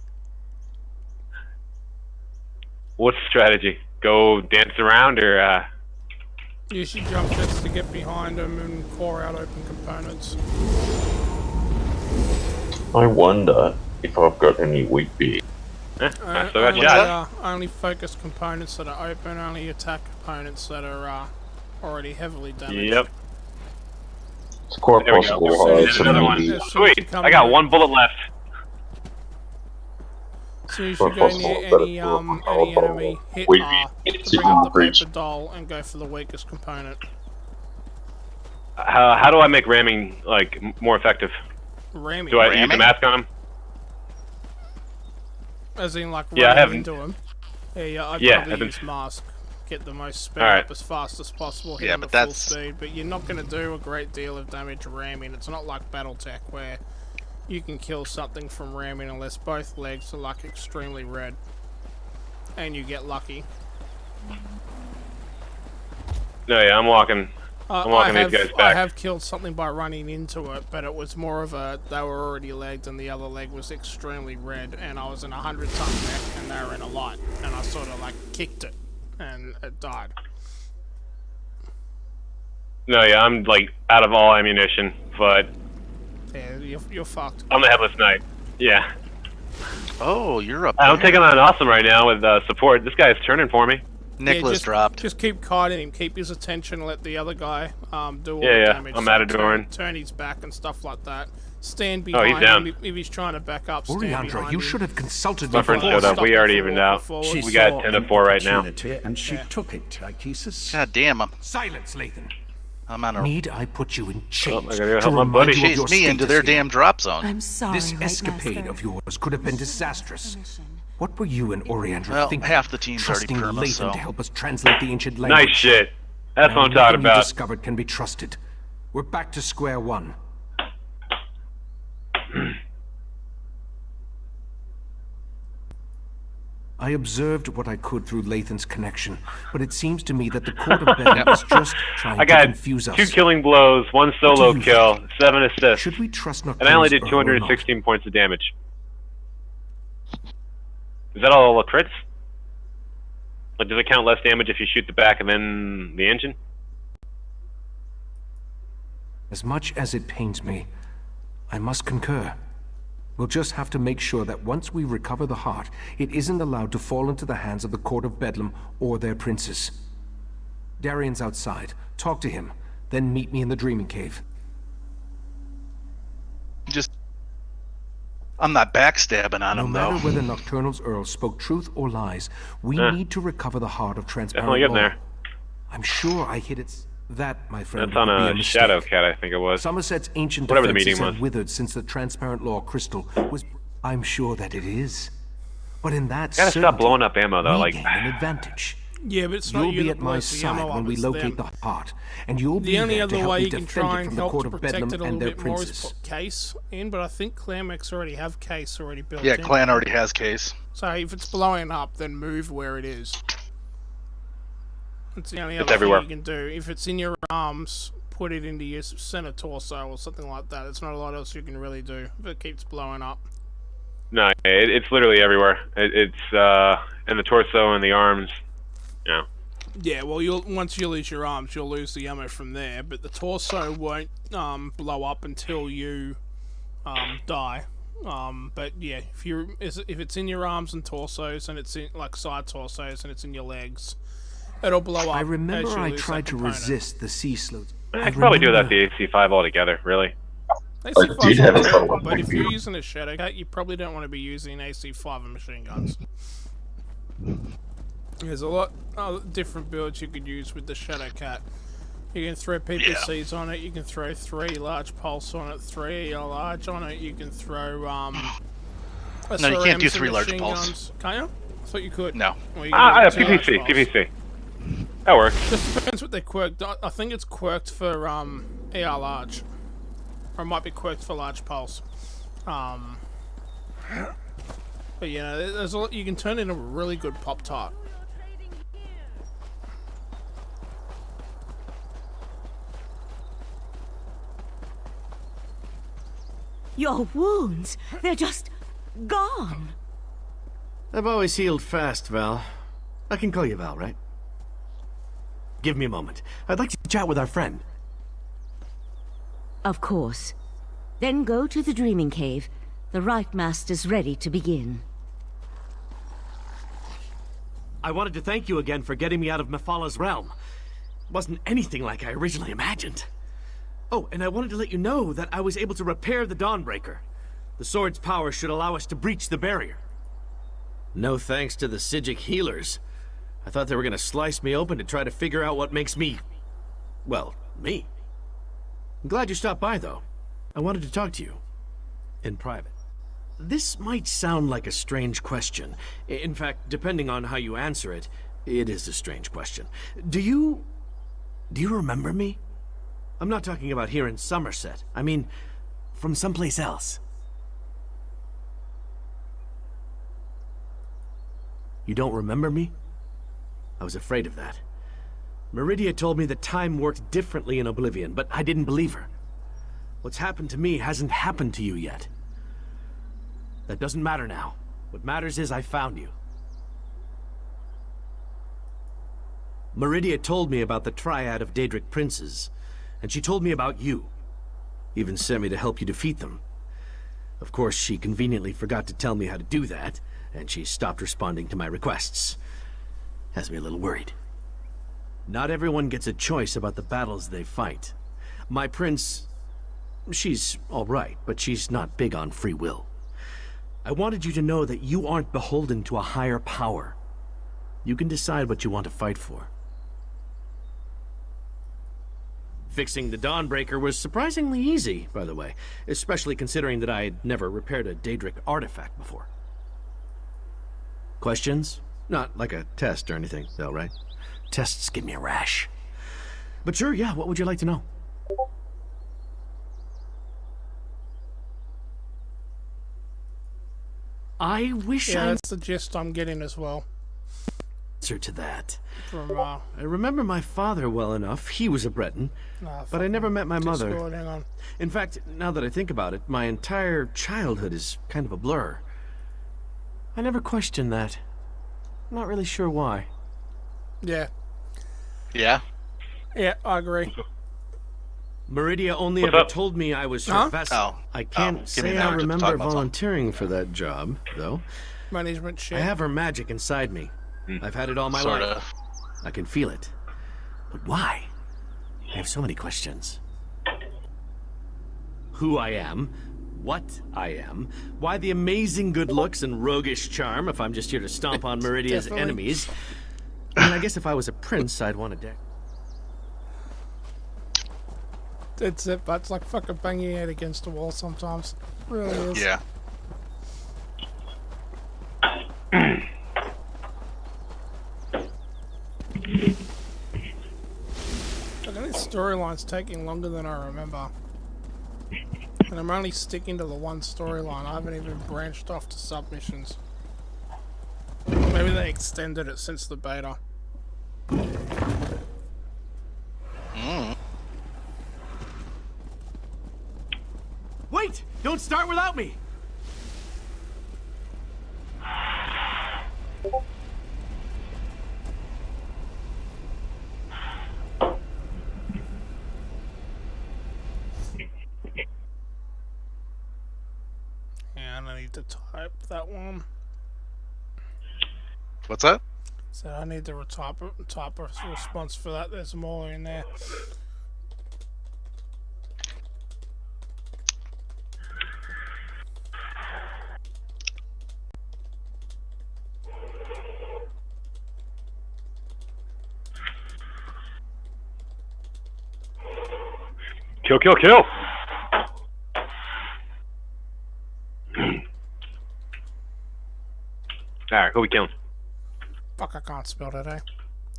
What's the strategy? Go dance around or You should jump just to get behind them and core out open components. I wonder if I've got any weak beer. I still got shots. Only focus components that are open, only attack components that are already heavily damaged. Yep. It's quite There we possible go. I have There's another one. some Sweet. I got 1 bullet left. So you should go near any enemy, hit R to bring up the paper doll and go for the weakest component. How do I make ramming more effective? Ramming? Do I use the mask on him? As in I running haven't. into him? Yeah, I'd Yeah, probably I've been- use mask. Get the most speed Alright. up as fast as possible, hit Yeah, him but at full that's- speed, but you're not going to do a great deal of damage ramming. It's not like Battletech where you can kill something from ramming unless both legs are extremely red. And you get lucky. No, yeah, I'm walking. I'm walking these guys back. I have killed something by running into it, but it was more of they were already legged and the other leg was extremely red, and I was in a 100-ton mech and they were in a light, and I sort of kicked it and it died. No, yeah, I'm out of all ammunition, but Yeah, you're fucked. I'm the Headless Knight. Yeah. Oh, you're up. I'm taking on Awesome right now with support. This guy's turning for me. Nicholas dropped. Just keep kiting him, keep his attention, let the other guy do all the Yeah, damage. I'm So Matadoring. turn his back and stuff like that. Stand Oh, he's behind down. him if he's trying to back up. Stand Oriandra, behind you him. should have consulted My me friend before. showed up. We already Stop evened before- out. before- She We got saw 10 to an 4 right now. opportunity and she took it, Ikesis. God damn him. Silence, Lathan. I'm on a... Need I put you in chains I gotta go to help my remind buddy. you of Chase your me into their status here? damn drop zone. I'm sorry, This Right escapade Master. of yours could have been disastrous. What were you and Oriandra Well, thinking? half the team's already Trusting perma, Lathan so... to help us translate the ancient language. Nice shit. That's Now, what I'm talking nothing you about. discovered can be trusted. We're back to square one. I observed what I could through Lathan's connection, but it seems to me that the Court of Bedlam is just trying to confuse us. 2 killing blows, 1 solo kill, 7 assists. Should we trust and I only did 216 points of damage. Is that all the crits? Like, does it count less damage if you shoot the back and then the engine? As much as it pains me, I must concur. We'll just have to make sure that once we recover the heart, it isn't allowed to fall into the hands of the Court of Bedlam or their princes. Darian's outside. Talk to him, then meet me in the Dreaming Cave. I'm not backstabbing on him, though. No matter whether Nocturnal's Earl spoke truth or lies, we need to recover the heart of transparent Definitely getting law. there. I'm sure I hit it. That, my friend, That's on would be a mistake. Shadow Cat, I think it was. Somerset's ancient Whatever the defenses meeting have was. withered since the transparent law crystal was. I'm sure that it is. But in that Gotta stop blowing up ammo, though. we Like, gain an advantage. Yeah, but it's not You'll you be that at my blows the ammo side up, when we it's locate them. the heart, and you'll be The only there to other help way me you can defend try it and from the help Court to of protect Bedlam it a and little their bit more is princes. put case in, but I think Clanmex already have case already built Yeah, in. Clan already has case. So if it's blowing up, then move where it is. It's the only It's other everywhere. thing you can do. If it's in your arms, put it into your center torso or something like that. It's not a lot else you can really do if it keeps blowing up. no, it's literally everywhere. It's in the torso and the arms. Yeah. Yeah, well, once you lose your arms, you'll lose the ammo from there, but the torso won't blow up until you die. But yeah, if it's in your arms and torsos, and it's in like side torsos, and it's in your legs, it'll blow up. I remember as you I lose tried that to component. resist the sea sleuths. I could probably do that the AC5 altogether, really. AC5 did have a terrible, problem. but if you're using a Shadowcat, you probably don't want to be using AC5 and machine guns. There's a lot of different builds you could use with the Shadowcat. You can throw PPCs on it, you can throw 3 large pulse on it, 3 large on it, you can throw No, you can't do SRMs 3 and large machine pulse. guns. Can't you? I thought you could. No. Well, you can do 2 large PPC, pulse. PPC. That works. Just depends what they quirked. I think it's quirked for ER large. Or it might be quirked for large pulse. But yeah, there's a lot, you can turn into a really good pop tart. Your wounds, they're just gone. I've always healed fast, Val. I can call you Val, right? Give me a moment. I'd like to chat with our friend. Of course. Then go to the Dreaming Cave. The Rite Master's ready to begin. I wanted to thank you again for getting me out of Mephalah's realm. Wasn't anything like I originally imagined. Oh, and I wanted to let you know that I was able to repair the Dawnbreaker. The sword's power should allow us to breach the barrier. No thanks to the Psijic healers. I thought they were gonna slice me open to try to figure out what makes me... well, me. I'm glad you stopped by, though. I wanted to talk to you. In private. This might sound like a strange question. In fact, depending on how you answer it, it is a strange question. Do you remember me? I'm not talking about here in Summerset. I mean, from someplace else. You don't remember me? I was afraid of that. Meridia told me that time worked differently in Oblivion, but I didn't believe her. What's happened to me hasn't happened to you yet. That doesn't matter now. What matters is I found you. Meridia told me about the triad of Daedric princes, and she told me about you. Even sent me to help you defeat them. Of course, she conveniently forgot to tell me how to do that, and she stopped responding to my requests. Has me a little worried. Not everyone gets a choice about the battles they fight. My prince... she's all right, but she's not big on free will. I wanted you to know that you aren't beholden to a higher power. You can decide what you want to fight for. Fixing the Dawnbreaker was surprisingly easy, by the way, especially considering that I had never repaired a Daedric artifact before. Questions? Not like a test or anything, though, right? Tests give me a rash. But sure, yeah, what would you like to know? I wish Yeah, I that's the gist I'm getting as well. answer to that. From, I remember my father well enough. He was a Breton. But I never met my mother. Discord, hang on. In fact, now that I think about it, my entire childhood is kind of a blur. I never questioned that. I'm not really sure why. Yeah. Yeah? Yeah, I agree. Meridia only What's ever up? told me I was her Huh? vessel. Oh. I can't give me say an I hour to talk remember about something. volunteering for that job, though. Management shit. I have her magic inside me. I've had it all my Sort life. of. I can feel it. But why? I have so many questions. Who I am, what I am, why the amazing good looks and roguish charm if I'm just here to stomp on Meridia's Definitely. enemies. I mean, I guess if I was a prince, I'd want a deck. It's it, but it's like fucking banging your head against the wall sometimes. It really is. Yeah. I think this storyline's taking longer than I remember. And I'm only sticking to the one storyline. I haven't even branched off to submissions. Maybe they extended it since the beta. Wait! Don't start without me! And I need to type that one. What's that? So I need to type a response for that. There's more in there. Kill, kill, kill! Alright, who we killing? Fuck, I can't spell today.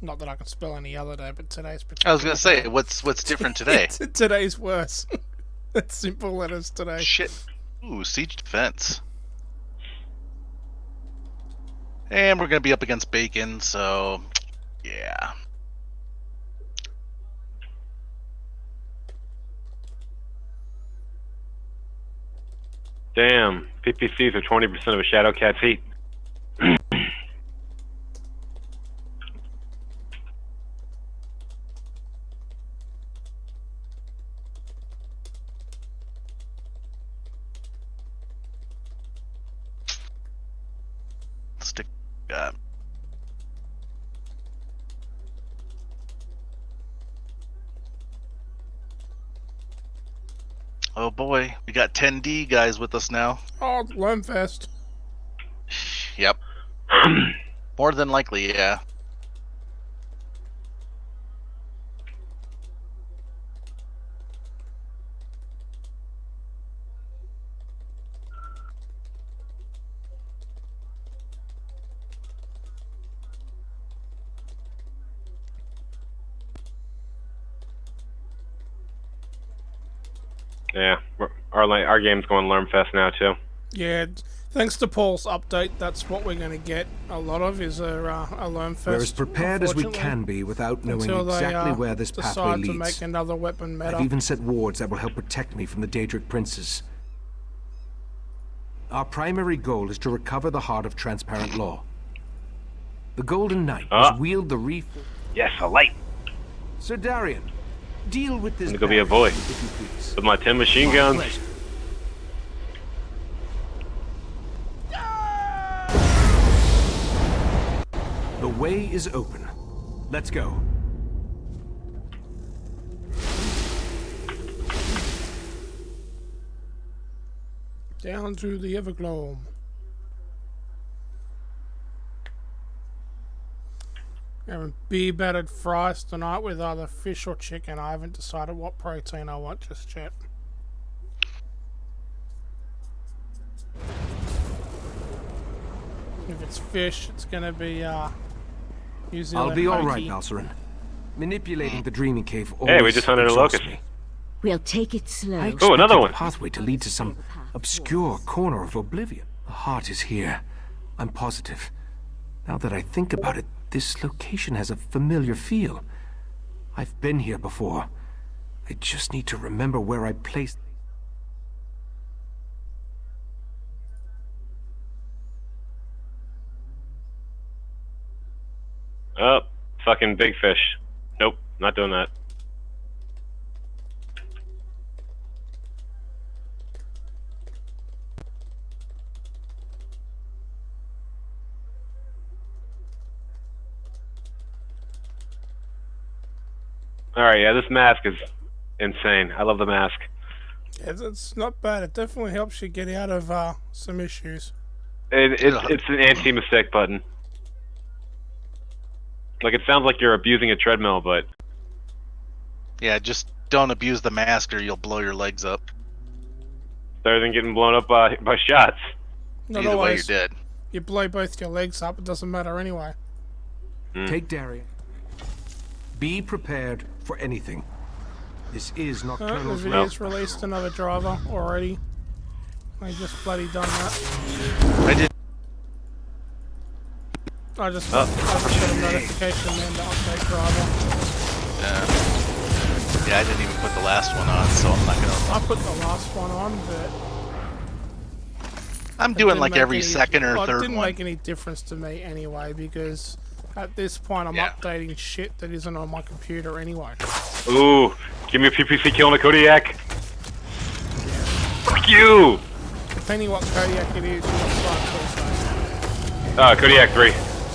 Not that I can spell any other day, but today's I was gonna say, what's different today? Today's worse. It's simple letters today. Shit. Ooh, siege defense. And we're gonna be up against Bacon, so yeah. Damn, PPCs are 20% of a Shadow Cat's heat. Stick up. Oh boy, we got 10D guys with us now. Oh, Wormfest. Yep. More than likely, yeah. Yeah, our game's going Lermfest now too. Yeah, thanks to Paul's update, that's what we're going to get a lot of is a Lermfest. We're as prepared as we unfortunately, can be without knowing until they, exactly where this pathway decide leads. to make another weapon meta. I've even set wards that will help protect me from the Daedric princes. Our primary goal is to recover the heart of transparent law. The Golden Knight must wield the reef. Yes, a light. Sir Darian, deal with this. I'm gonna be a boy with my 10 machine guns. Pleasure. The way is open. Let's go. Down to the Evergloam. Having beer battered fries tonight with either fish or chicken. I haven't decided what protein I want just yet. If it's fish, it's gonna be New Zealand. I'll be all right, hoagie. Valcerin. Manipulating the Dreaming Cave Hey, we always just hunted a exhausts locust. me. We'll take it slow. I Oh, another expected one. the pathway to lead to some obscure corner of oblivion. The heart is here. I'm positive. Now that I think about it, this location has a familiar feel. I've been here before. I just need to remember where I placed... Oh, fucking big fish. Nope, not doing that. Alright, yeah, this mask is insane. I love the mask. It's not bad. It definitely helps you get out of some issues. It's an anti-mistake button. Like, it sounds like you're abusing a treadmill, but... Yeah, just don't abuse the mask or you'll blow your legs up. Better than getting blown up by shots. Not Either way, you're always. dead. You blow both your legs up, it doesn't matter anyway. Take Darian. Be prepared for anything. This is Nocturnal's... Nvidia's released another driver already. I just bloody done that. I did. I just got a notification then to update driver. Yeah, I didn't even put the last one on, so I'm not gonna... I put the last one on, but... I'm doing like every second or third one. It didn't make any difference to me anyway, because at this point I'm updating shit that isn't on my computer anyway. Ooh, give me a PPC kill on a Kodiak. Fuck you! Depending what Kodiak it is, you've got slight torso. Kodiak 3.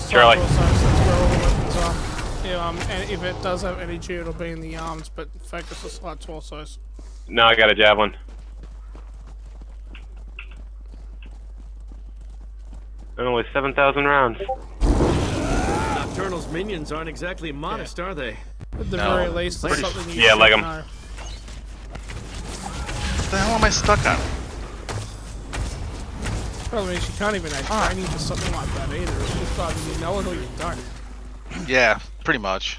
Charlie. That's where all the weapons are. Yeah, and if it does have energy, it'll be in the arms, but focus on slight torsos. No, I got a javelin. And only 7,000 rounds. Nocturnal's minions aren't exactly modest, are they? At the very least, it's something you like should them. know. What the hell am I stuck on? Problem is, you can't even add training for something like that either. It's just either you know it or you don't. Yeah, pretty much.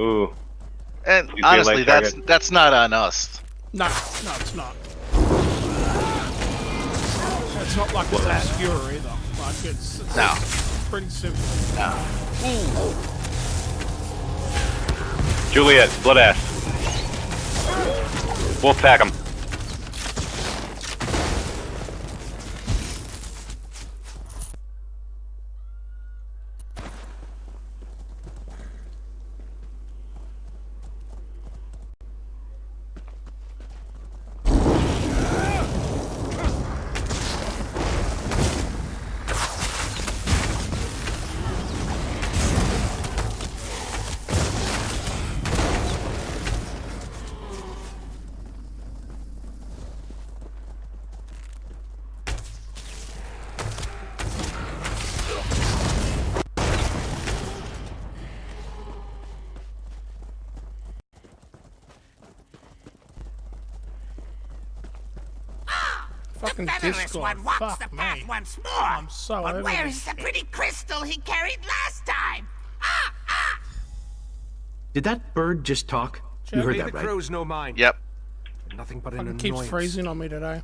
Ooh. And Please be a honestly, light target. that's not on us. No, it's not. It's not like it's obscure either. Like it's pretty simple. No. Juliet, blood ass. Wolf pack him. Fucking Discord. Walks the Fuck path me. once more. I'm so But over where this is the shit. pretty crystal he carried last time? Did that bird just talk? You heard Pay that, the right? crows no mind. Yep. Nothing but an Fucking annoyance. keeps freezing on me today.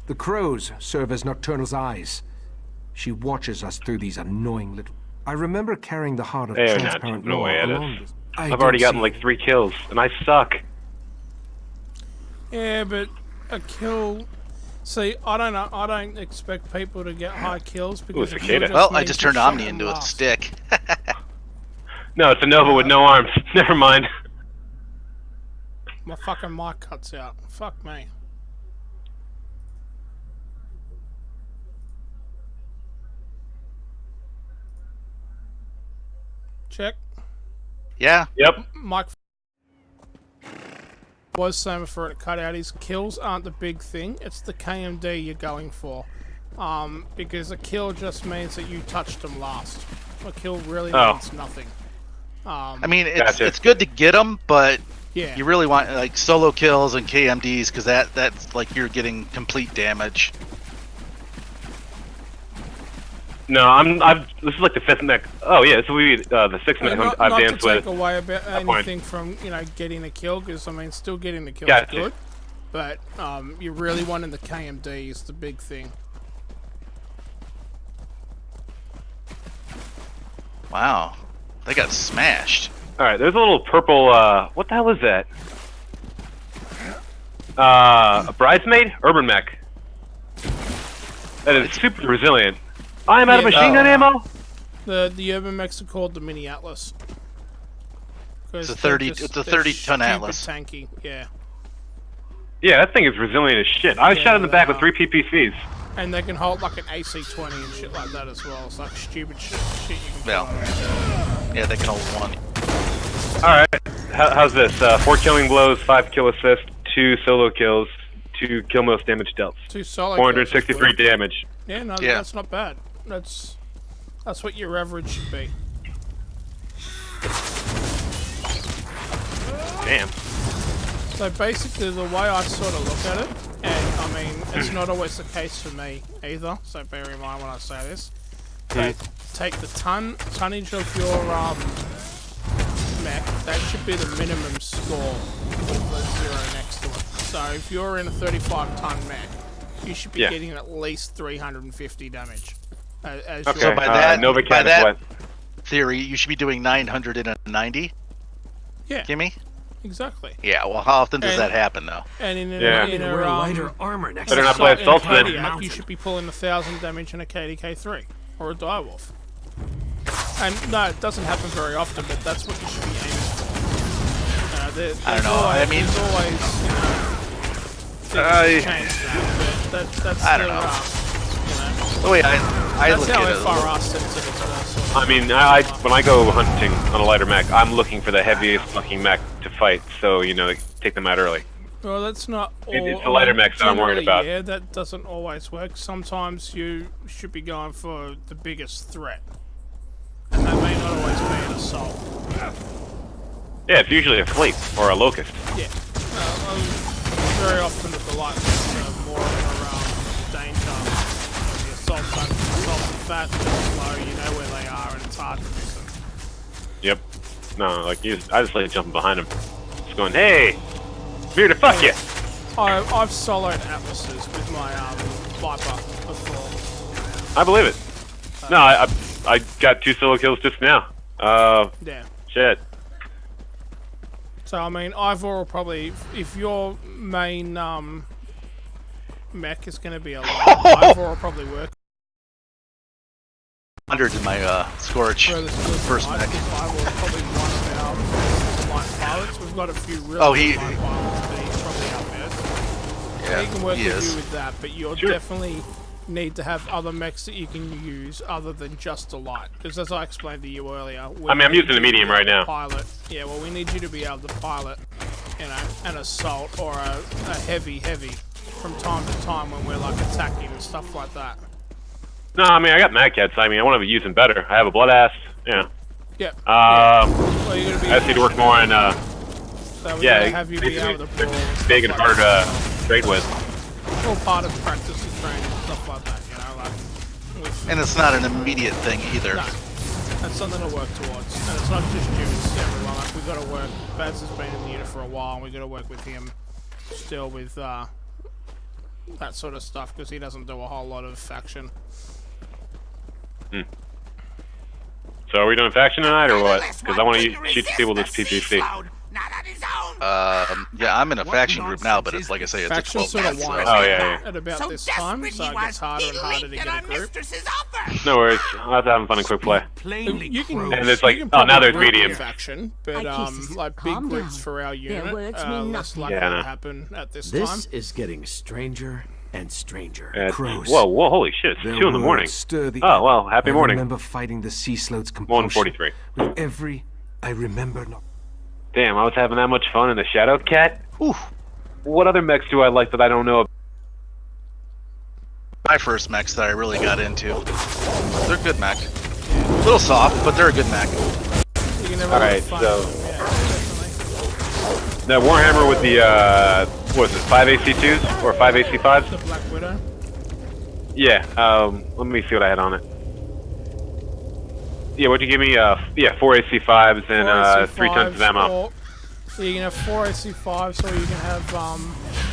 The crows serve as Nocturnal's eyes. She watches us through these annoying little... I remember carrying the heart of They are not transparent chipping law away at along us. this... I've already gotten like 3 kills, and I suck. Yeah, but a kill. See, I don't know. I don't expect people to get high kills because. Ooh, cicada. Well, I means just you turned shot Omni them into a last. stick. No, it's a Nova with no arms. Never mind. My fucking mic cuts out. Fuck me. Check. Yeah. Yep. Mike was saying before it cut out, his kills aren't the big thing, it's the KMD you're going for. Because a kill just means that you touched them last. A kill really means nothing. I mean, it's good to get them, but Yeah. you really want like solo kills and KMDs because that's like you're getting complete damage. This is like the 5th mech. Oh yeah, this will be the 6th mech Not I've to danced with. take away about anything from getting a kill, because I mean, still getting the kill is good. But you really wanting the KMD is the big thing. Wow, they got smashed. All right, there's a little purple. What the hell is that? A bridesmaid, urban mech. That is super resilient. I am out of machine gun ammo. The urban mechs are called the Mini Atlas. It's a 30-ton Atlas. Tanky, yeah. Yeah, that thing is resilient as shit. I was shot in the back with 3 PPCs. And they can hold like an AC-20 and shit like that as well. It's like stupid shit you can kill. Yeah, they can hold 1. Alright, how's this? 4 killing blows, 5 kill assists, 2 solo kills, 2 kill most damage dealt. 2 solo 463 damage. Yeah, no, that's not bad. That's what your average should be. Damn. So basically, the way I sort of look at it, and I mean, it's not always the case for me either, so bear in mind when I say this. Take the tonnage of your mech, that should be the minimum score with the 0 next to it. So if you're in a 35-ton mech, you should be getting at least 350 damage. Okay, so by that theory, you should be doing 900 in a 90? Yeah. Gimme? Exactly. Yeah, well, how often does that happen, though? And in a lighter armor next better not play assault then. You should be pulling 1,000 damage in a KDK3 or a direwolf. And no, it doesn't happen very often, but that's what you should be aiming for. I don't know. I mean, there's always, that's I don't know. The way I look at it. I mean, when I go hunting on a lighter mech, I'm looking for the heaviest fucking mech to fight, so, take them out early. Well, that's not all. It's the lighter mechs that I'm worried about. Yeah, that doesn't always work. Sometimes you should be going for the biggest threat. And that may not always be an assault. Yeah, it's usually a fleet or a locust. Yeah. Very often the light are more around danger. The assaults are fat, slow, you know where they are, and it's hard to miss them. Yep. No, I just like jumping behind him. Just going, hey! I'm here to fuck you! I've soloed Atlases with my Viper before. I believe it. No, I got 2 solo kills just now. Yeah. Shit. So, I mean, Ivor will probably, if your main mech is going to be a light, Ivor will probably work. 100 in my Scorch first mech. Ivor will probably one of our light pilots. We've got a few really light pilots, but he's probably our best. Yeah, he can work he with is. you with that, but you'll definitely need to have other mechs that you can use other than just a light. Because as I explained to you earlier, I'm using the medium right now. Pilot. Yeah, well, we need you to be able to pilot, an assault or a heavy from time to time when we're like attacking and stuff like that. No, I mean, I got Mad Cats. I mean, I want to use them better. I have a Blood Ass. Yeah. Yeah. Well, you're gonna be I just need to work more on, so have you be able to pull big and hard to trade with. All part of practice and training and stuff like that, And it's not an immediate thing either. No. That's something to work towards. And it's not just you, it's everyone. Like, we've got to work. Baz has been in the unit for a while, and we've got to work with him still with that sort of stuff, because he doesn't do a whole lot of faction. So are we doing faction tonight, or what? Because I want to shoot people with this PPC. Yeah, I'm in a faction group now, but it's like I say, it's a 12 sort of so. winds at about this time, so it gets harder and harder to get a group. No worries, I'll have to have fun and quick play. You can, and it's like, oh, now there's medium. Faction, but like big groups for our unit, less likely to happen at this time. This is getting stranger and stranger. Whoa, holy shit, it's 2 in the morning. Oh, well, happy morning. I remember fighting the sea sloat's compulsion. 143. With every, I remember not. Damn, I was having that much fun in the Shadow Cat? Oof. What other mechs do I like that I don't know? My first mechs that I really got into. They're good mech. A little soft, but they're a good mech. Alright, so... That Warhammer with the, what is it, 5 AC2s? Or 5 AC5s? The Black Widow? Yeah, let me see what I had on it. Yeah, what'd you give me? Yeah, 4 AC5s and 3 tons of ammo. Or you can have 4 AC5s, or you can have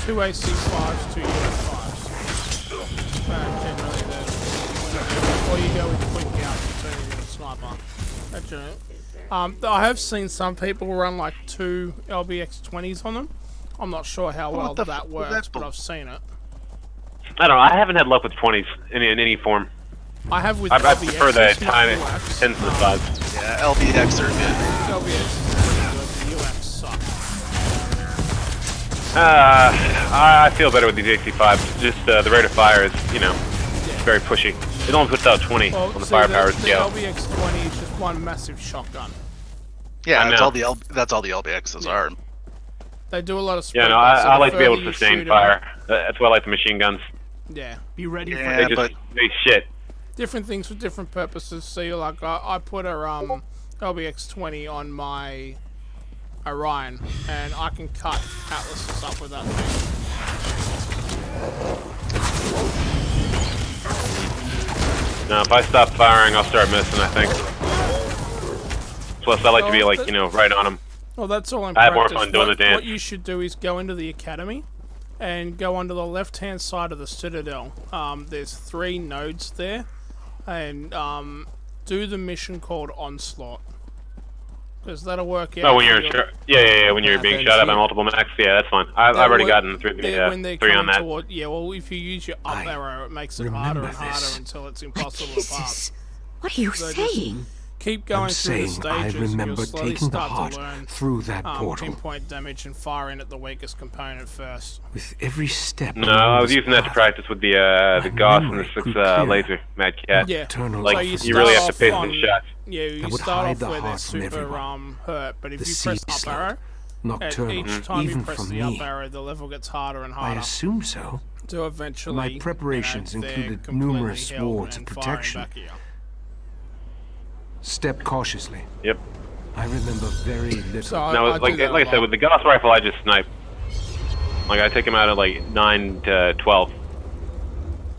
2 AC5s, 2 US5s. Generally, or you go with quick out for 2 sniper. Generally. I have seen some people run like 2 LBX-20s on them. I'm not sure how well that works, but I've seen it. I don't know. I haven't had luck with 20s in any form. I have with I LBX. prefer the tiny 10s to the 5s. Yeah, LBX are good. LBX is pretty good. The UX suck. I feel better with these AC5s. Just the rate of fire is, very pushy. It only puts out 20 on the firepower scale. The LBX-20 is just one massive shotgun. Yeah, that's all the LBXs are. They do a lot of. Yeah, no, I like to be able to sustain fire. That's why I like the machine guns. Yeah. Be ready for they shit. Different things for different purposes. See, like I put a LBX-20 on my Orion, and I can cut Atlases up with that thing. Now, if I stop firing, I'll start missing, I think. Plus, I like to be like, right on them. Well, that's all in I have practice. more fun doing the dance. What you should do is go into the academy and go onto the left-hand side of the Citadel. There's 3 nodes there, and do the mission called Onslaught, because that'll work out. Oh, when you're when you're being shot at by multiple mechs, yeah, that's fine. I've already gotten through the 3 on that. Well, if you use your up arrow, it makes it harder and harder until it's impossible to pass. What are you saying? Keep going through the stages. I remember you'll slowly taking the start heart to learn, through that portal. Pinpoint damage and firing at the weakest component first. With every step. No, I was using that to practice with the Gauss and the 6 laser Mad Cat. Yeah. Like, you really have to pace the shots. Yeah, you start off where they're super hurt, but if you press up arrow, each time you press the up arrow, the level gets harder and harder. I assume so. So eventually, my preparations included numerous wards of protection. Step cautiously. Yep. I remember very little. So no, like I said, with the Gauss rifle, I just snipe. Like, I take him out at like 9 to 12.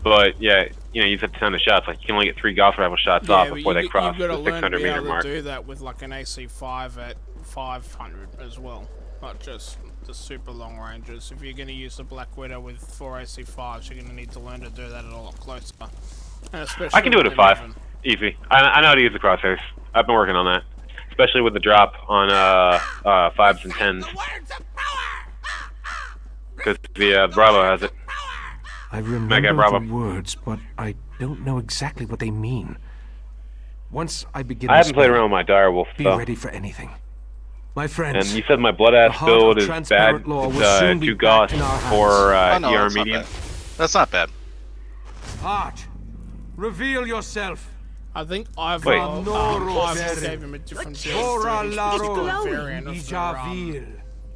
But yeah, you have a ton of shots. Like, you can only get 3 Gauss rifle shots off before they cross the 600 meter mark. You do that with like an AC5 at 500 as well, not just the super long ranges. If you're going to use the Black Widow with 4 AC5s, you're going to need to learn to do that a lot closer. And especially I can do it at 5. Easy. I know how to use the crosshairs. I've been working on that. Especially with the drop on 5s and 10s. Because the Bravo has it. I remember the words, but I don't know exactly what they mean. Once I begin, I haven't played around with my direwolf, be though. ready for anything. My friends, and you said my blood-ass build is bad. It's 2 Gauss for ER medium. That's not bad. Arch, reveal yourself. I think I've gave him a different variant of the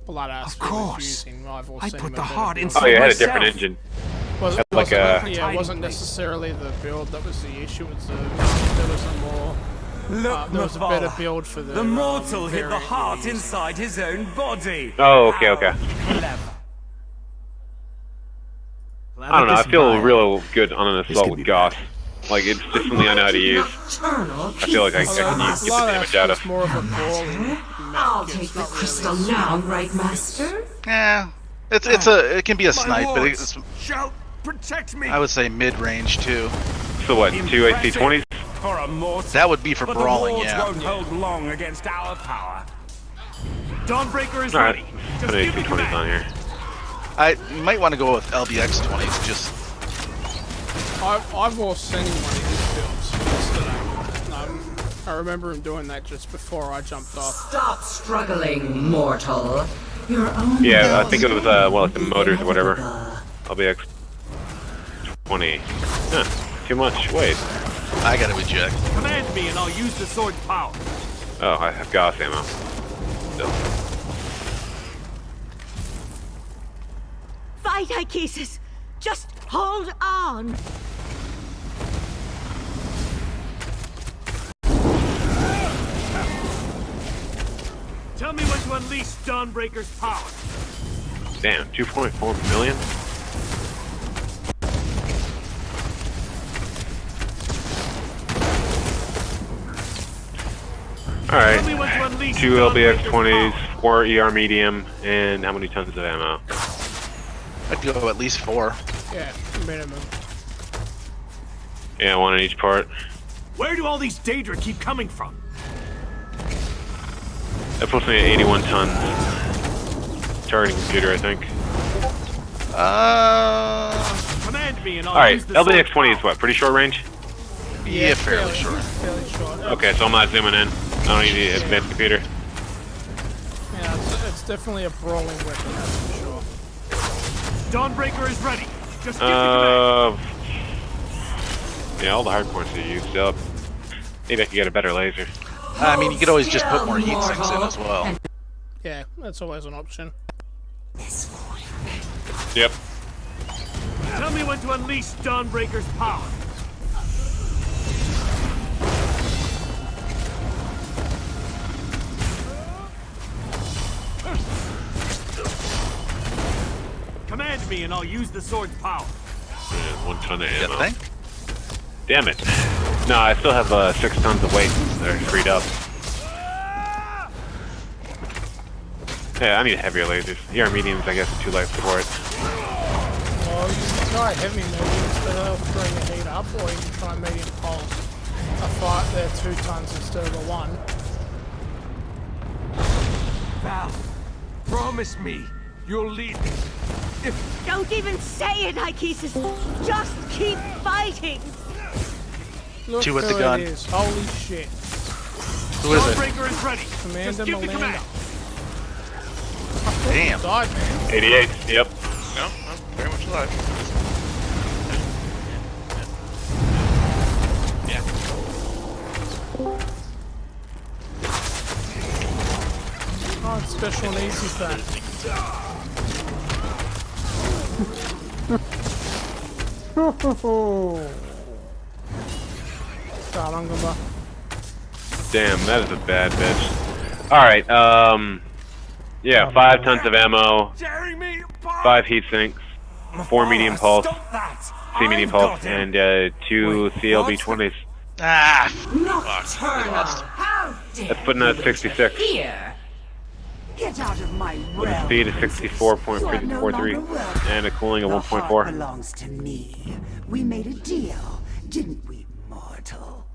blood ass. Of course, I put the heart inside myself. Oh, you had a myself. different engine. It wasn't necessarily the build that was the issue. It was there was a more. There was a better build for the mortal hit the heart inside his own body. Oh, okay. I don't know. I feel real good on an assault with Gauss. Like, it's just something I know how to use. I feel like I can get the damage out of. More of a brawling. I'll take the crystal now, right, Master? Yeah, it can be a snipe, but it's shout, protect me. I would say mid-range too. So what? 2 AC-20s? For a mortal, that would be for brawling, yeah. Won't hold long against our power. Dawnbreaker is ready. ready. Put AC-20s on here. You might want to go with LBX-20s. Just. I've also seen one of his builds yesterday. I remember him doing that just before I jumped off. Stop struggling, mortal. Your own. Yeah, I think it was like the motors or whatever. LBX 20. Huh, too much. Wait. I gotta eject. Command me and I'll use the sword's power. Oh, I have Gauss ammo. Still. Fight, Ichesis! Just hold on! Tell me when to unleash Dawnbreaker's power. Damn, 2.4 million? Alright. Tell me when to unleash 2 Dawnbreaker's LBX-20s, power. 4 ER medium, and how many tons of ammo? I'd go at least 4. Yeah, minimum. Yeah, 1 in each part. Where do all these Daedra keep coming from? That puts me at 81 tons. Targeting computer, I think. Command me and I'll Alright, use the sword LBX-20 is what? Pretty short range? Yeah, fairly short. Fairly short. Okay, so I'm not zooming in. I don't need the advanced computer. Yeah, it's definitely a brawling weapon, that's for sure. Dawnbreaker is ready. Just give the command. Yeah, all the hard points are used up. Maybe I could get a better laser. I mean, you could always just put more heat sinks in as well. Yeah, that's always an option. Yep. Tell me when to unleash Dawnbreaker's power. Command me and I'll use the sword's power. Man, 1 ton of ammo. Think? Damn it. No, I still have 6 tons of weight that are freed up. Yeah, I need heavier lasers. ER mediums, I guess, are too light for it. Well, you can try heavy mediums, but they'll bring the heat up, or you can try medium pulse. A fight, they're 2 tons instead of a 1. Val, promise me you'll lead me. Don't even say it, Ikesis. Just keep fighting. Look 2 with who the gun. it is. Holy shit. Who is it? Dawnbreaker is ready. Commander Just give the Melinda. command. Damn. Died, man. 88, yep. No, I'm very much alive. Yeah. Oh, it's special needs is that. Damn, that is a bad bitch. Alright, yeah, 5 tons of ammo, 5 heat sinks, 4 medium pulse, C medium pulse, and 2 CLB-20s. Ah, That's putting us at 66. Here. Get out of my With a realm. speed of 64.43 and a cooling of The heart 1.4. belongs to me. We made a deal, didn't we, mortal?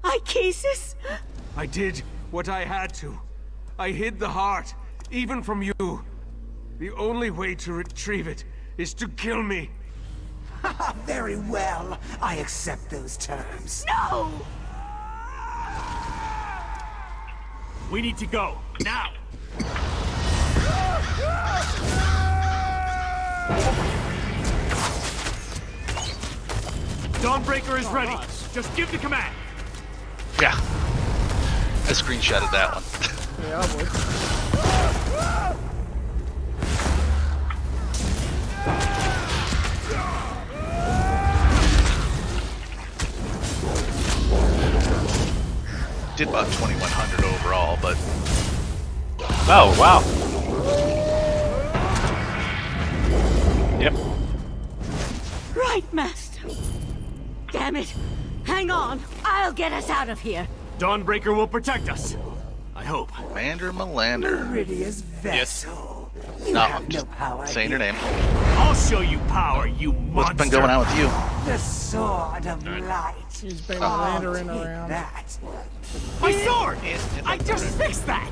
Ikesis? I did what I had to. I hid the heart, even from you. The only way to retrieve it is to kill me. Very well. I accept those terms. No! We need to go. Now! Dawnbreaker is ready. Just give the command. yeah. I screenshotted that one. Yeah, I would. Did about 2,100 overall, but Oh, wow. Yep. Right, Master. Damn it. Hang on. I'll get us out of here. Dawnbreaker will protect us. I hope. Commander Melander. Meridia's vessel. You No, have I'm just no power saying here. your name. I'll show you power, you monster. What's been going on with you? The sword of light. He's been I'll landering take around. that. My sword! I just fixed that!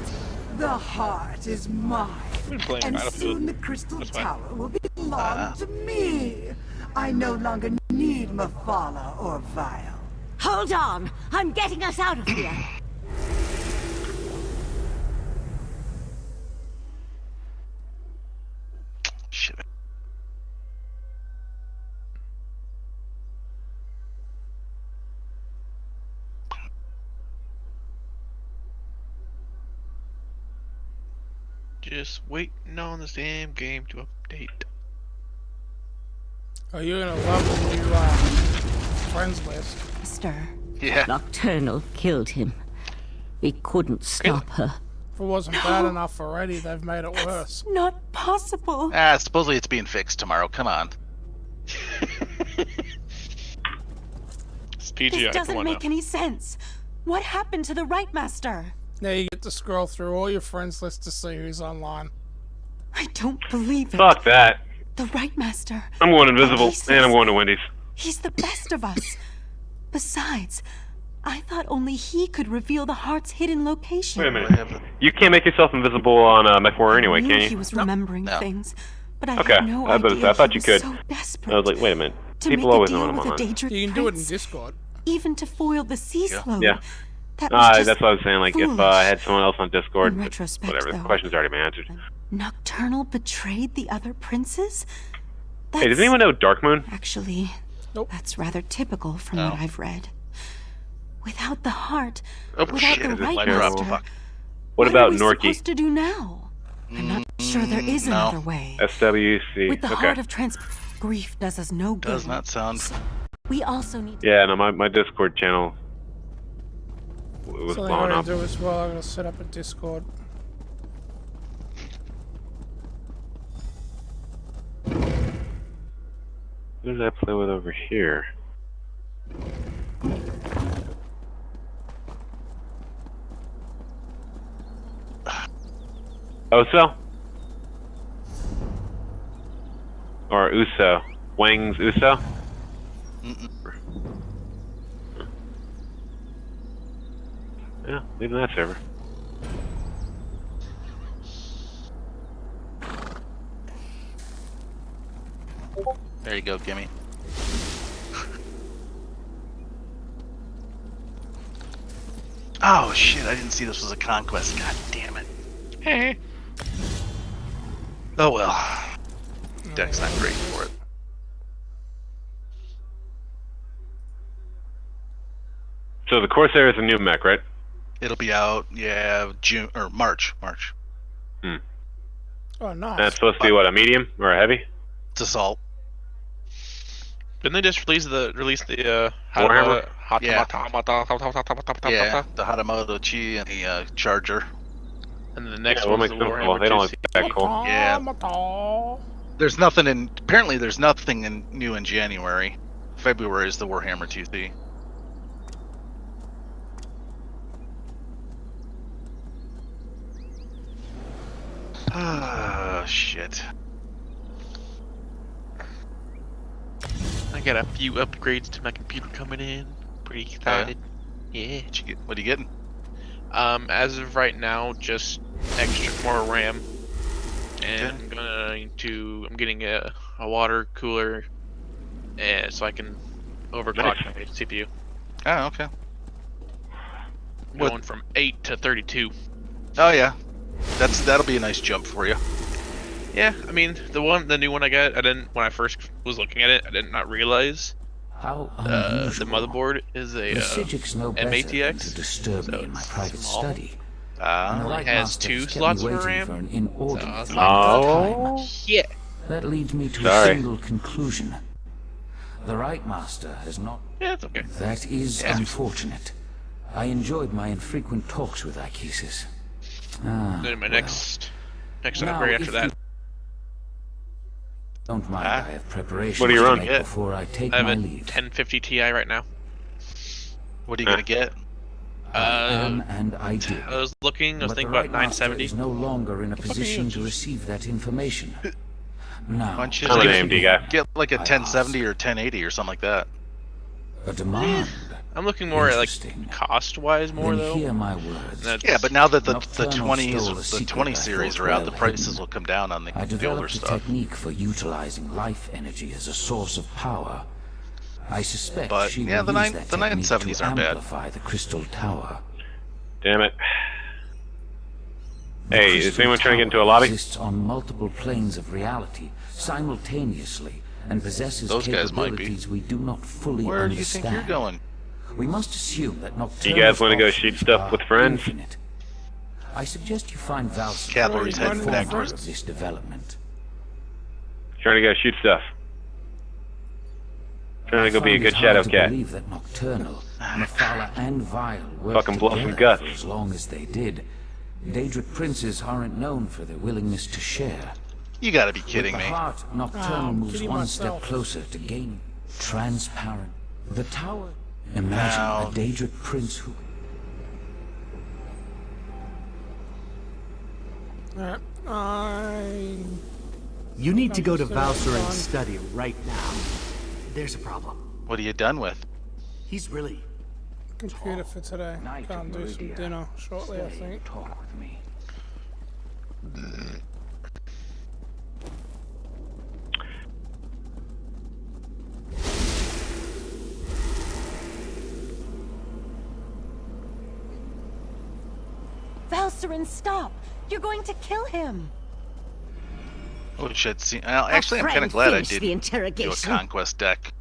The heart is mine. Been playing And Battlefield. soon the crystal That's fine. tower will belong to me. I no longer need Mephala or Vile. Hold on. I'm getting us out of here. Shit. Just waiting on this damn game to update. Oh, you're gonna love the new friends list. Master. Yeah. Nocturnal killed him. We couldn't stop her. If it wasn't bad enough already, they've made it worse. Not possible. Ah, supposedly it's being fixed tomorrow. Come on. It's PGI. This doesn't Come on make now. any sense. What happened to the Right Master? Now you get to scroll through all your friends list to see who's online. I don't believe it. Fuck that. The Right Master. I'm going invisible, Jesus. and I'm going to Wendy's. He's the best of us. Besides, I thought only he could reveal the heart's hidden location. Wait a minute. You can't make yourself invisible on MechWarrior anyway, I knew can you? he was remembering things, but I Okay, had no idea I thought you he could. was so desperate I was like, wait a minute. to People make a always know deal when I'm with a online. Daedric You can do it in prince, Discord. even to foil the sea slope. Yeah. That was just That's what I was saying. Like, if I had someone else on Discord, In but retrospect, whatever. The though. question's already been answered. Nocturnal betrayed the other princes? Hey, does anyone know Darkmoon? Actually, that's rather typical from what I've read. Without the heart, without the Right Master, What are about we Norky? supposed to do now? I'm not sure there is another way. SWC. With the Okay. heart of grief does us no good. Does not sound. We also need. Yeah, no, my Discord channel was So I'm blowing going up. to do as well. I'm going to set up a Discord. Who does I play with over here? Oso? Or Uso? Wang's Uso? Yeah, leave that server. There you go, gimme. Oh shit, I didn't see this was a conquest. God damn it. Hey. Oh well. Deck's not great for it. So the Corsair is a new mech, right? It'll be out, yeah, June or March. March. Hmm. Oh, nice. That's supposed to be what, a medium or a heavy? It's assault. Didn't they just release the Warhammer? Yeah, the Hatamoto Chi and the Charger. And then the next Yeah, what one's makes the them cool? Warhammer They don't 2C. look that cool. Yeah. There's nothing in. Apparently, there's nothing new in January. February is the Warhammer 2C. Ah, shit. I got a few upgrades to my computer coming in. Pretty excited. Yeah. What are you getting? As of right now, just more RAM, and I'm getting a water cooler, and so I can overclock my CPU. Oh, okay. Going from 8 to 32. Oh yeah, that'll be a nice jump for you. Yeah, I mean the new one I got. When I first was looking at it, I did not realize How the motherboard is a The Sigix know better than to MATX. disturb me in my private small. study. It has 2 slots for RAM. For an inordinate So length of time. yeah. That leads me to Sorry. a single conclusion. The Right Master has not... Yeah, it's okay. That is unfortunate. I enjoyed my infrequent talks with Ichesis. Then my next Now, upgrade if after that. you don't mind, I have preparations What are you to on? make before I take I have my a leave. 1050 Ti right now. What are you gonna get? I am and I did. I was looking. I was But thinking the about Right Master 970. is no longer in a position to receive that information. Now, Why don't you I'm an just AMD guy. get like a 1070 or 1080 or something like that? a demand. I'm looking more at like cost-wise more Then though. hear my words. Yeah, but now that the Nocturnal 20s, stole a the secret 20 I series thought are out, well the prices hidden. will come down on I the older developed a stuff. technique for utilizing life energy as a source of power. I suspect But, she yeah, will the use nine- that the technique 970s to aren't bad. amplify the crystal tower. Damn it. The Hey, is crystal anyone trying to get into a tower lobby? exists on multiple planes of reality simultaneously and possesses Those guys might be. capabilities we do not fully Where do you understand. think you're going? We must assume that You nocturnal guys want to go options shoot stuff with are friends? infinite. I suggest you find Val's Cavalry's heading back of towards- this development. Trying to go shoot stuff. Trying to go be a find good it shadow hard to cat. believe that Nocturnal, Mephala, and Vile worked Fucking blow some together guts. for as long as they did. Daedric princes aren't known for their willingness to share. You gotta be kidding With me. the heart, Nocturnal I'm moves kidding one myself. step closer to gaining transparent. The tower. Imagine Now- a Daedric prince who... You need to go to Valserin's study right now. There's a problem. What are you done with? He's really... Computer for today. Can't do some dinner shortly, I think. Talk with me. Valserin, stop! You're going to kill him! Oh shit, see, actually I'm kind of glad I did do a conquest deck.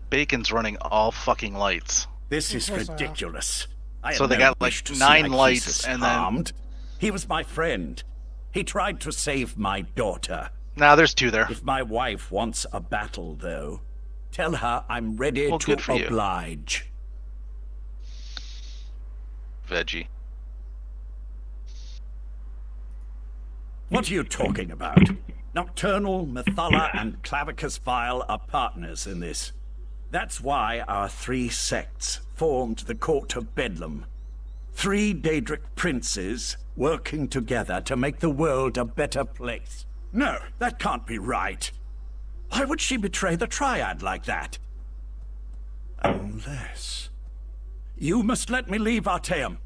Bacon's running all fucking lights. This is ridiculous. So they got like 9 lights and then... He was my friend. He tried to save my daughter. Nah, there's 2 there. If my wife wants a battle, though, tell her I'm ready to oblige. Veggie. What are you talking about? Nocturnal, Methala, and Clavicus Vile are partners in this. That's why our 3 sects formed the Court of Bedlam. 3 Daedric princes working together to make the world a better place. No, that can't be right. Why would she betray the Triad like that? Unless... You must let me leave, Arteum.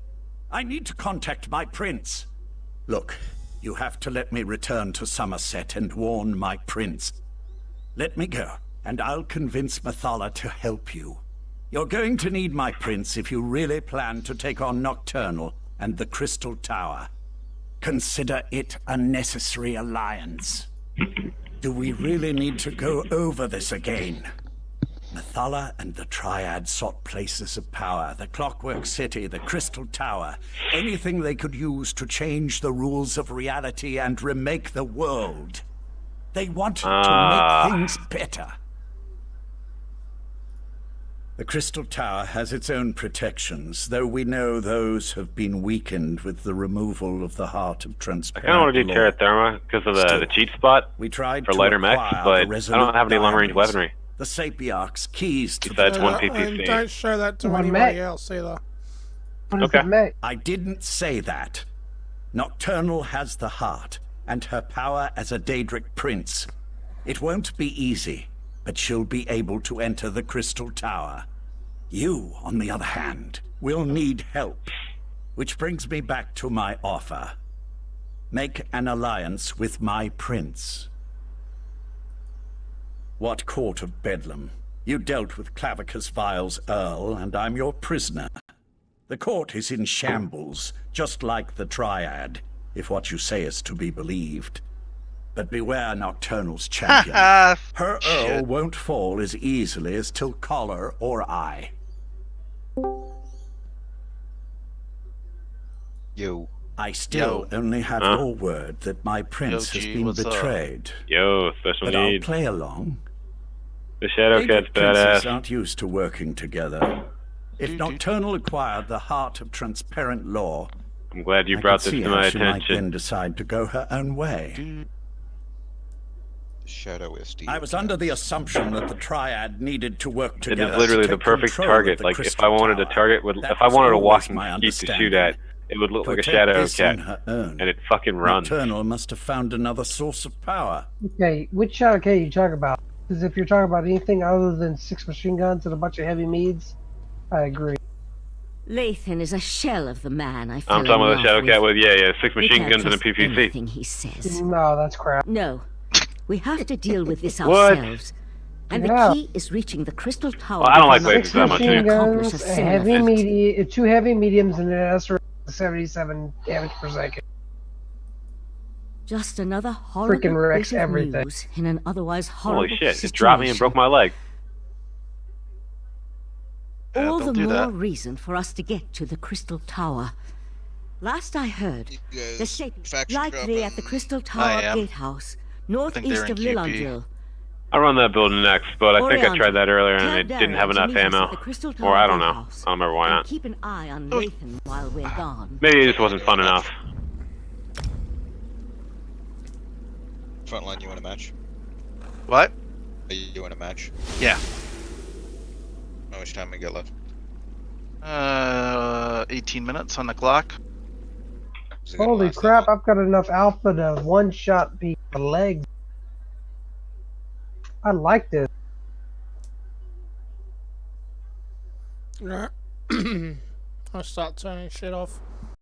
I need to contact my prince. Look, you have to let me return to Summerset and warn my prince. Let me go, and I'll convince Methala to help you. You're going to need my prince if you really plan to take on Nocturnal and the Crystal Tower. Consider it a necessary alliance. Do we really need to go over this again? Methala and the Triad sought places of power, the Clockwork City, the Crystal Tower, anything they could use to change the rules of reality and remake the world. They wanted to make things better. The Crystal Tower has its own protections, though we know those have been weakened with the removal of the Heart of Transparent I kind of want to do Terra Therma because of the cheat spot we tried for to lighter mechs, acquire but the I don't have any long-range diamonds, weaponry. The Sapiarch's keys to Besides the one tower. PPC. And don't show that to anybody else either. Okay. I didn't say that. Nocturnal has the heart, and her power as a Daedric prince. It won't be easy, but she'll be able to enter the Crystal Tower. You, on the other hand, will need help. Which brings me back to my offer. Make an alliance with my prince. What Court of Bedlam? You dealt with Clavicus Vile's Earl, and I'm your prisoner. The court is in shambles, just like the Triad, if what you say is to be believed. But beware Nocturnal's champion. Her Earl won't fall as easily as Tilcollar or I. Yo. I still only have your word that my prince has been betrayed. Yo, special But need. I'll play along. The Shadow Cat's Princes badass. aren't used to working together. If Nocturnal acquired the Heart of Transparent Law, I'm glad you I brought could this see to how my she might then attention. decide to go her own way. Shadow SD. I was under the assumption that the Triad needed to work It together. is literally to the take perfect control of target. the Like, if Crystal I wanted to Tower. target with, That if I was wanted a always walking my skeet to shoot understanding. at, it would look like a Protect Shadow this on Cat. her own. And it fucking runs. Nocturnal must have found another source of power. Okay, which Shadow Cat you talking about? Because if you're talking about anything other than 6 machine guns and a bunch of heavy meads, I agree. Lathan is a shell of the man I fell I'm talking in about the love Shadow with. Cat with, yeah, 6 We machine can't guns and a trust PPC. anything he says. No, that's crap. No, we have to deal with this What? ourselves. And Yeah. the key is reaching the Crystal Tower. Well, I don't like before lasers that much, Machine yeah. accomplish guns, a a similar heavy feat. 2 heavy mediums, and an SR 77 damage per second. Just another horrible Freaking wrecks bit of everything. news in an otherwise horrible Holy shit, situation. it dropped me and broke my leg. All the don't do more that. reason for us to get to the Crystal Tower. Last I heard, the shape likely at the Crystal Tower am. gatehouse, they're northeast in of QP. Lillandril. I run that building next, but I think I tried that earlier and Tell it didn't Darren have to enough meet us ammo. at the Crystal Or Tower I don't know. I gatehouse. don't remember why And not. keep an eye on Lathan while we're gone. Maybe it just wasn't fun enough. Frontline, you want a match? What? Are you in a match? Yeah. How much time we got left? 18 minutes on the clock. Is it gonna Holy last that crap, I've got enough alpha to one-shot the legs. I like this. Right. I'll start turning shit off.